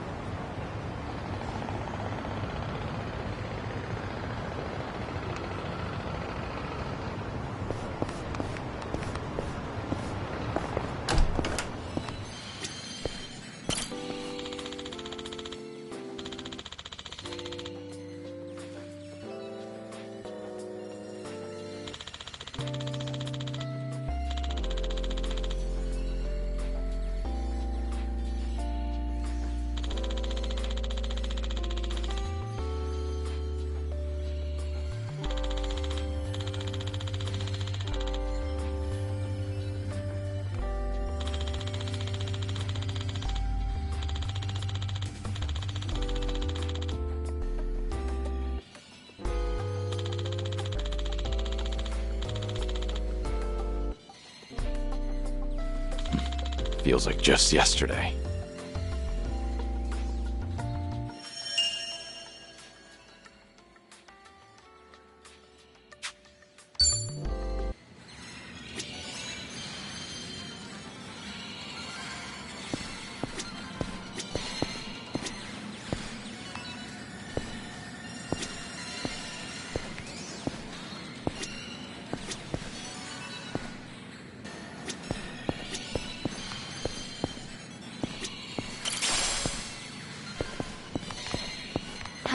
Feels like just yesterday.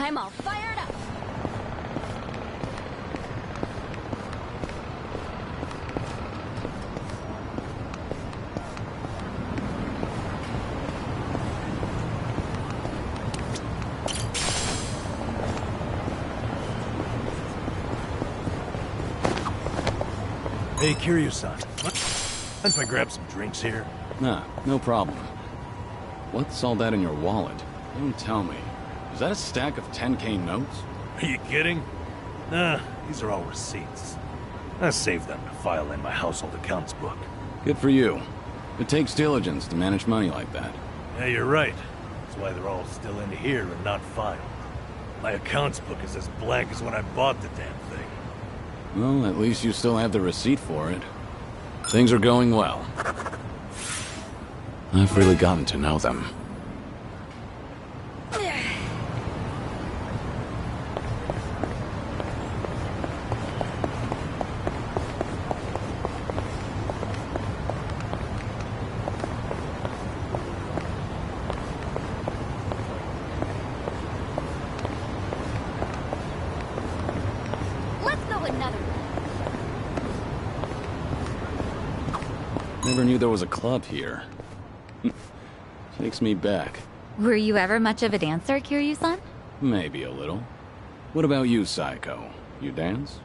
I'm all fired up. Hey, Kiryu-san. Mind if I grab some drinks here? Nah, no problem. What's all that in your wallet? Don't tell me. Is that a stack of 10K notes? Are you kidding? Nah, these are all receipts. I saved them to file in my household accounts book. Good for you. It takes diligence to manage money like that. Yeah, you're right. That's why they're all still in here and not filed. My accounts book is as blank as when I bought the damn thing. Well, at least you still have the receipt for it. Things are going well. I've really gotten to know them. Never knew there was a club here. Takes me back. Were you ever much of a dancer, Kiryu-san? Maybe a little. What about you, Psycho? You dance?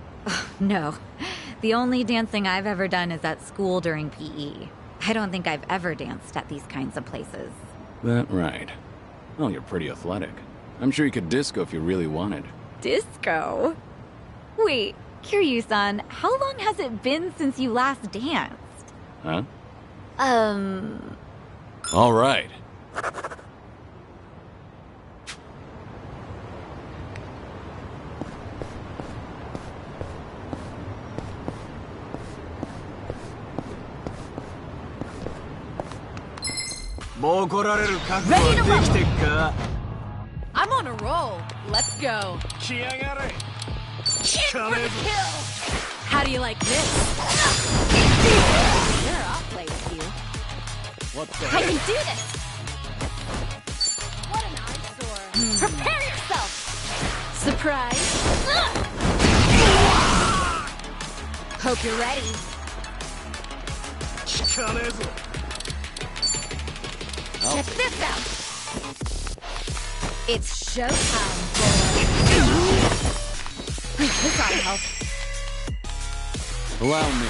No. The only dancing I've ever done is at school during PE. I don't think I've ever danced at these kinds of places. That right. Oh, you're pretty athletic. I'm sure you could disco if you really wanted. Disco? Wait, Kiryu-san, how long has it been since you last danced? Huh? All right. I'm on a roll. Let's go. How do you like this? Sure, I'll play with you. What's I can do this! What an eyesore. Prepare yourself! Surprise. Hope you're ready. Check this out! It's showtime, boy. This ought to help. Allow me.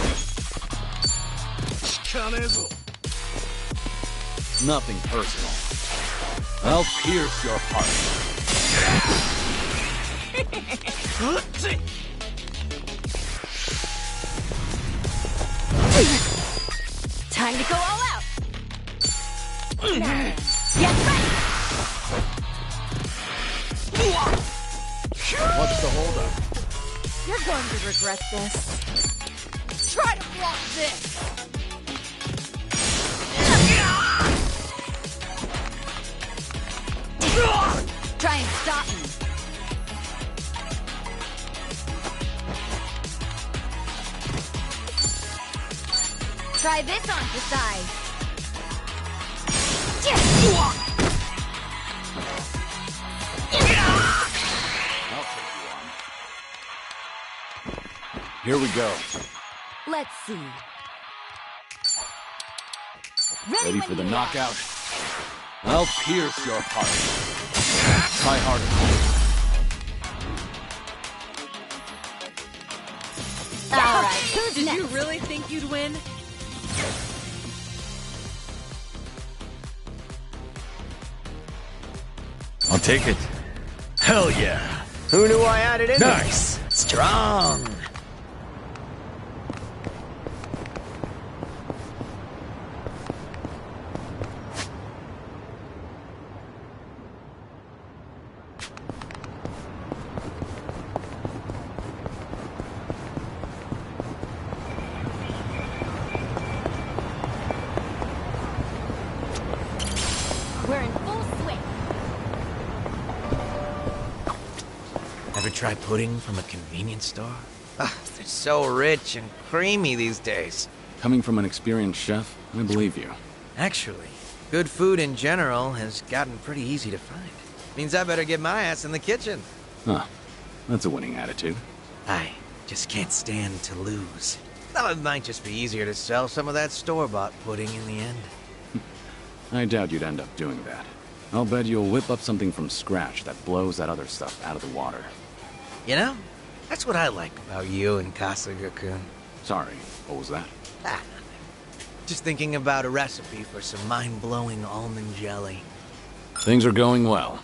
Nothing personal. I'll pierce your heart. Time to go all out. Yes, right! What's the holdup? You're going to regret this. Try to block this. Try and stop me. Try this on the side. I'll take you on. Here we go. Let's see. Ready for the knockout? I'll pierce your heart. Try harder. All right, who's Did next? you really think you'd win? I'll take it. Hell yeah! Who knew I had it in me? Nice! Strong! We're in full swing. Ever try pudding from a convenience store? Ah, they're so rich and creamy these days. Coming from an experienced chef, I believe you. Actually, good food in general has gotten pretty easy to find. Means I better get my ass in the kitchen. Huh. That's a winning attitude. I just can't stand to lose. Thought it might just be easier to sell some of that store-bought pudding in the end. I doubt you'd end up doing that. I'll bet you'll whip up something from scratch that blows that other stuff out of the water. You know, that's what I like about you and Kasuga-kun. Sorry, what was that? Ah, nothing. Just thinking about a recipe for some mind-blowing almond jelly. Things are going well.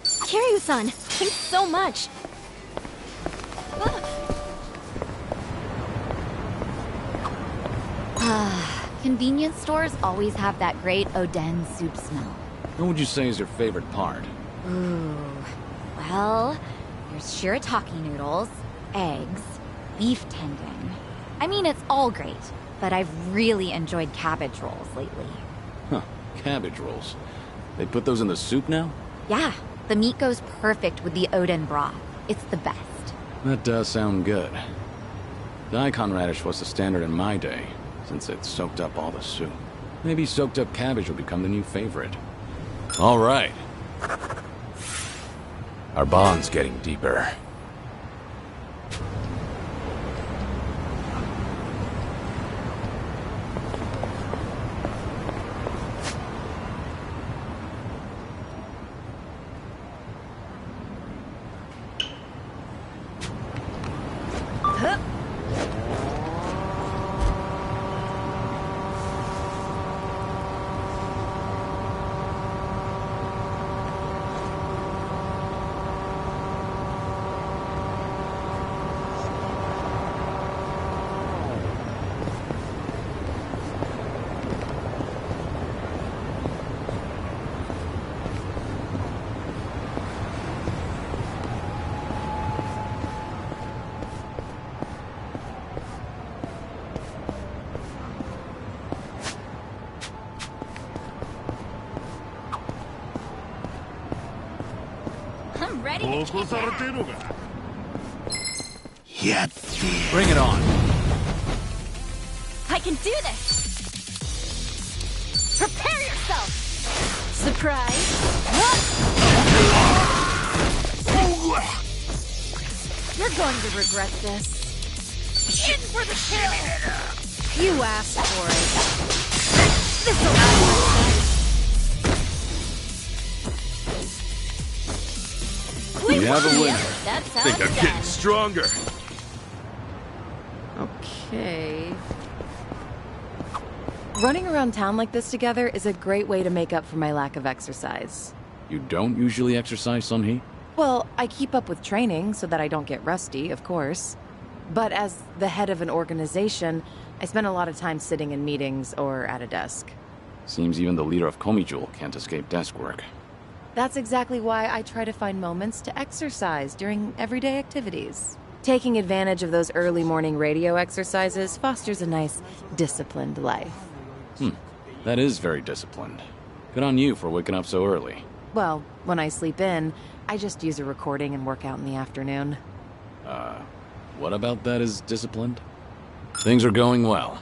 Kiryu-san, thanks so much. Convenience stores always have that great oden soup smell. What would you say is your favorite part? Ooh. Well, there's shirataki noodles, eggs, beef tendon. I mean, it's all great, but I've really enjoyed cabbage rolls lately. Huh, cabbage rolls. They put those in the soup now? Yeah, the meat goes perfect with the oden broth. It's the best. That does sound good. Daikon radish was the standard in my day, since it soaked up all the soup. Maybe soaked up cabbage will become the new favorite. All right. Our bond's getting deeper. I'm ready to kick ass. Bring it on. I can do this! Prepare yourself! Surprise! You're going to regret this. In for the kill! You asked for it. This'll We have a winner. That's how Think it's I'm done. getting stronger. Okay. Running around town like this together is a great way to make up for my lack of exercise. You don't usually exercise, Sunhee? Well, I keep up with training so that I don't get rusty, of course. But as the head of an organization, I spend a lot of time sitting in meetings or at a desk. Seems even the leader of Komijul can't escape desk work. That's exactly why I try to find moments to exercise during everyday activities. Taking advantage of those early morning radio exercises fosters a nice, disciplined life. That is very disciplined. Good on you for waking up so early. Well, when I sleep in, I just use a recording and work out in the afternoon. What about that is disciplined? Things are going well.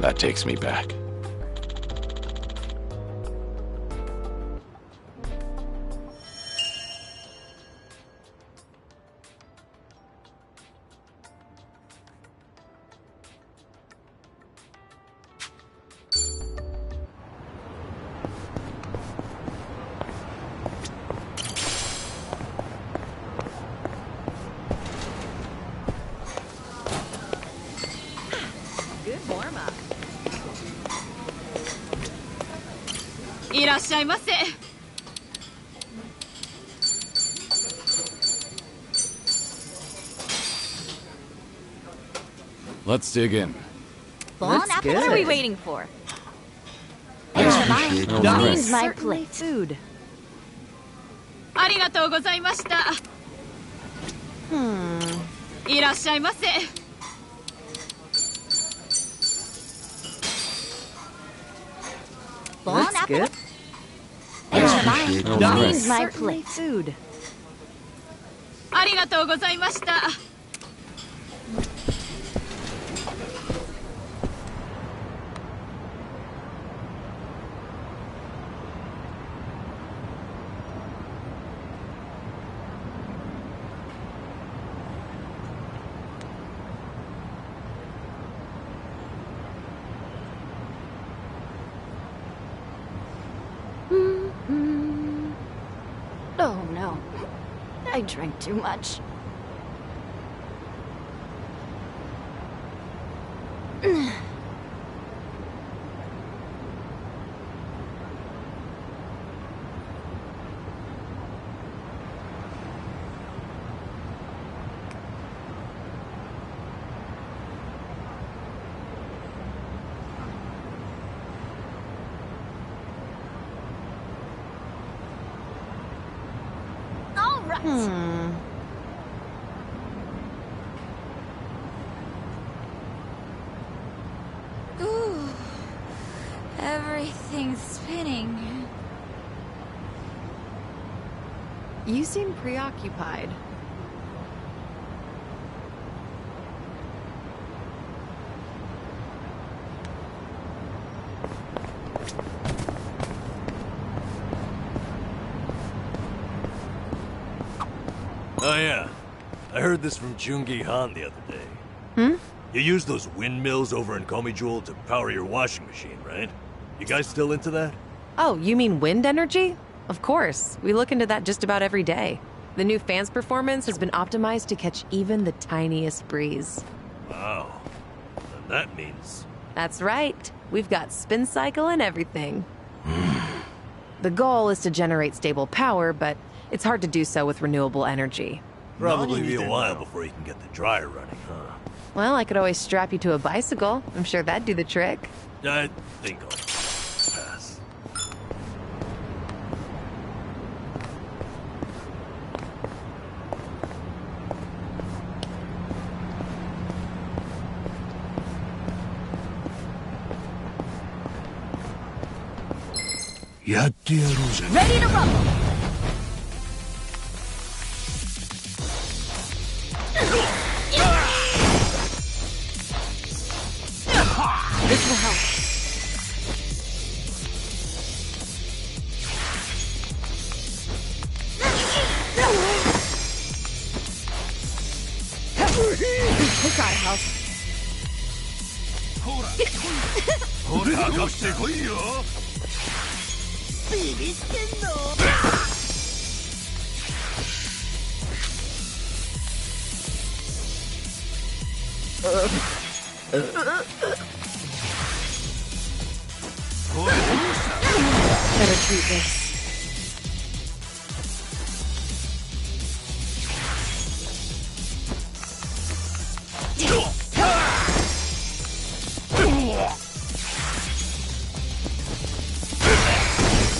That takes me back. Good warm-up. いらっしゃいませ。Let's dig in. Bon Looks apple. good. What are we waiting for? Appreciate No it. worries. Here's my Certainly plate. food. ありがとうございました。いらっしゃいませ。Bon Looks apple. good. Appreciate No it. worries. Here's my Certainly plate. food. ありがとうございました。Oh no. I drank too much. All right. Ooh, everything's spinning. You seem preoccupied. Oh yeah, I heard this from Jungi Han the other day. Hmm? You use those windmills over in Komijul to power your washing machine, right? You guys still into that? Oh, you mean wind energy? Of course. We look into that just about every day. The new fan's performance has been optimized to catch even the tiniest breeze. Wow. And that means... That's right. We've got spin cycle and everything. The goal is to generate stable power, but it's hard to do so with renewable energy. Probably be a while before you can get the dryer running, huh? Well, I could always strap you to a bicycle. I'm sure that'd do the trick. I think I'll pass. Ready to rumble. This will help. This ought to help. ほら、かかってこいよ。ビビってんの。Better treat this.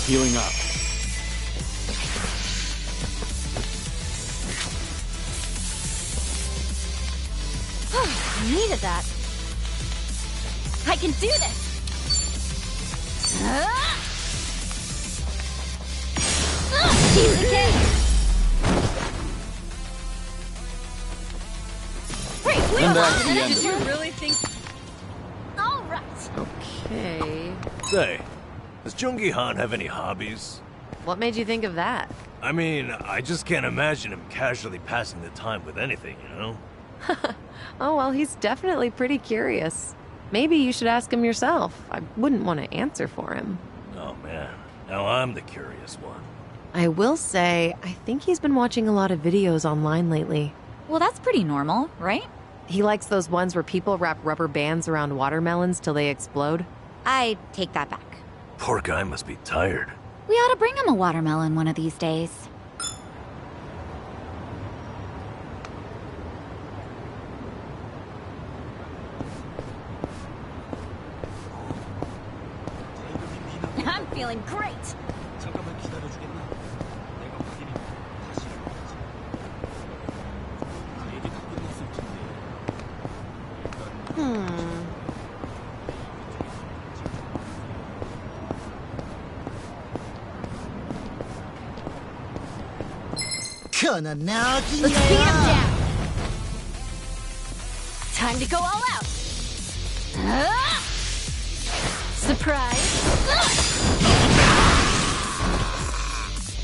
Healing up. Needed that. I can do this. Piece of cake. Wait, And that's the end Did of you it. really think? All right. Okay. Say, does Jungi Han have any hobbies? What made you think of that? I mean, I just can't imagine him casually passing the time with anything, you know? Oh, well, he's definitely pretty curious. Maybe you should ask him yourself. I wouldn't want to answer for him. Oh man, now I'm the curious one. I will say, I think he's been watching a lot of videos online lately. Well, that's pretty normal, right? He likes those ones where people wrap rubber bands around watermelons till they explode. I take that back. Poor guy must be tired. We ought to bring him a watermelon one of these days. I'm feeling great. Let's beat him down. Time to go all out. Surprise.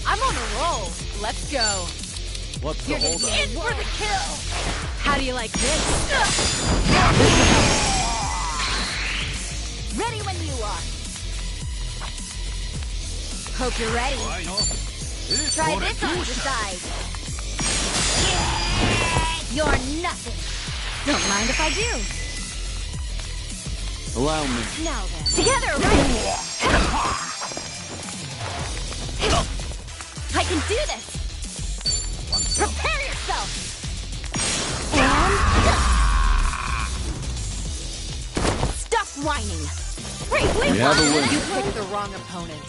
I'm on a roll. Let's go. What's the You're gonna holdup? be in for the kill. How do you like this? Ready when you are. Hope you're ready. Try this on the side. You're nothing. Don't mind if I do. Allow me. Now then. Together, right? I can do this. Prepare yourself. And stop whining. Bravely We have a winner. You picked the wrong opponent.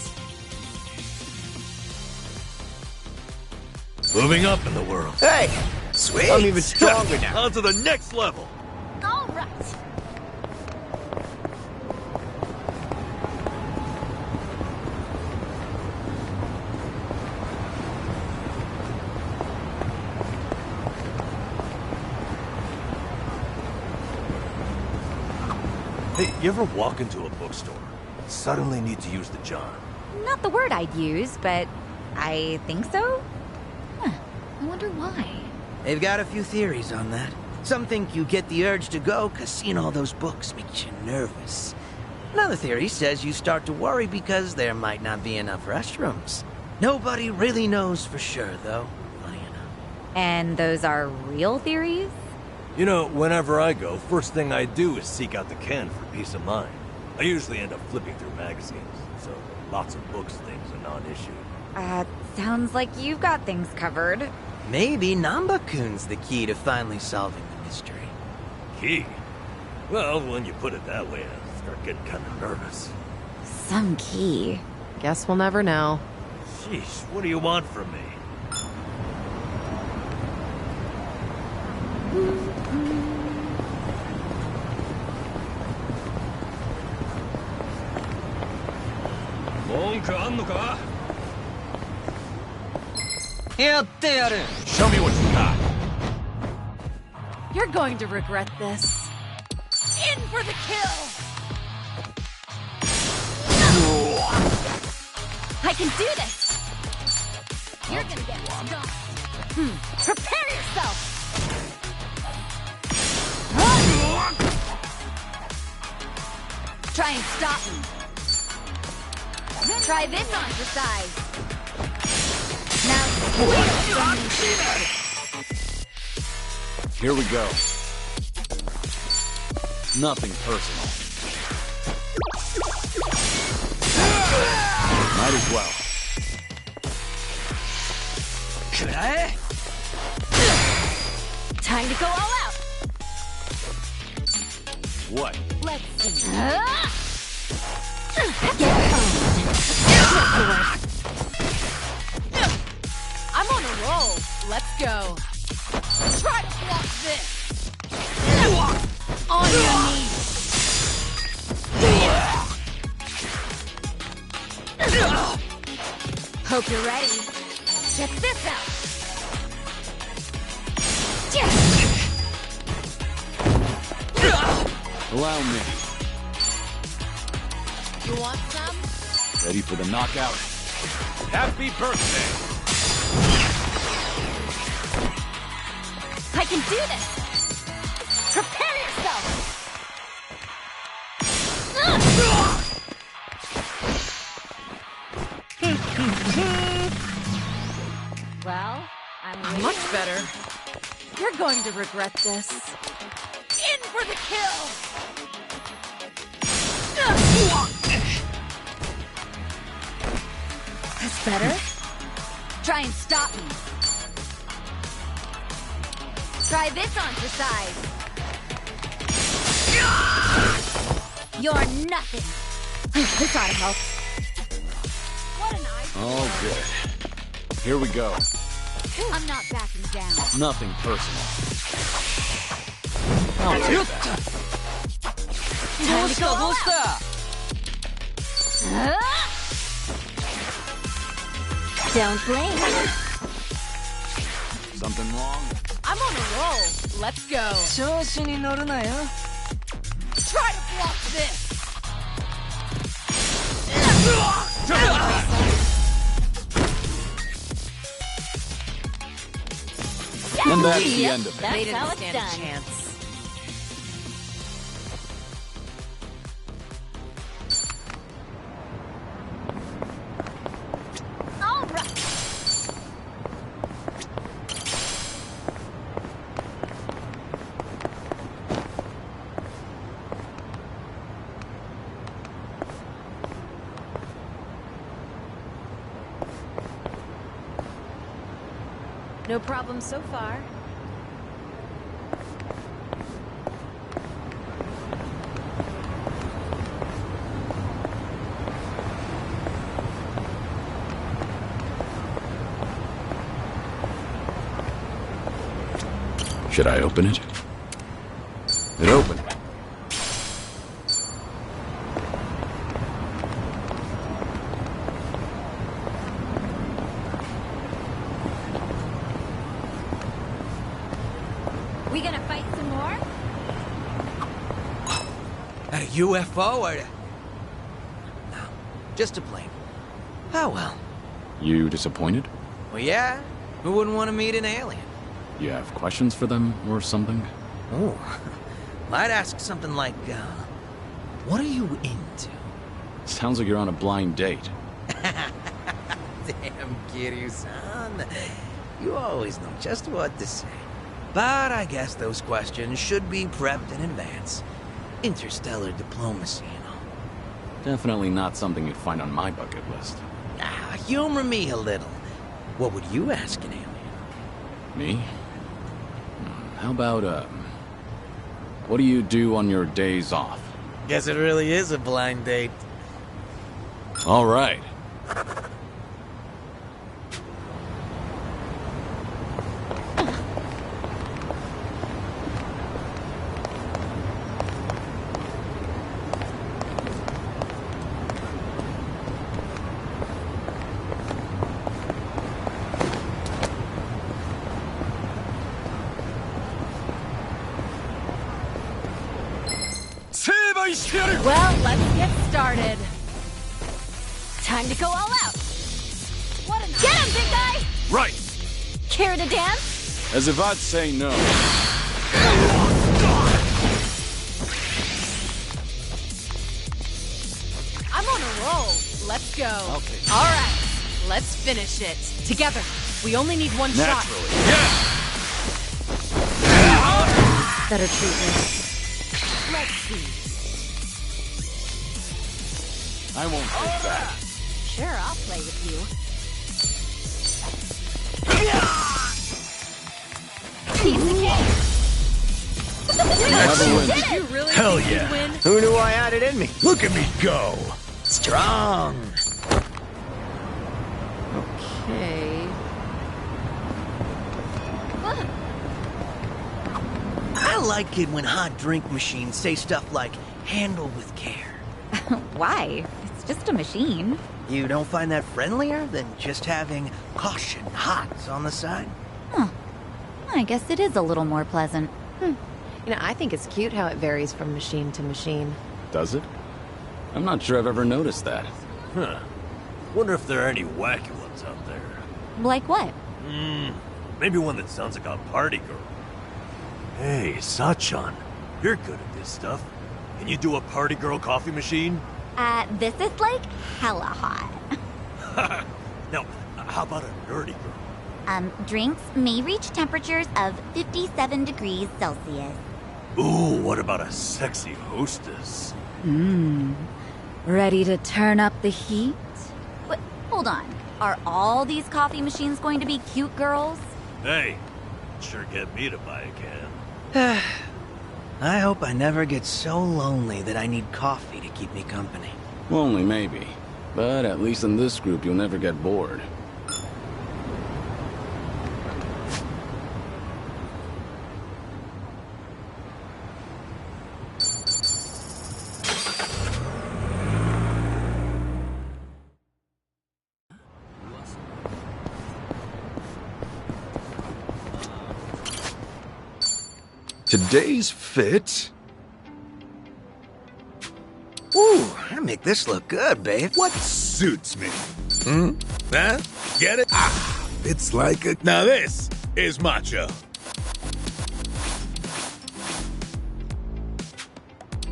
Moving up in the world. Hey! Sweet! I'm even stronger now. On to the next level. All right. Hey, you ever walk into a bookstore and suddenly need to use the John? Not the word I'd use, but I think so. Huh. I wonder why. They've got a few theories on that. Some think you get the urge to go because seeing all those books makes you nervous. Another theory says you start to worry because there might not be enough restrooms. Nobody really knows for sure, though. Funny enough. And those are real theories? You know, whenever I go, first thing I do is seek out the can for peace of mind. I usually end up flipping through magazines, so lots of books things are non-issue. Sounds like you've got things covered. Maybe Namba-kun's the key to finally solving the mystery. Key? Well, when you put it that way, I start getting kind of nervous. Some key. Guess we'll never know. Sheesh, what do you want from me? Show me what you got. You're going to regret this. In for the kill! I can do this! You're gonna get stomped. Prepare yourself! Try and stop me. Try this on for size. Now, Here we go. Nothing personal. Might as well. Should I? time to go all out. What? Let's see. Get owned. I'm on a roll. Let's go. Try to block this. On your knees. Hope you're ready. Check this out. Allow me. You want some? Ready for the knockout? Happy birthday! I can do this! Prepare yourself! Well, I'm Much better. You're going to regret this. In for the kill! That's better. Try and stop me. Try this on for size. You're nothing. This ought to help. What an idea! All good. Here we go. I'm not backing down. Nothing personal. I'll take that. Time to go all out. Don't blame. Something wrong? I'm on a roll. Let's go. 調子に乗るなよ Try to block this! And that's the end of it. That's They didn't how it's stand a done. chance. All right. No problem so far. Should I open it? It opened. We gonna fight some more? A UFO or... No, just a plane. Oh well. You disappointed? Well, yeah. Who wouldn't want to meet an alien? You have questions for them or something? Oh, I'd ask something like, what are you into? Sounds like you're on a blind date. Damn kitty, son. You always know just what to say. But I guess those questions should be prepped in advance. Interstellar diplomacy and all. Definitely not something you'd find on my bucket list. Ah, humor me a little. What would you ask an alien? Me? How about, what do you do on your days off? Guess it really is a blind date. All right. Well, let's get started. Time to go all out. What an Get him, big guy! Right! Care to dance? As if I'd say no. I'm on a roll. Let's go. Okay. All right, let's finish it. Together. We only need one Naturally. shot. Yeah! Better treatment. Let's see. I won't take that. Sure, I'll play with you. Piece of cake! Have a win. Did you really Hell think yeah. you'd win? Who knew I had it in me? Look at me go! Strong. Okay. I like it when hot drink machines say stuff like, handle with care. Why? It's just a machine. You don't find that friendlier than just having caution hot on the side? Huh. I guess it is a little more pleasant. You know, I think it's cute how it varies from machine to machine. Does it? I'm not sure I've ever noticed that. Huh. Wonder if there are any wacky ones out there. Like what? Maybe one that sounds like a party girl. Hey, Sachan, you're good at this stuff. Can you do a party girl coffee machine? This is like hella hot. Now, how about a nerdy girl? Drinks may reach temperatures of 57 degrees Celsius. Ooh, what about a sexy hostess? Ready to turn up the heat? Wait, hold on. Are all these coffee machines going to be cute girls? Hey, sure get me to buy a can. I hope I never get so lonely that I need coffee to keep me company. Only maybe. But at least in this group, you'll never get bored. Today's fit? Ooh, I make this look good, babe. What suits me? Huh? Get it? Ah, it's like a... Now this is macho.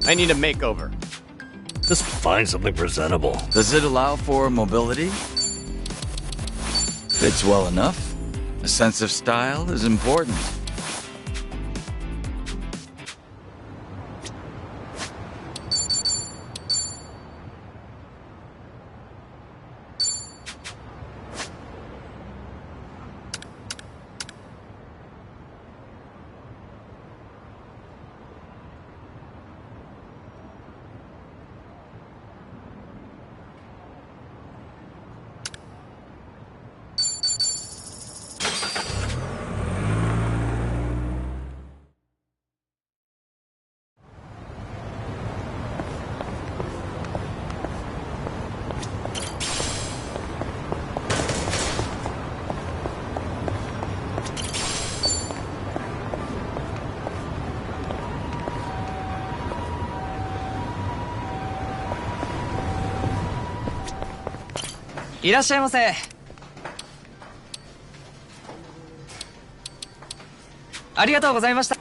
I need a makeover. Just find something presentable. Does it allow for mobility? Fits well enough. A sense of style is important.いらっしゃいませ。ありがとうございました。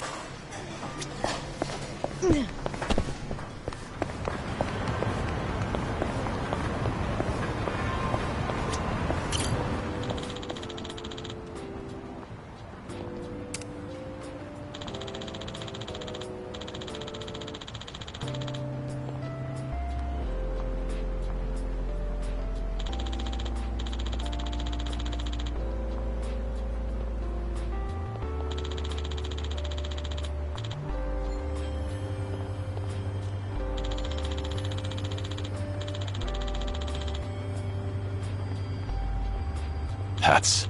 That's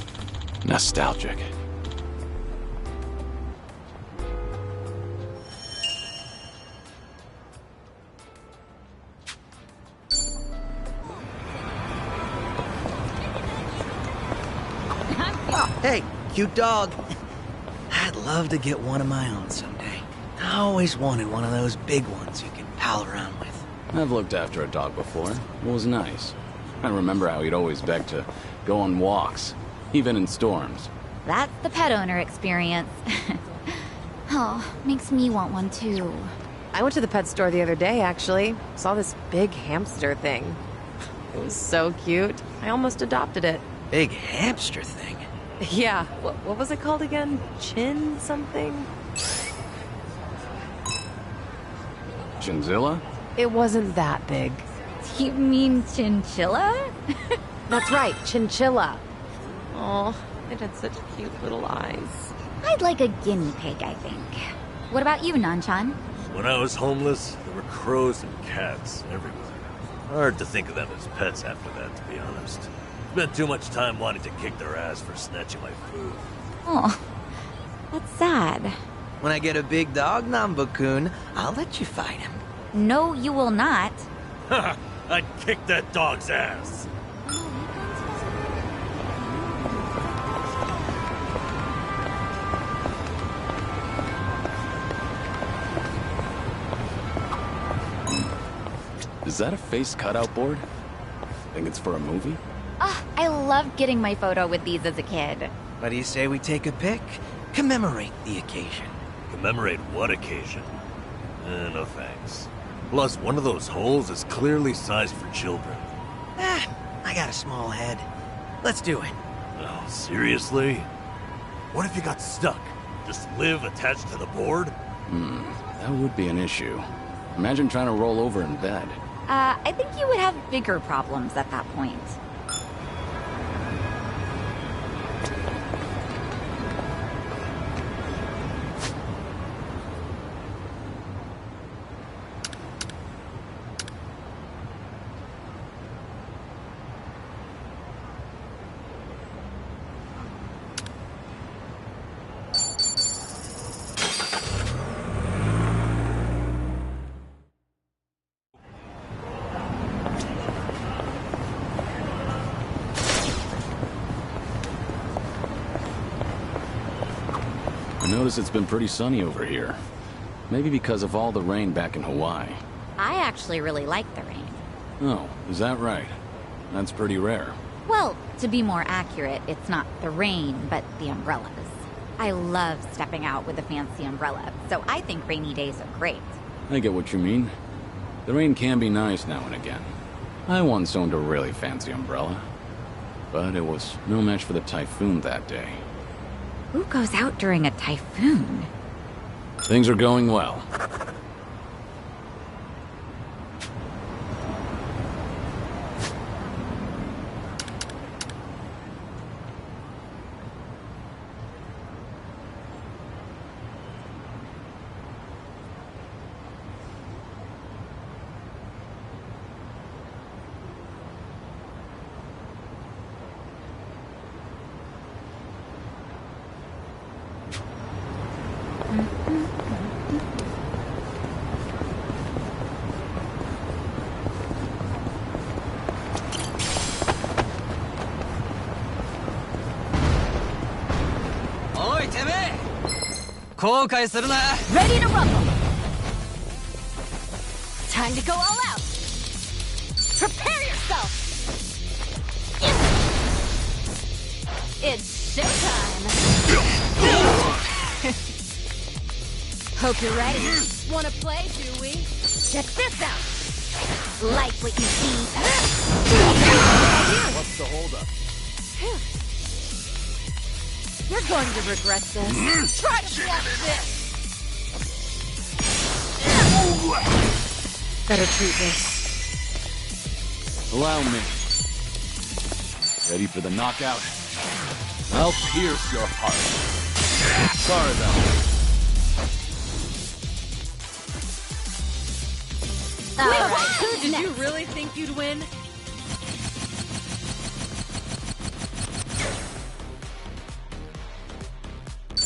nostalgic. Hey, cute dog. I'd love to get one of my own someday. I always wanted one of those big ones you can pal around with. I've looked after a dog before. It was nice. I remember how he'd always beg to go on walks, even in storms. That's the pet owner experience. Oh, makes me want one too. I went to the pet store the other day, actually. Saw this big hamster thing. It was so cute. I almost adopted it. Big hamster thing? Yeah. What was it called again? Chin something? Chinzilla? It wasn't that big. You mean chinchilla? That's right, chinchilla. Oh, it had such cute little eyes. I'd like a guinea pig, I think. What about you, Nanchan? When I was homeless, there were crows and cats everywhere. Hard to think of them as pets after that, to be honest. Spent too much time wanting to kick their ass for snatching my food. Oh, that's sad. When I get a big dog, Nambu-kun, I'll let you fight him. No, you will not. Ha! I'd kick that dog's ass! Is that a face cutout board? Think it's for a movie? I loved getting my photo with these as a kid. What do you say we take a pic? Commemorate the occasion. Commemorate what occasion? No thanks. Plus, one of those holes is clearly sized for children. I got a small head. Let's do it. Oh, seriously? What if you got stuck? Just live attached to the board? That would be an issue. Imagine trying to roll over in bed. I think you would have bigger problems at that point. I notice it's been pretty sunny over here. Maybe because of all the rain back in Hawaii. I actually really like the rain. Oh, is that right? That's pretty rare. Well, to be more accurate, it's not the rain, but the umbrellas. I love stepping out with a fancy umbrella, so I think rainy days are great. I get what you mean. The rain can be nice now and again. I once owned a really fancy umbrella, but it was no match for the typhoon that day. Who goes out during a typhoon? Things are going well. Ready to rumble! Time to go all out! Prepare yourself! It's showtime! Hope you're ready. Wanna play, do we? Check this out! Like what you see? What's the holdup? You're going to regret this. Try to block this! Better treat this. Allow me. Ready for the knockout? I'll pierce your heart. Sorry, though. Alright, who's Did you really think you'd win?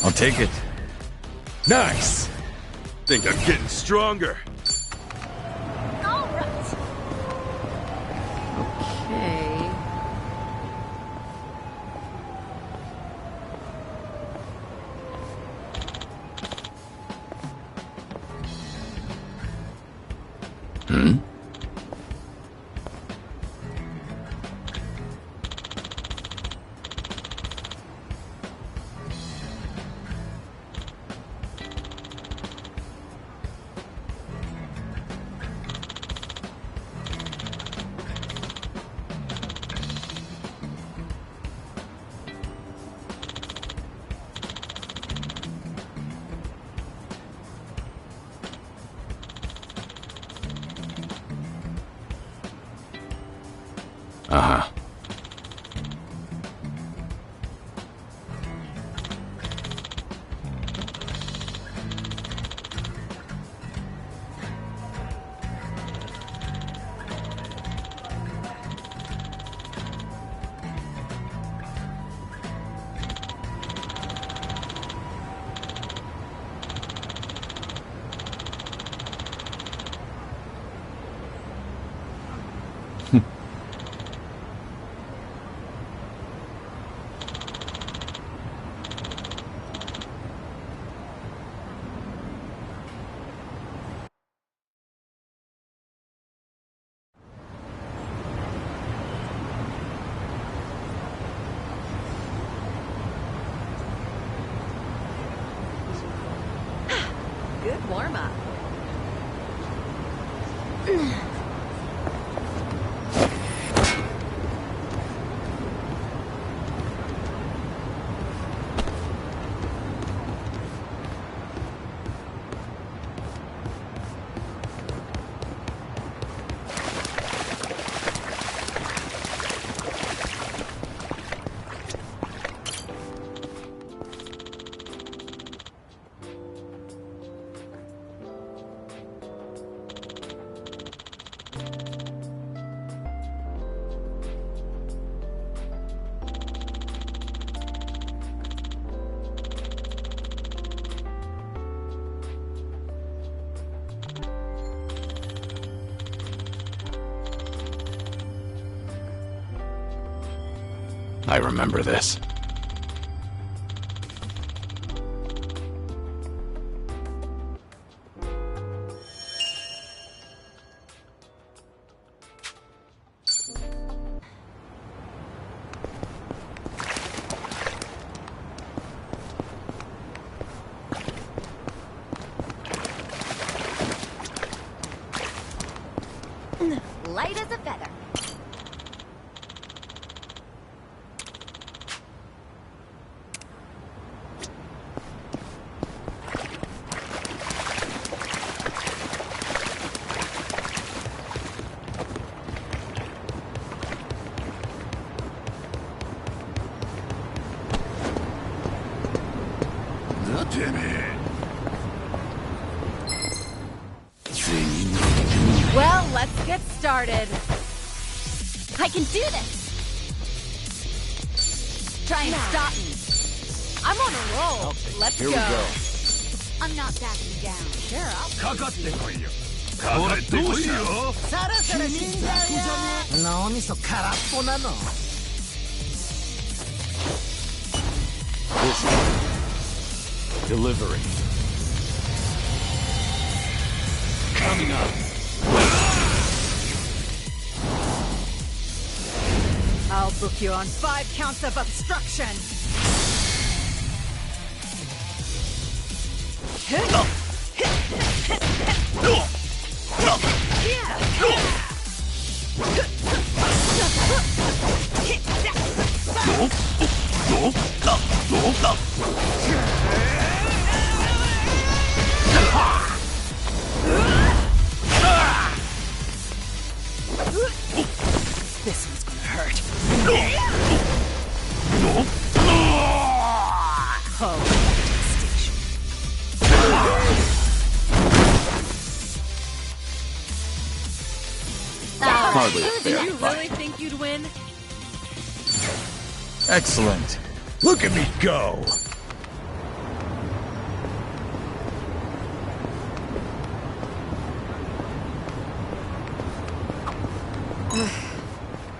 I'll take it. Nice! Think I'm getting stronger. Alright. Okay. Hmm? Uh-huh. I remember this. Light as a feather. Damn it. Well, let's get started. I can do this! Try and stop me. I'm on a roll. Let's Here go. we go. I'm not backing down. Sure, I'll... かかってこいよ。かかってこいよ。そろそろ死んじゃうよ。脳みそ空っぽなの。Delivery. Coming up. I'll book you on 5 counts of obstruction. This one's gonna hurt. Oh, Hardly a Did fair you fight. really think you'd win? Excellent. Look at me go.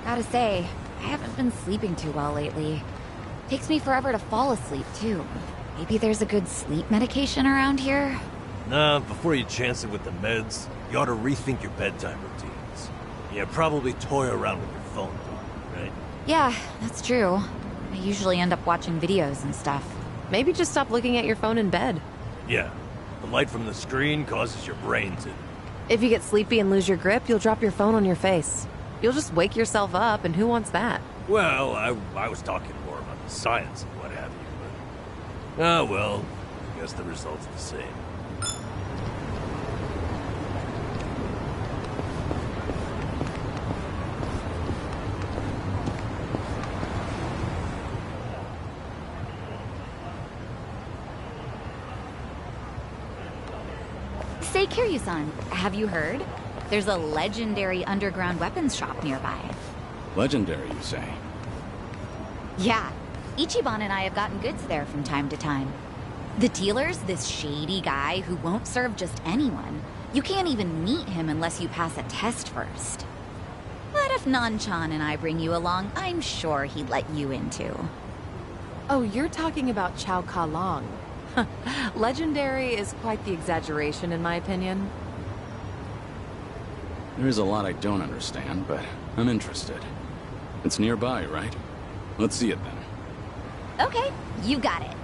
Gotta say, I haven't been sleeping too well lately. Takes me forever to fall asleep, too. Maybe there's a good sleep medication around here? Nah, before you chance it with the meds, you ought to rethink your bedtime routines. Yeah, probably toy around with your phone, right? Yeah, that's true. I usually end up watching videos and stuff. Maybe just stop looking at your phone in bed. Yeah, the light from the screen causes your brain to... If you get sleepy and lose your grip, you'll drop your phone on your face. You'll just wake yourself up, and who wants that? Well, I was talking more about the science and what have you, but... Ah, well, I guess the result's the same. Say, Kiryu-san, have you heard? There's a legendary underground weapons shop nearby. Legendary, you say? Yeah, Ichiban and I have gotten goods there from time to time. The dealer's this shady guy who won't serve just anyone. You can't even meet him unless you pass a test first. But if Nan-chan and I bring you along, I'm sure he'd let you in too. Oh, you're talking about Chow Ka-Long. Legendary is quite the exaggeration, in my opinion. There's a lot I don't understand, but I'm interested. It's nearby, right? Let's see it then. Okay, you got it.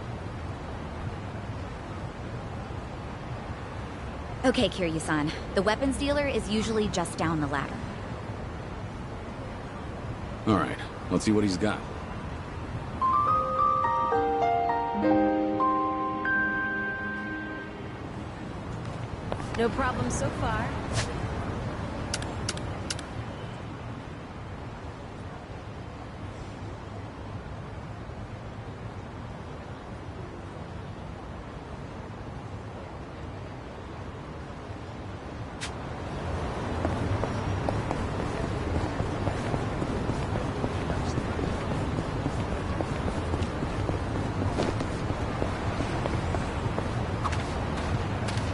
Okay, Kiryu-san. The weapons dealer is usually just down the ladder. Alright, let's see what he's got. No problem so far.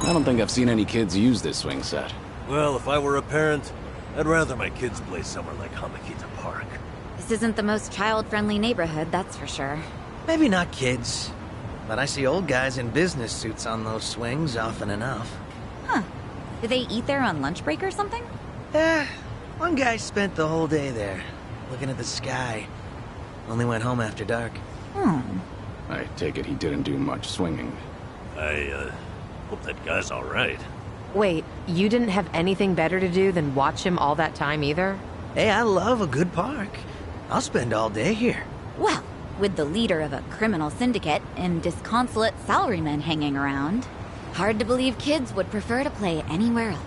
I don't think I've seen any kids use this swing set. Well, if I were a parent, I'd rather my kids play somewhere like Hamakita Park. This isn't the most child-friendly neighborhood, that's for sure. Maybe not kids, but I see old guys in business suits on those swings often enough. Huh. Do they eat there on lunch break or something? One guy spent the whole day there, looking at the sky. Only went home after dark. I take it he didn't do much swinging. I hope that guy's alright. Wait, you didn't have anything better to do than watch him all that time either? Hey, I love a good park. I'll spend all day here. Well, with the leader of a criminal syndicate and disconsolate salarymen hanging around, hard to believe kids would prefer to play anywhere else.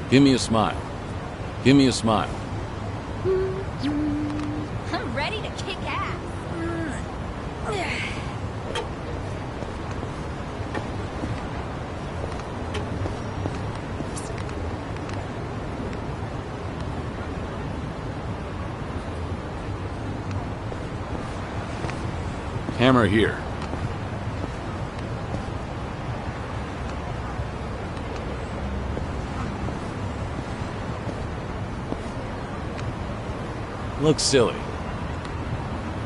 Give me a smile. Give me a smile. I'm ready to kick ass. Hammer here. Looks silly.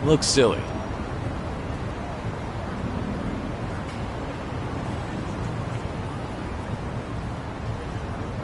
Looks silly.